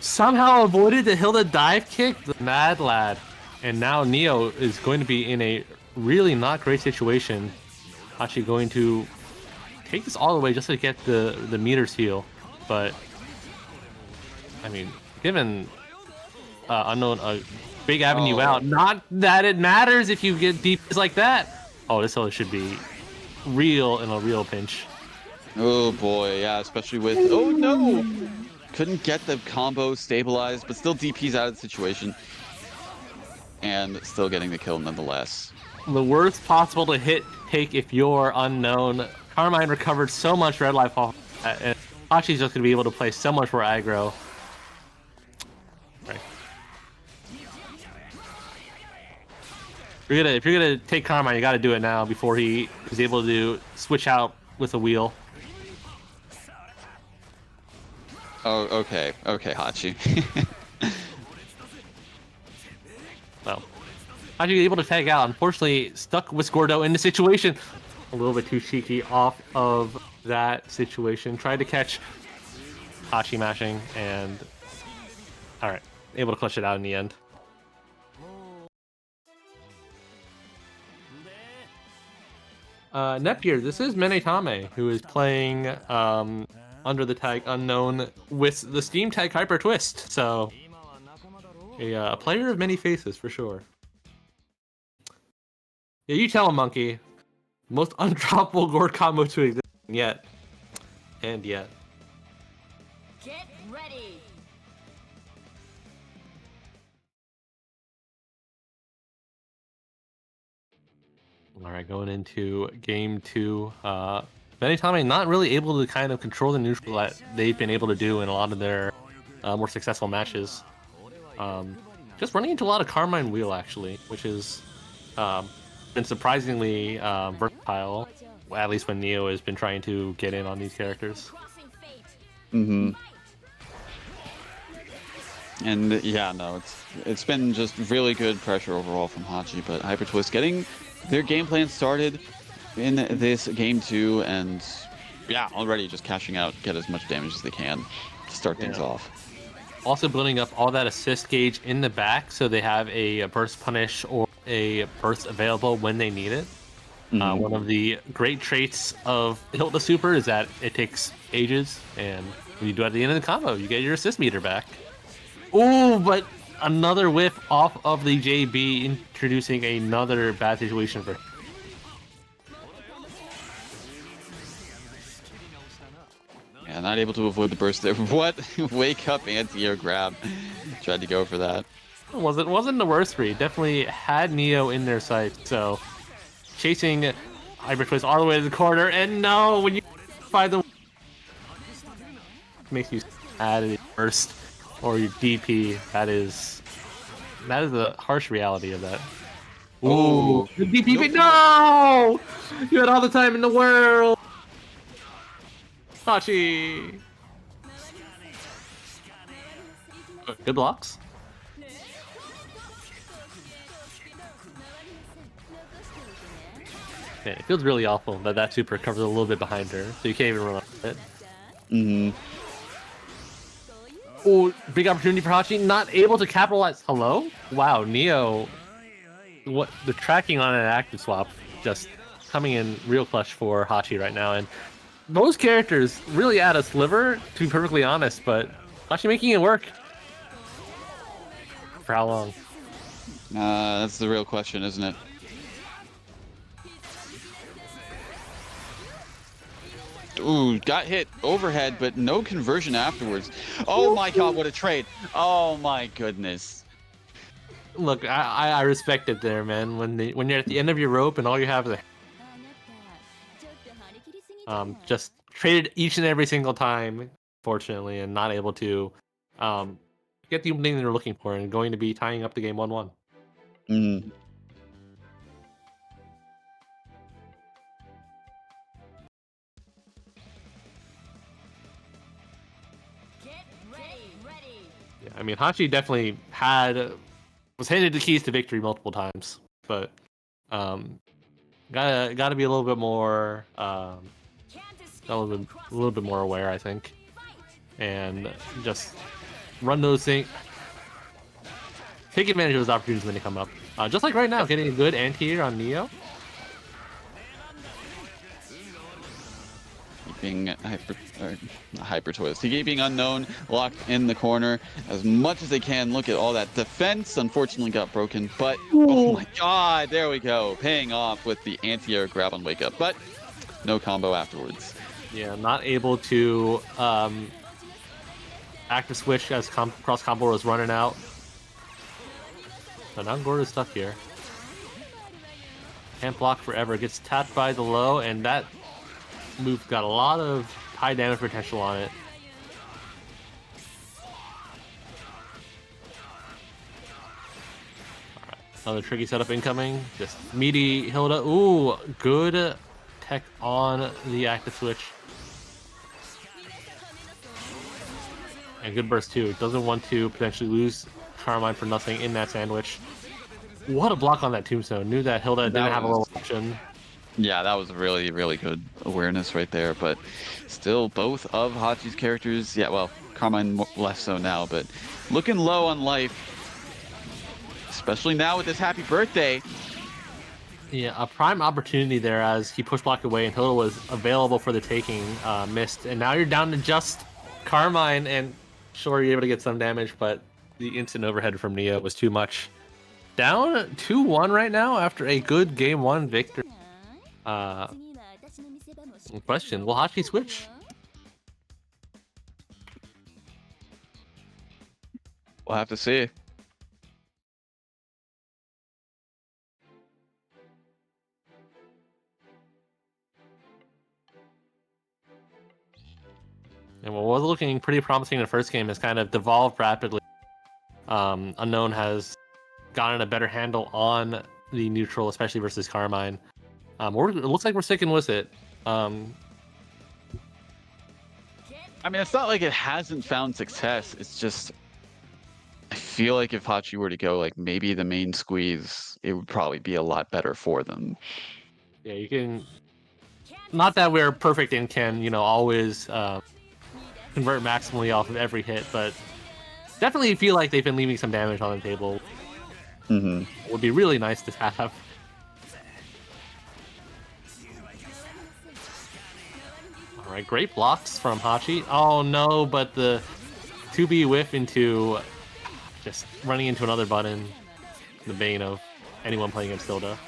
Somehow avoided the Hilda dive kick, the mad lad. And now Neo is going to be in a really not great situation. Actually going to take this all the way just to get the meters heal. But, I mean, given Unknown a big avenue out, not that it matters if you get deeps like that. Oh, this Hilda should be real in a real pinch. Oh boy, yeah, especially with... Oh no! Couldn't get the combo stabilized, but still DP's out of the situation. And still getting the kill nonetheless. The worst possible to hit take if you're Unknown. Carmine recovered so much red life off that, and Hachi's just going to be able to play so much more aggro. Right. If you're gonna take Carmine, you got to do it now before he is able to switch out with a wheel. Oh, okay, Hachi. Well, Hachi able to tag out. Unfortunately, stuck with Gordo in the situation. A little bit too cheeky off of that situation. Tried to catch Hachi mashing, and all right, able to clutch it out in the end. Netgear, this is Menetame, who is playing under the tag Unknown with the Steam tag Hyper Twist. So, a player of many faces for sure. Yeah, you tell him, Monkey. Most undroppable Gord combo to exist yet. And yet. Get ready. Alright, going into game 2. Menetame not really able to kind of control the neutral that they've been able to do in a lot of their more successful matches. Just running into a lot of Carmine wheel, actually, which is been surprisingly versatile, at least when Neo has been trying to get in on these characters. Mm-hmm. And yeah, no, it's been just really good pressure overall from Hachi, but Hyper Twist getting their game plan started in this game 2, and yeah, already just cashing out, get as much damage as they can to start things off. Also building up all that assist gauge in the back, so they have a burst punish or a burst available when they need it. One of the great traits of Hilda Super is that it takes ages, and when you do it at the end of the combo, you get your assist meter back. Ooh, but another whiff off of the JB, introducing another bad situation for. Yeah, not able to avoid the burst there. What? Wake up anti-air grab. Tried to go for that. Wasn't the worst read. Definitely had Neo in their sights. So chasing Hyper Twist all the way to the corner, and no, when you find the makes you add a burst or your DP. That is the harsh reality of that. Ooh, the DP. Nope. No, you had all the time in the world. Hachi. Good blocks. Man, it feels really awful that that super covers a little bit behind her, so you can't even run off it. Oh, big opportunity for Hachi, not able to capitalize. Hello? Wow, Neo. What the tracking on an active swap just coming in real clutch for Hachi right now, and most characters really add a sliver, to be perfectly honest, but Hachi making it work. For how long? That's the real question, isn't it? Ooh, got hit overhead, but no conversion afterwards. Oh my god, what a trade. Oh my goodness. Look, I respect it there, man. When you're at the end of your rope and all you have is just traded each and every single time, fortunately, and not able to get the opening they're looking for, and going to be tying up the game 1-1. Yeah, I mean, Hachi definitely had was handed the keys to victory multiple times, but gotta be a little bit more a little bit more aware, I think, and just run those things. Take advantage of those opportunities when they come up. Just like right now, getting a good anti-air on Neo. Keeping hyper toilets. Keeping unknown locked in the corner as much as they can. Look at all that defense. Unfortunately, got broken, but oh my god, there we go, paying off with the anti-air grab on wake up, but no combo afterwards. Yeah, not able to active switch as cross combo was running out. So now Gord is stuck here. Can't block forever. Gets tapped by the low, and that move got a lot of high damage potential on it. Alright, another tricky setup incoming. Just meaty Hilda. Ooh, good tech on the active switch. And good burst too. Doesn't want to potentially lose Carmine for nothing in that sandwich. What a block on that tombstone. Knew that Hilda didn't have a little option. Yeah, that was really, really good awareness right there. But still, both of Hachi's characters, yeah, well, Carmine less so now, but looking low on life, especially now with this happy birthday. Yeah, a prime opportunity there as he push blocked away and Hilda was available for the taking, missed. And now you're down to just Carmine, and sure, you're able to get some damage, but the instant overhead from Neo was too much. Down 2-1 right now after a good game 1 victory. Question, will Hachi switch? We'll have to see. And what was looking pretty promising in the first game has kind of devolved rapidly. Unknown has gotten a better handle on the neutral, especially versus Carmine. It looks like we're sticking with it. I mean, it's not like it hasn't found success. It's just, I feel like if Hachi were to go like maybe the main squeeze, it would probably be a lot better for them. Yeah, you can. Not that we're perfect and can, always convert maximally off of every hit, but definitely feel like they've been leaving some damage on the table. Mm-hmm. It would be really nice to have. All right, great blocks from Hachi. Oh no, but the 2B whiff into just running into another button. The bane of anyone playing against Hilda.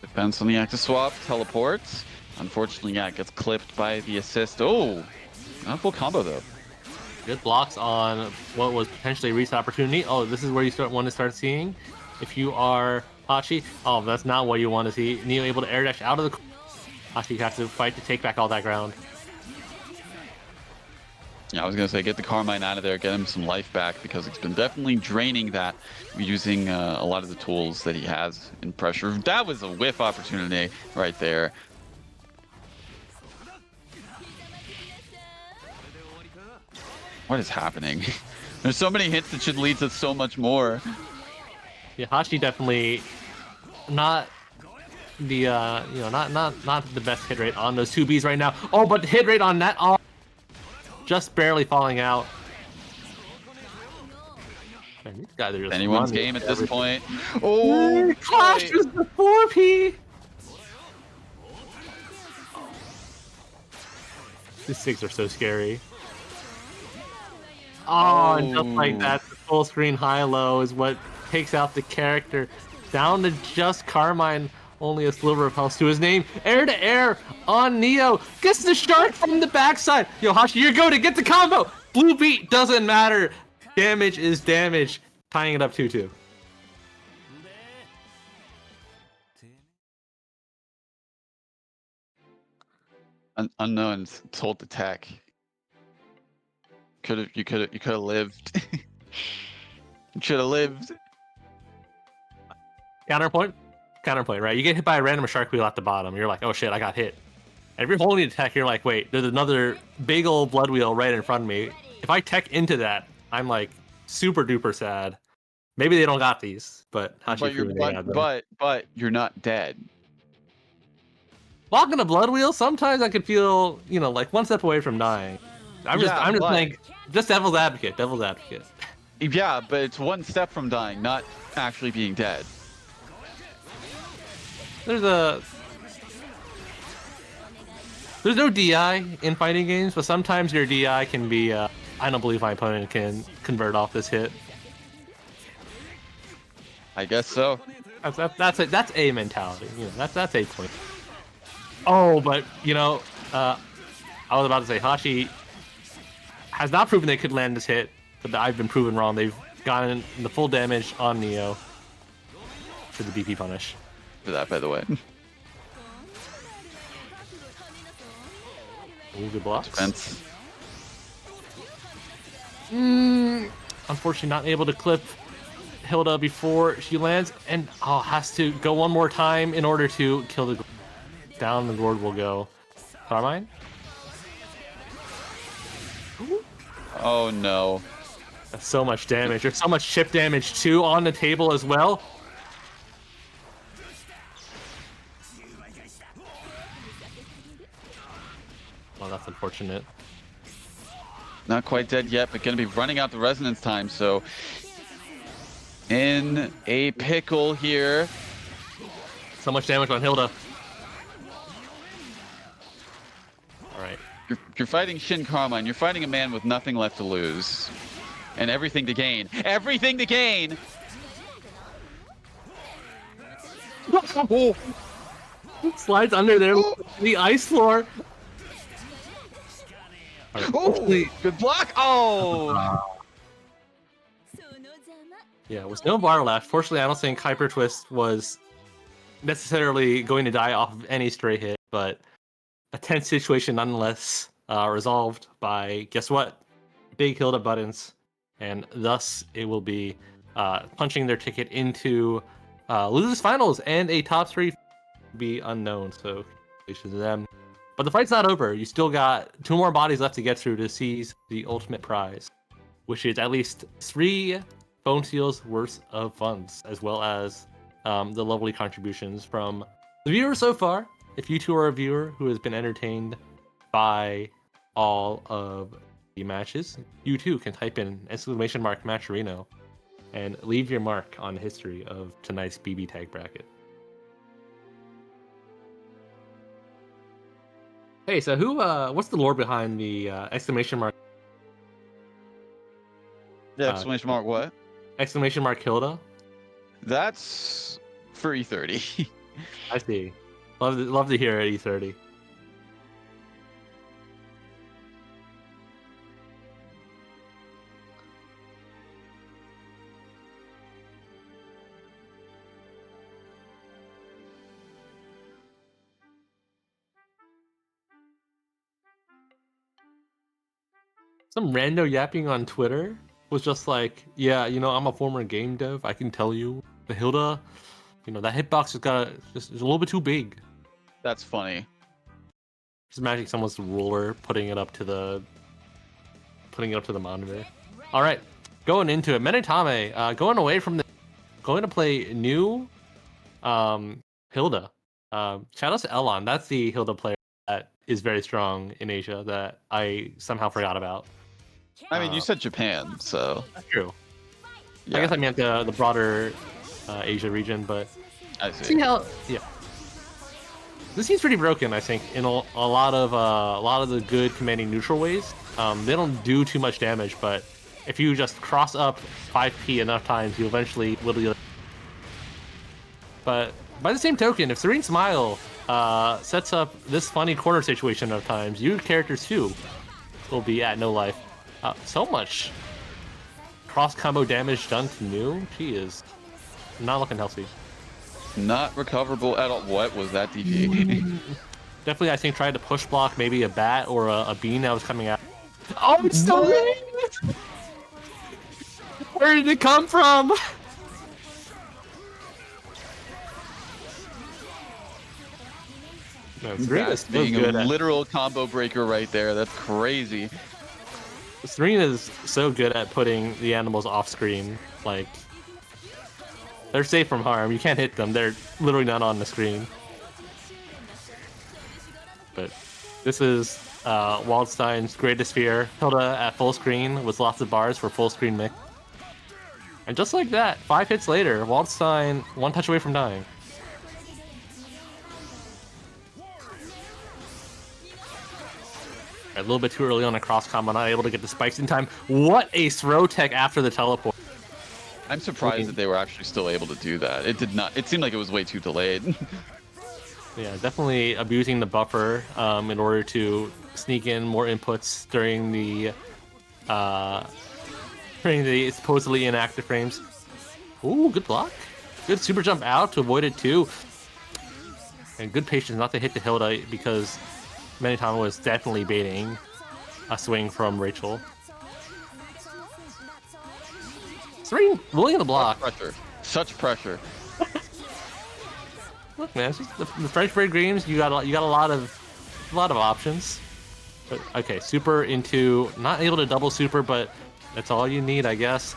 Defense on the active swap, teleports. Unfortunately, yeah, it gets clipped by the assist. Oh, not a full combo though. Good blocks on what was potentially a reset opportunity. Oh, this is where you want to start seeing. If you are Hachi, oh, that's not what you want to see. Neo able to air dash out of the. Hachi has to fight to take back all that ground. Yeah, I was gonna say get the Carmine out of there, get him some life back because it's been definitely draining that using a lot of the tools that he has in pressure. That was a whiff opportunity right there. What is happening? There's so many hits that should lead to so much more. Yeah, Hachi definitely not the not the best hit rate on those 2Bs right now. Oh, but the hit rate on that, oh, just barely falling out. Man, these guys are just Anyone's game at this point. Oh, Clash was the 4P. These things are so scary. Oh, and just like that, the full screen high-low is what takes out the character. Down to just Carmine, only a sliver of health to his name. Air to air on Neo. Gets the shark from the backside. Yo, Hachi, you're going to get the combo. Blue beat doesn't matter. Damage is damage. Tying it up 2-2. Unknown's told the tech. You could have lived. You should have lived. Counterpoint, right? You get hit by a random shark wheel at the bottom. You're like, oh shit, I got hit. And if you're holding a tech, you're like, wait, there's another big old blood wheel right in front of me. If I tech into that, I'm like super duper sad. Maybe they don't got these, but But you're but you're not dead. Walking a blood wheel, sometimes I could feel, you know, like one step away from dying. I'm just but- playing, just devil's advocate. Yeah, but it's one step from dying, not actually being dead. There's no DI in fighting games, but sometimes your DI can be, I don't believe my opponent can convert off this hit. I guess so. That's a mentality. You know, that's a point. Oh, but you know, I was about to say Hashi has not proven they could land this hit, but I've been proven wrong. They've gotten the full damage on Neo for the BP punish. For that, by the way. Ooh, good blocks. Defense. Unfortunately, not able to clip Hilda before she lands, and has to go one more time in order to kill the down. The Lord will go. Carmine? Oh no. That's so much damage. There's so much chip damage too on the table as well. Well, that's unfortunate. Not quite dead yet, but gonna be running out the resonance time, so in a pickle here. So much damage on Hilda. Alright. You're fighting Shin Carmine. You're fighting a man with nothing left to lose. And everything to gain. Everything to gain! Slides under there. The ice floor. Oh, good block! Oh! Yeah, with no bar left. Fortunately, I don't think Hyper Twist was necessarily going to die off of any stray hit, but a tense situation nonetheless, resolved by, guess what? Big Hilda buttons, and thus it will be punching their ticket into losers finals, and a top 3 be unknown, so congratulations to them. But the fight's not over. You still got 2 more bodies left to get through to seize the ultimate prize, which is at least 3 phone seals worth of funds, as well as the lovely contributions from the viewers so far. If you two are a viewer who has been entertained by all of the matches, you too can type in !Matcherino and leave your mark on the history of tonight's BB tag bracket. Hey, so what's the lore behind the exclamation mark? Yeah, exclamation mark what? Exclamation mark Hilda? That's for E30. I see. Love to hear it, E30. Some rando yapping on Twitter was just like, yeah, you know, I'm a former game dev. I can tell you, the Hilda, you know, that hitbox is a little bit too big. That's funny. Just imagine someone's ruler putting it up to the monitor. All right, going into it, Menatame, going to play new Hilda. Shout out to Elon. That's the Hilda player that is very strong in Asia that I somehow forgot about. I mean, you said Japan, so That's true. yeah. I guess I meant the broader Asia region, but I see. Yeah. This seems pretty broken, I think, in a lot of the good commanding neutral ways. They don't do too much damage, but if you just cross up 5p enough times, you eventually will. But by the same token, if Serene Smile sets up this funny corner situation enough times, your characters too will be at no life. So much cross combo damage done to New. She is not looking healthy. Not recoverable at all. What was that DP? Definitely, I think tried to push block maybe a bat or a bean that was coming out. Oh, it's still raining! Where did it come from? Serena is That's so being a good at literal combo breaker right there. That's crazy. Serena is so good at putting the animals off screen. Like, they're safe from harm. You can't hit them. They're literally not on the screen. But this is Waldstein's greatest fear. Hilda at full screen with lots of bars for full screen mix. And just like that, 5 hits later, Waldstein one touch away from dying. A little bit too early on a cross combo, not able to get the spikes in time. What a throw tech after the teleport. I'm surprised that they were actually still able to do that. It did not. It seemed like it was way too delayed. Yeah, definitely abusing the buffer in order to sneak in more inputs during the supposedly inactive frames. Ooh, good block. Good super jump out to avoid it too. And good patience not to hit the Hilda because Manitama was definitely baiting a swing from Rachel. Serene willing to block. Pressure. Such pressure. Look, man, it's just the French braid games. You got a lot of options. But, okay, super into not able to double super, but that's all you need, I guess.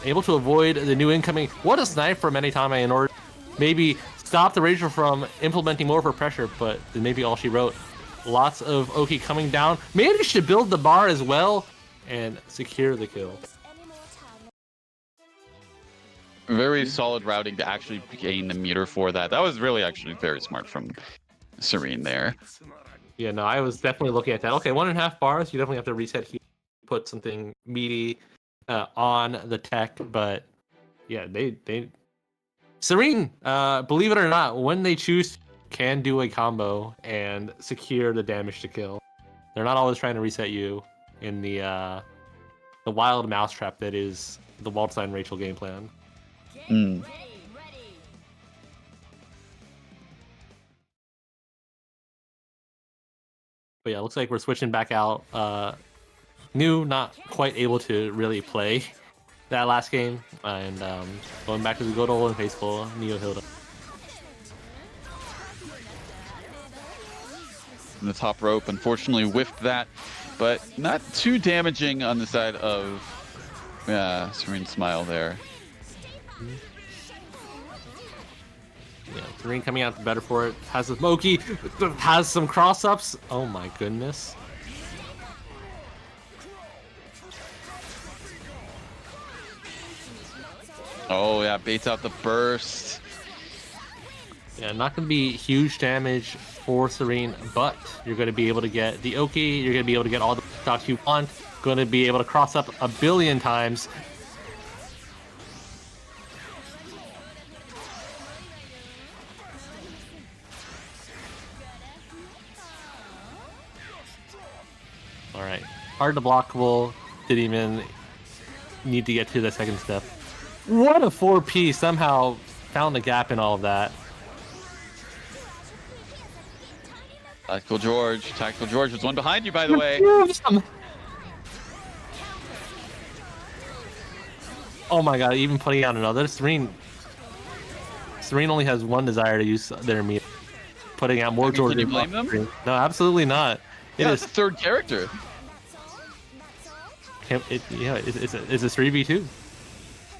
Able to avoid the new incoming. What a snipe from Manitama in order to maybe stop the Rachel from implementing more of her pressure, but then maybe all she wrote. Lots of Oki coming down. Managed to build the bar as well and secure the kill. Very solid routing to actually gain the meter for that. That was really actually very smart from Serene there. Yeah, no, I was definitely looking at that. Okay, 1.5 bars. You definitely have to reset here, put something meaty on the tech, but yeah, they Serene, believe it or not, when they choose, can do a combo and secure the damage to kill. They're not always trying to reset you in the wild mousetrap that is the Waldstein Rachel game plan. Mm. But yeah, looks like we're switching back out. New, not quite able to really play that last game, and going back to the good old and faithful Neo Hilda. In the top rope, unfortunately whiffed that, but not too damaging on the side of Serene Smile there. Yeah, Serene coming out the better for it. Has the Moki, has some cross ups. Oh my goodness. Oh yeah, baits out the burst. Yeah, not going to be huge damage for Serene, but you're going to be able to get the Oki. You're going to be able to get all the shots you want. Going to be able to cross up a billion times. All right, hard to blockable. Didn't even need to get to the second step. What a 4P! Somehow found the gap in all of that. Tactical George was one behind you, by the way. Oh my god, even putting out another. Serene only has one desire to use their meat. Putting out more George. Can you blame them? No, absolutely not. Yeah, it's a third character. It's a 3v2.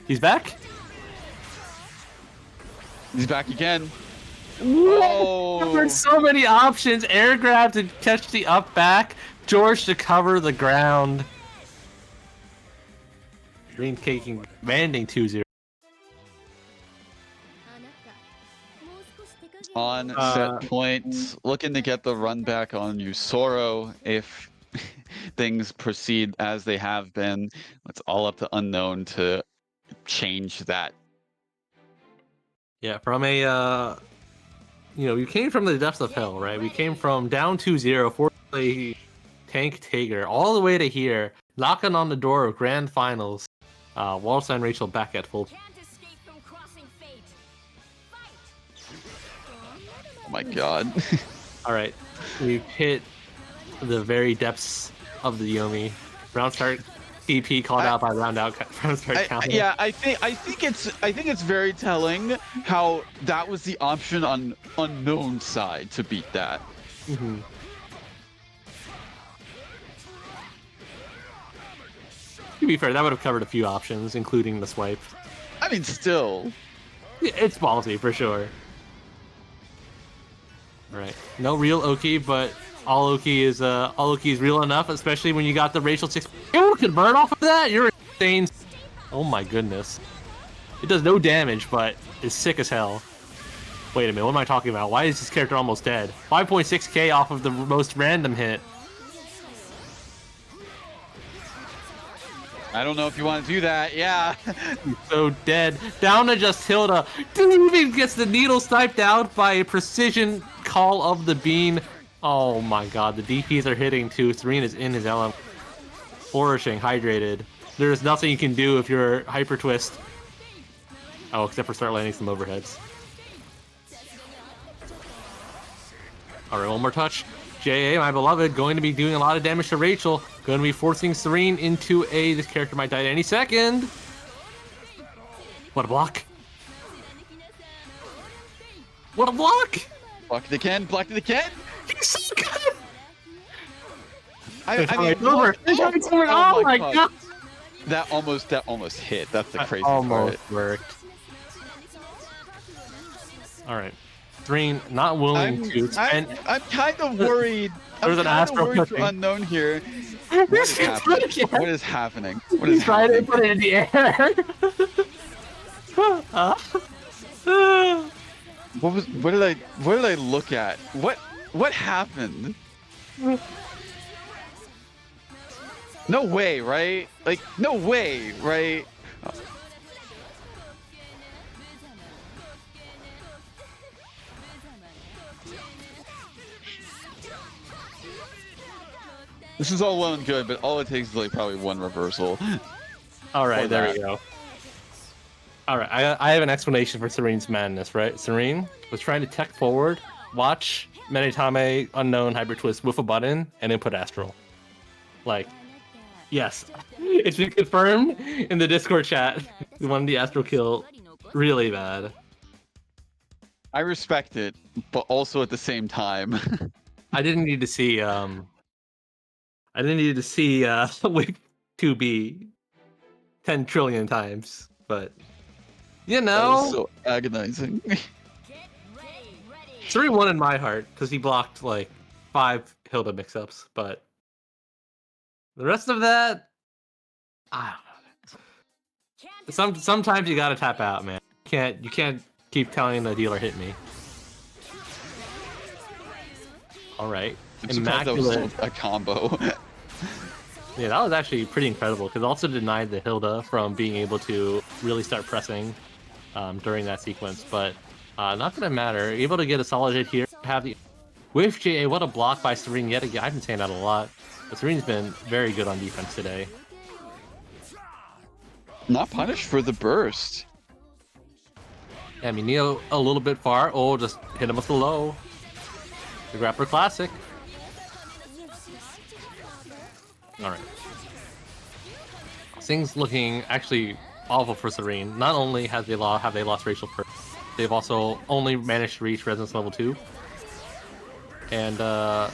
He's back? He's back again. Whoa! There's so many options. Air grab to catch the up back. George to cover the ground. Green caking, landing 2-0. On set point, looking to get the run back on Yusoro if things proceed as they have been. It's all up to Unknown to change that. Yeah, from a you came from the depths of hell, right? We came from down 2-0 for a tank Tager all the way to here, knocking on the door of grand finals. Waldstein Rachel back at full. Can't escape from crossing fate. Fight. Oh my god. All right, we've hit the very depths of the Yomi. Round start DP called out by round start counter. Yeah, I think it's very telling how that was the option on unknown side to beat that. Mhm. To be fair, that would have covered a few options, including the swipe. I mean, still. Yeah, it's ballsy for sure. Right. No real Oki, but all Oki is real enough, especially when you got the racial 6. You convert off of that? You're insane. Oh my goodness. It does no damage, but it's sick as hell. Wait a minute, what am I talking about? Why is this character almost dead? 5.6k off of the most random hit. I don't know if you want to do that. Yeah. So dead. Down to just Hilda. Didn't even gets the needle sniped out by a precision call of the bean. Oh my god, the DPs are hitting too. Serene is in his element. Flourishing, hydrated. There's nothing you can do if you're hyper twist. Oh, except for start landing some overheads. Alright, one more touch. JA, my beloved, going to be doing a lot of damage to Rachel. Going to be forcing Serene into a... This character might die at any second. What a block. What a block! Block it again, block it again. He's so good! I It's mean, over. It's over. Oh my god! That almost hit. That's the crazy Almost part. worked. Alright. Serene not willing to spend... I'm kind of worried. There's an Astro to cooking. unknown here. What is happening? What is happening? What is He's trying to happening? put it in the air. What did I look at? What happened? No way, right? Like, no way, right? This is all well and good, but all it takes is like probably one reversal. Alright, there we go. Alright, I have an explanation for Serene's madness, right? Serene was trying to tech forward, watch Menitame Unknown Hyper Twist with a button, and then put Astral. Like, yes. It's been confirmed in the Discord chat. We wanted the Astral kill really bad. I respect it, but also at the same time. I didn't need to see Wig 2B 10 trillion times, but you That know, was so agonizing. Serene won in my heart because he blocked like 5 Hilda mix-ups, but the rest of that, I don't know. Sometimes you gotta tap out, man. You can't keep telling the dealer hit me. All right, I'm surprised that was immaculate. still a combo. Yeah, that was actually pretty incredible because it also denied the Hilda from being able to really start pressing during that sequence. But not gonna matter. Able to get a solid hit here. Have the with JA. What a block by Serene yet again. I've been saying that a lot. But Serene's been very good on defense today. Not punished for the burst. Yeah, I mean, Neo a little bit far. Oh, just hit him with the low. The Grappler Classic. Alright. Things looking actually awful for Serene. Not only have they lost racial perks, they've also only managed to reach Resonance level 2. And the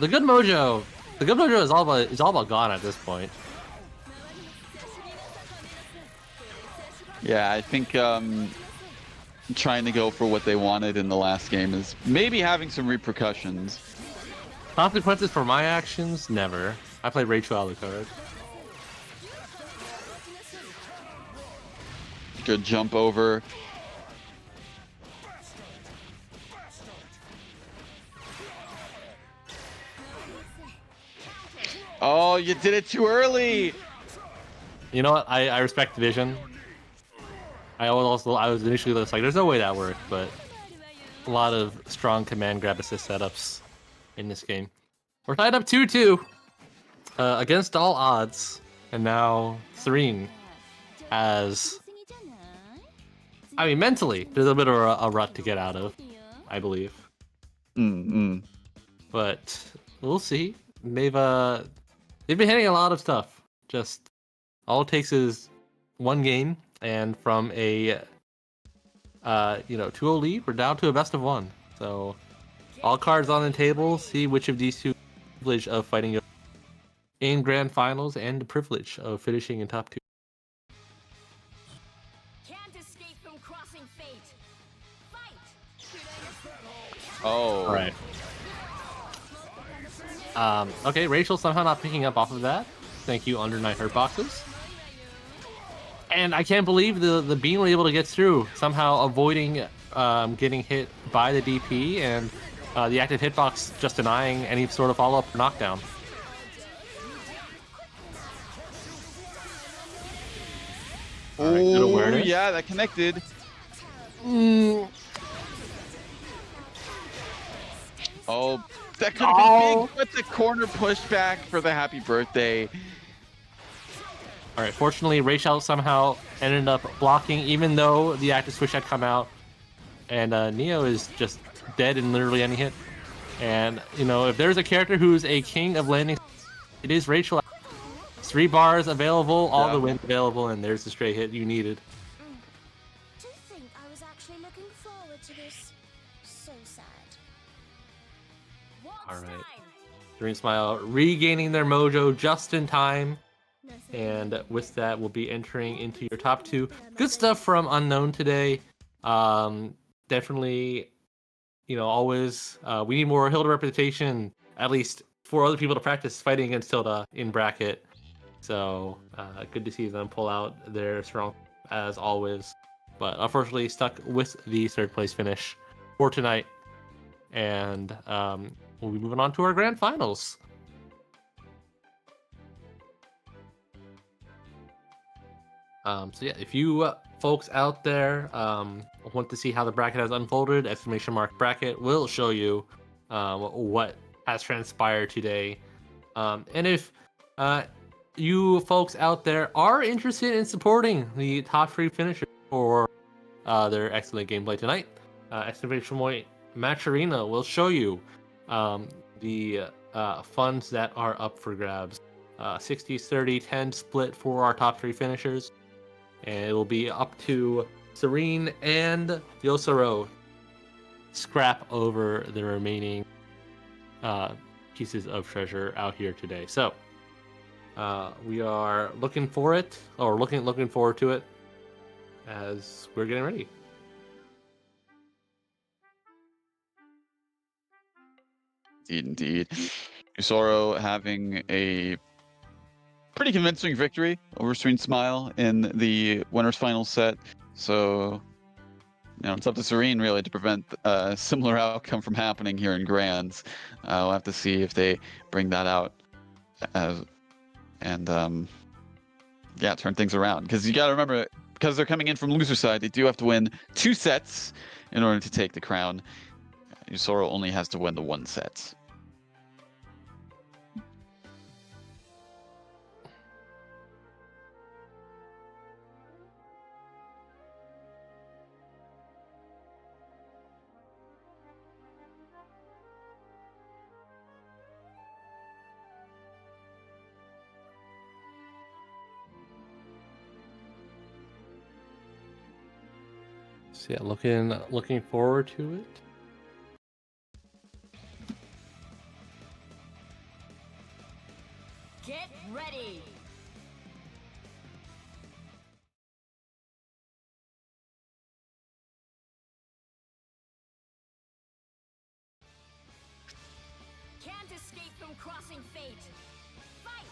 good mojo is all about gone at this point. Yeah, I think trying to go for what they wanted in the last game is maybe having some repercussions. Consequences for my actions? Never. I played Rachel Alucard. Good jump over. Oh, you did it too early. You know what? I respect the vision. I was initially just like, there's no way that worked, but a lot of strong command grab assist setups in this game. We're tied up 2-2 against all odds, and now Serene has. I mean, mentally, there's a bit of a rut to get out of, I believe. But we'll see. They've been hitting a lot of stuff. Just All it takes is one game, and from a 2-0 lead, we're down to a best of one. So all cards on the table. See which of these two privilege of fighting in grand finals and the privilege of finishing in top 2. Can't escape from crossing fate. Fight. Oh. All right. Okay, Rachel somehow not picking up off of that. Thank you, under 9 hurt boxes. And I can't believe the beam were able to get through, somehow avoiding getting hit by the DP, and the active hitbox just denying any sort of follow-up or knockdown. All right, good awareness. Yeah, that connected. Oh, that could have been big, but the corner pushback for the happy birthday. All right, fortunately, Rachel somehow ended up blocking, even though the active switch had come out. And Neo is just dead in literally any hit. And, if there's a character who's a king of landing, it is Rachel. 3 bars available, all the wins available, and there's the straight hit you needed. To think I was actually looking forward to this. So sad. All right. Serene Smile regaining their mojo just in time. And with that, we'll be entering into your top 2. Good stuff from Unknown today. Definitely, always, we need more Hilda representation, at least for other people to practice fighting against Hilda in bracket. So, good to see them pull out their strong as always. But unfortunately, stuck with the 3rd place finish for tonight. And we'll be moving on to our grand finals. So yeah, if you folks out there want to see how the bracket has unfolded, !bracket will show you what has transpired today. And if you folks out there are interested in supporting the top 3 finishers for their excellent gameplay tonight, Match Arena will show you the funds that are up for grabs. 60-30-10 split for our top 3 finishers. And it will be up to Serene and Yosaro scrap over the remaining pieces of treasure out here today. So we are looking forward to it as we're getting ready. Indeed. Yosaro having a pretty convincing victory over Serene Smile in the winners final set. So, it's up to Serene really to prevent a similar outcome from happening here in Grands. We'll have to see if they bring that out and turn things around. Because you got to remember, because they're coming in from loser side, they do have to win 2 sets in order to take the crown. Yosaro only has to win the 1 set. So yeah, looking forward to it. Get ready. Can't escape from crossing fate. Fight.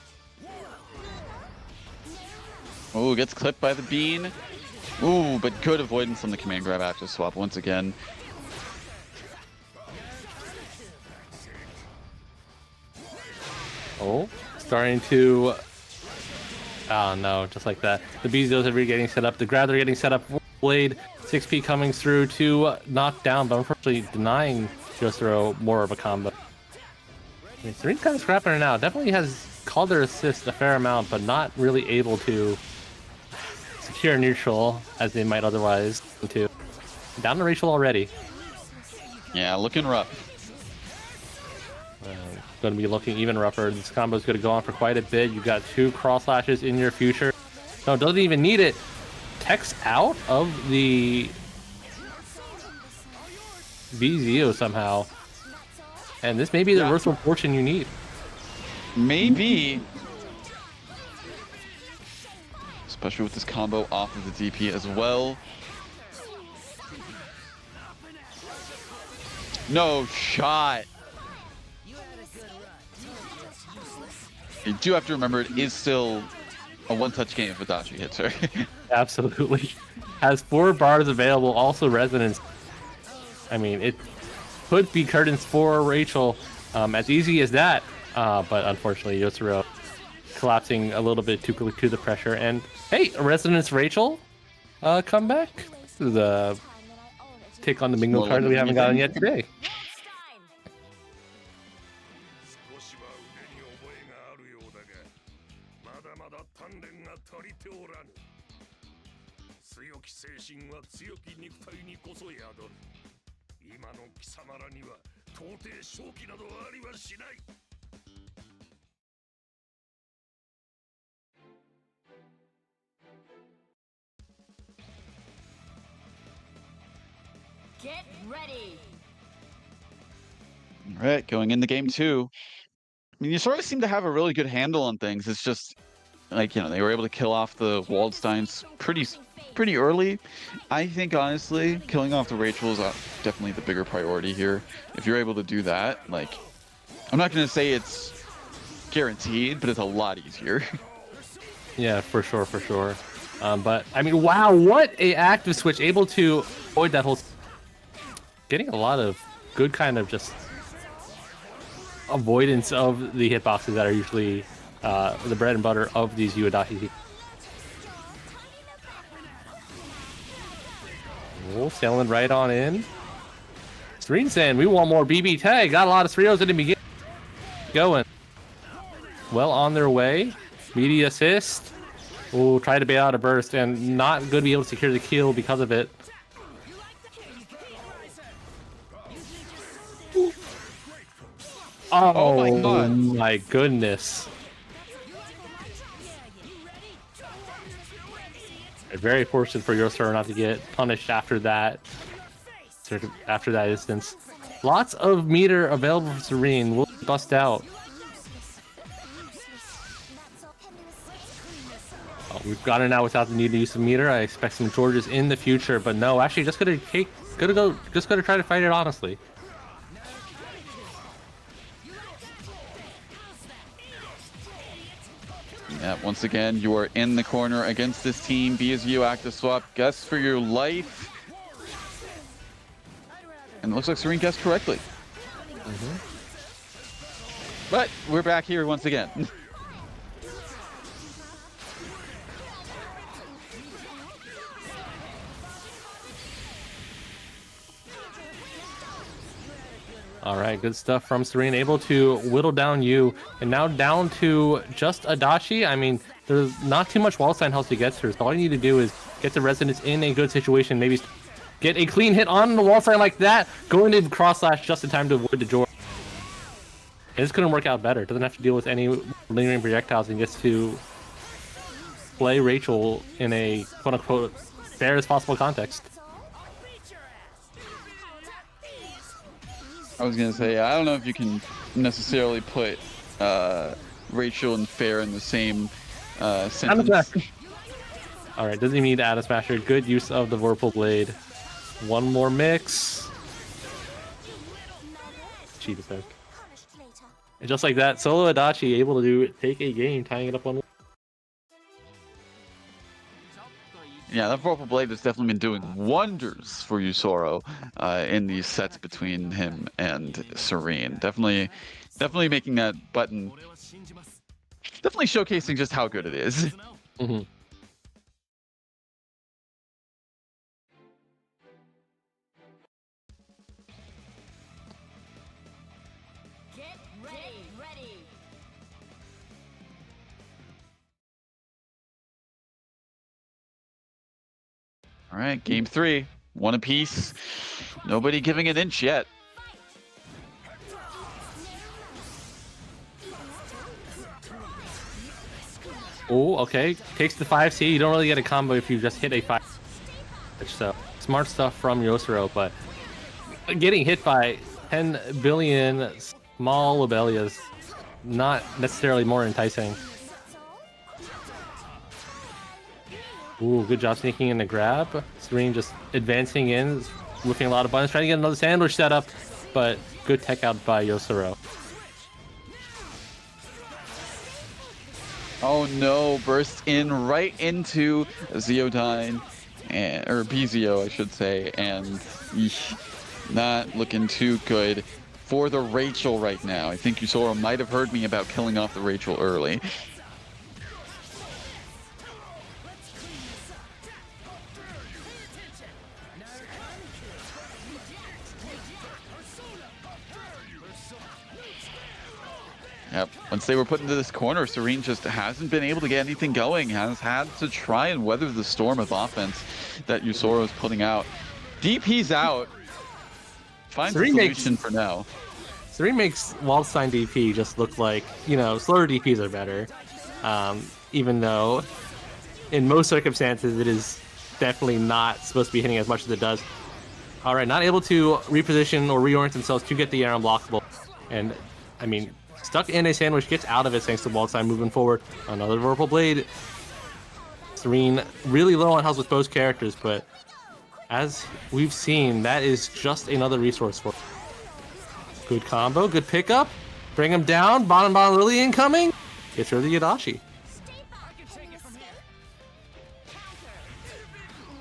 Oh, gets clipped by the bean. Ooh, but good avoidance on the command grab after swap once again. Oh, starting to... Oh no, just like that. The Bezos are getting set up. The grabs are getting set up. Blade, 6P coming through to knock down, but unfortunately denying Josero more of a combo. I mean, Serene's kind of scrapping her now. Definitely has called their assist a fair amount, but not really able to secure neutral as they might otherwise do. Down to Rachel already. Yeah, looking rough. Going to be looking even rougher. This combo is going to go on for quite a bit. You've got 2 cross slashes in your future. No, doesn't even need it. Text out of the VZO somehow. And this may be the reversal fortune you need. Maybe. Especially with this combo off of the DP as well. No shot. You do have to remember it is still a one-touch game if Adachi hits her. Absolutely. Has 4 bars available, also resonance. I mean, it could be curtains for Rachel, as easy as that. But unfortunately, Yotaro collapsing a little bit too quickly to the pressure. And hey, a resonance Rachel comeback. This is a take on the bingo card that we haven't gotten yet today. Get ready. All right, going into game 2. I mean, you sort of seem to have a really good handle on things. It's just like, you know, they were able to kill off the Waldsteins pretty early. I think honestly, killing off the Rachel is definitely the bigger priority here. If you're able to do that, like, I'm not going to say it's guaranteed, but it's a lot easier. Yeah, for sure, for sure. But I mean, wow, what a active switch, able to avoid that whole. Getting a lot of good kind of just avoidance of the hitboxes that are usually the bread and butter of these Uedachi. Oh, sailing right on in. Serene saying, we want more BB tag. Got a lot of Cerritos in the beginning. Going. Well on their way. Media assist. Oh, try to bail out a burst and not going to be able to secure the kill because of it. Oh my goodness. Very fortunate for Yotaro not to get punished after that. After that instance. Lots of meter available for Serene. Will bust out. Oh, we've got it now without the need to use the meter. I expect some Georges in the future, but no, actually just gonna try to fight it honestly. Yeah, once again, you are in the corner against this team. BSU active swap, guess for your life. And it looks like Serene guessed correctly. But we're back here once again. All right, good stuff from Serene, able to whittle down you, and now down to just Adachi. I mean, there's not too much Waldstein health to get through, so all you need to do is get the Resonance in a good situation, maybe get a clean hit on the Waldstein like that, go into cross slash just in time to avoid the George. And this couldn't work out better. Doesn't have to deal with any lingering projectiles and gets to play Rachel in a quote-unquote fair as possible context. I was gonna say, I don't know if you can necessarily put Rachel and Fair in the same sentence. All right, doesn't even need to add a smasher. Good use of the Vorpal Blade. One more mix. Cheat attack. And just like that, solo Adachi able to take a game, tying it up on. Yeah, that Vorpal Blade has definitely been doing wonders for Yusoro in these sets between him and Serene. Definitely making that button, definitely showcasing just how good it is. Mm-hmm. Get ready. All right, game 3, one apiece. Nobody giving an inch yet. Oh, okay. Takes the 5C. You don't really get a combo if you just hit a 5. So smart stuff from Yosuro, but getting hit by 10 billion small Lobelias not necessarily more enticing. Ooh, good job sneaking in the grab. Serene just advancing in, whipping a lot of buttons, trying to get another sandwich setup, but good tech out by Yosuro. Oh no, bursts in right into Zeodine, or BZO I should say, and eesh, not looking too good for the Rachel right now. I think Yusoro might have heard me about killing off the Rachel early. Yep. Once they were put into this corner, Serene just hasn't been able to get anything going, has had to try and weather the storm of offense that Yusoro is putting out. DP's out. Finds a solution for now. Serene makes Waldstein DP just look like, you know, slower DPs are better. Even though in most circumstances it is definitely not supposed to be hitting as much as it does. Alright, not able to reposition or reorient themselves to get the air unblockable. And, I mean, stuck in a sandwich, gets out of it thanks to Waldstein moving forward. Another Vorpal Blade. Serene really low on health with both characters, but as we've seen, that is just another resource for. Good combo, good pickup. Bring him down. Bottom Lily incoming. Gets rid of the Yadashi.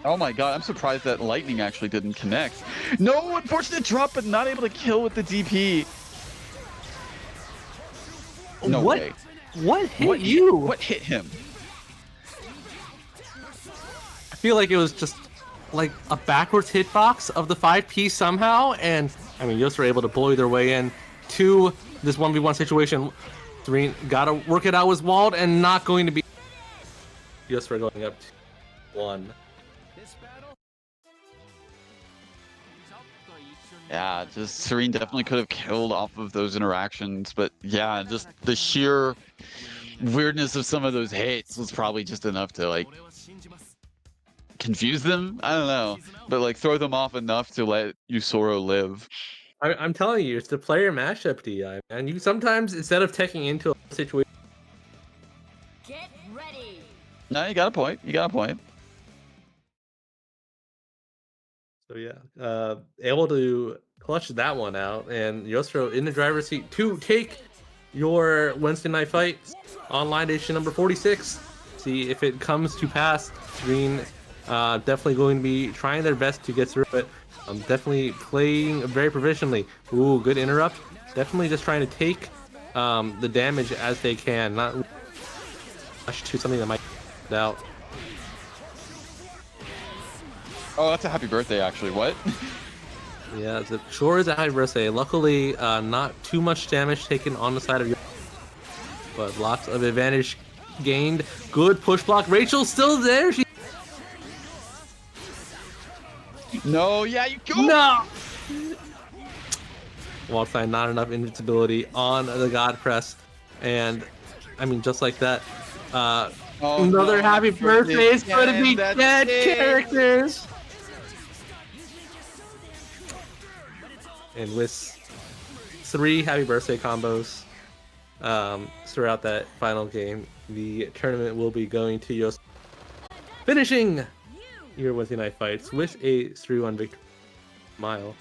Oh my god, I'm surprised that lightning actually didn't connect. No, unfortunate drop, but not able to kill with the DP. No way. What hit you? What hit him? I feel like it was just like a backwards hitbox of the 5P somehow, and I mean, Yost were able to bully their way in to this 1v1 situation. Serene gotta work it out with Wald, and not going to be. Yost were going up to 1. Yeah, just Serene definitely could have killed off of those interactions, but yeah, just the sheer weirdness of some of those hits was probably just enough to like confuse them. I don't know, but like throw them off enough to let Yusoro live. I'm telling you, it's the player mashup DI, and you sometimes, instead of taking into a situation. Get ready. No, you got a point. You got a point. So yeah, able to clutch that one out, and Yostro in the driver's seat to take your Wednesday night fight online edition number 46. See if it comes to pass. Serene definitely going to be trying their best to get through it. Definitely playing very proficiently. Ooh, good interrupt. Definitely just trying to take the damage as they can, not rush to something that might out. Oh, that's a happy birthday, actually. What? Yeah, it sure is a happy birthday. Luckily, not too much damage taken on the side of your, but lots of advantage gained. Good push block. Rachel's still there. She. No, yeah, you go. No. Waldstein, not enough invincibility on the God Press, and I mean, just like that. Another happy birthday is going to be dead characters. And with 3 happy birthday combos throughout that final game, the tournament will be going to Yost, finishing your Wednesday night fights with a 3-1 victory. Mile.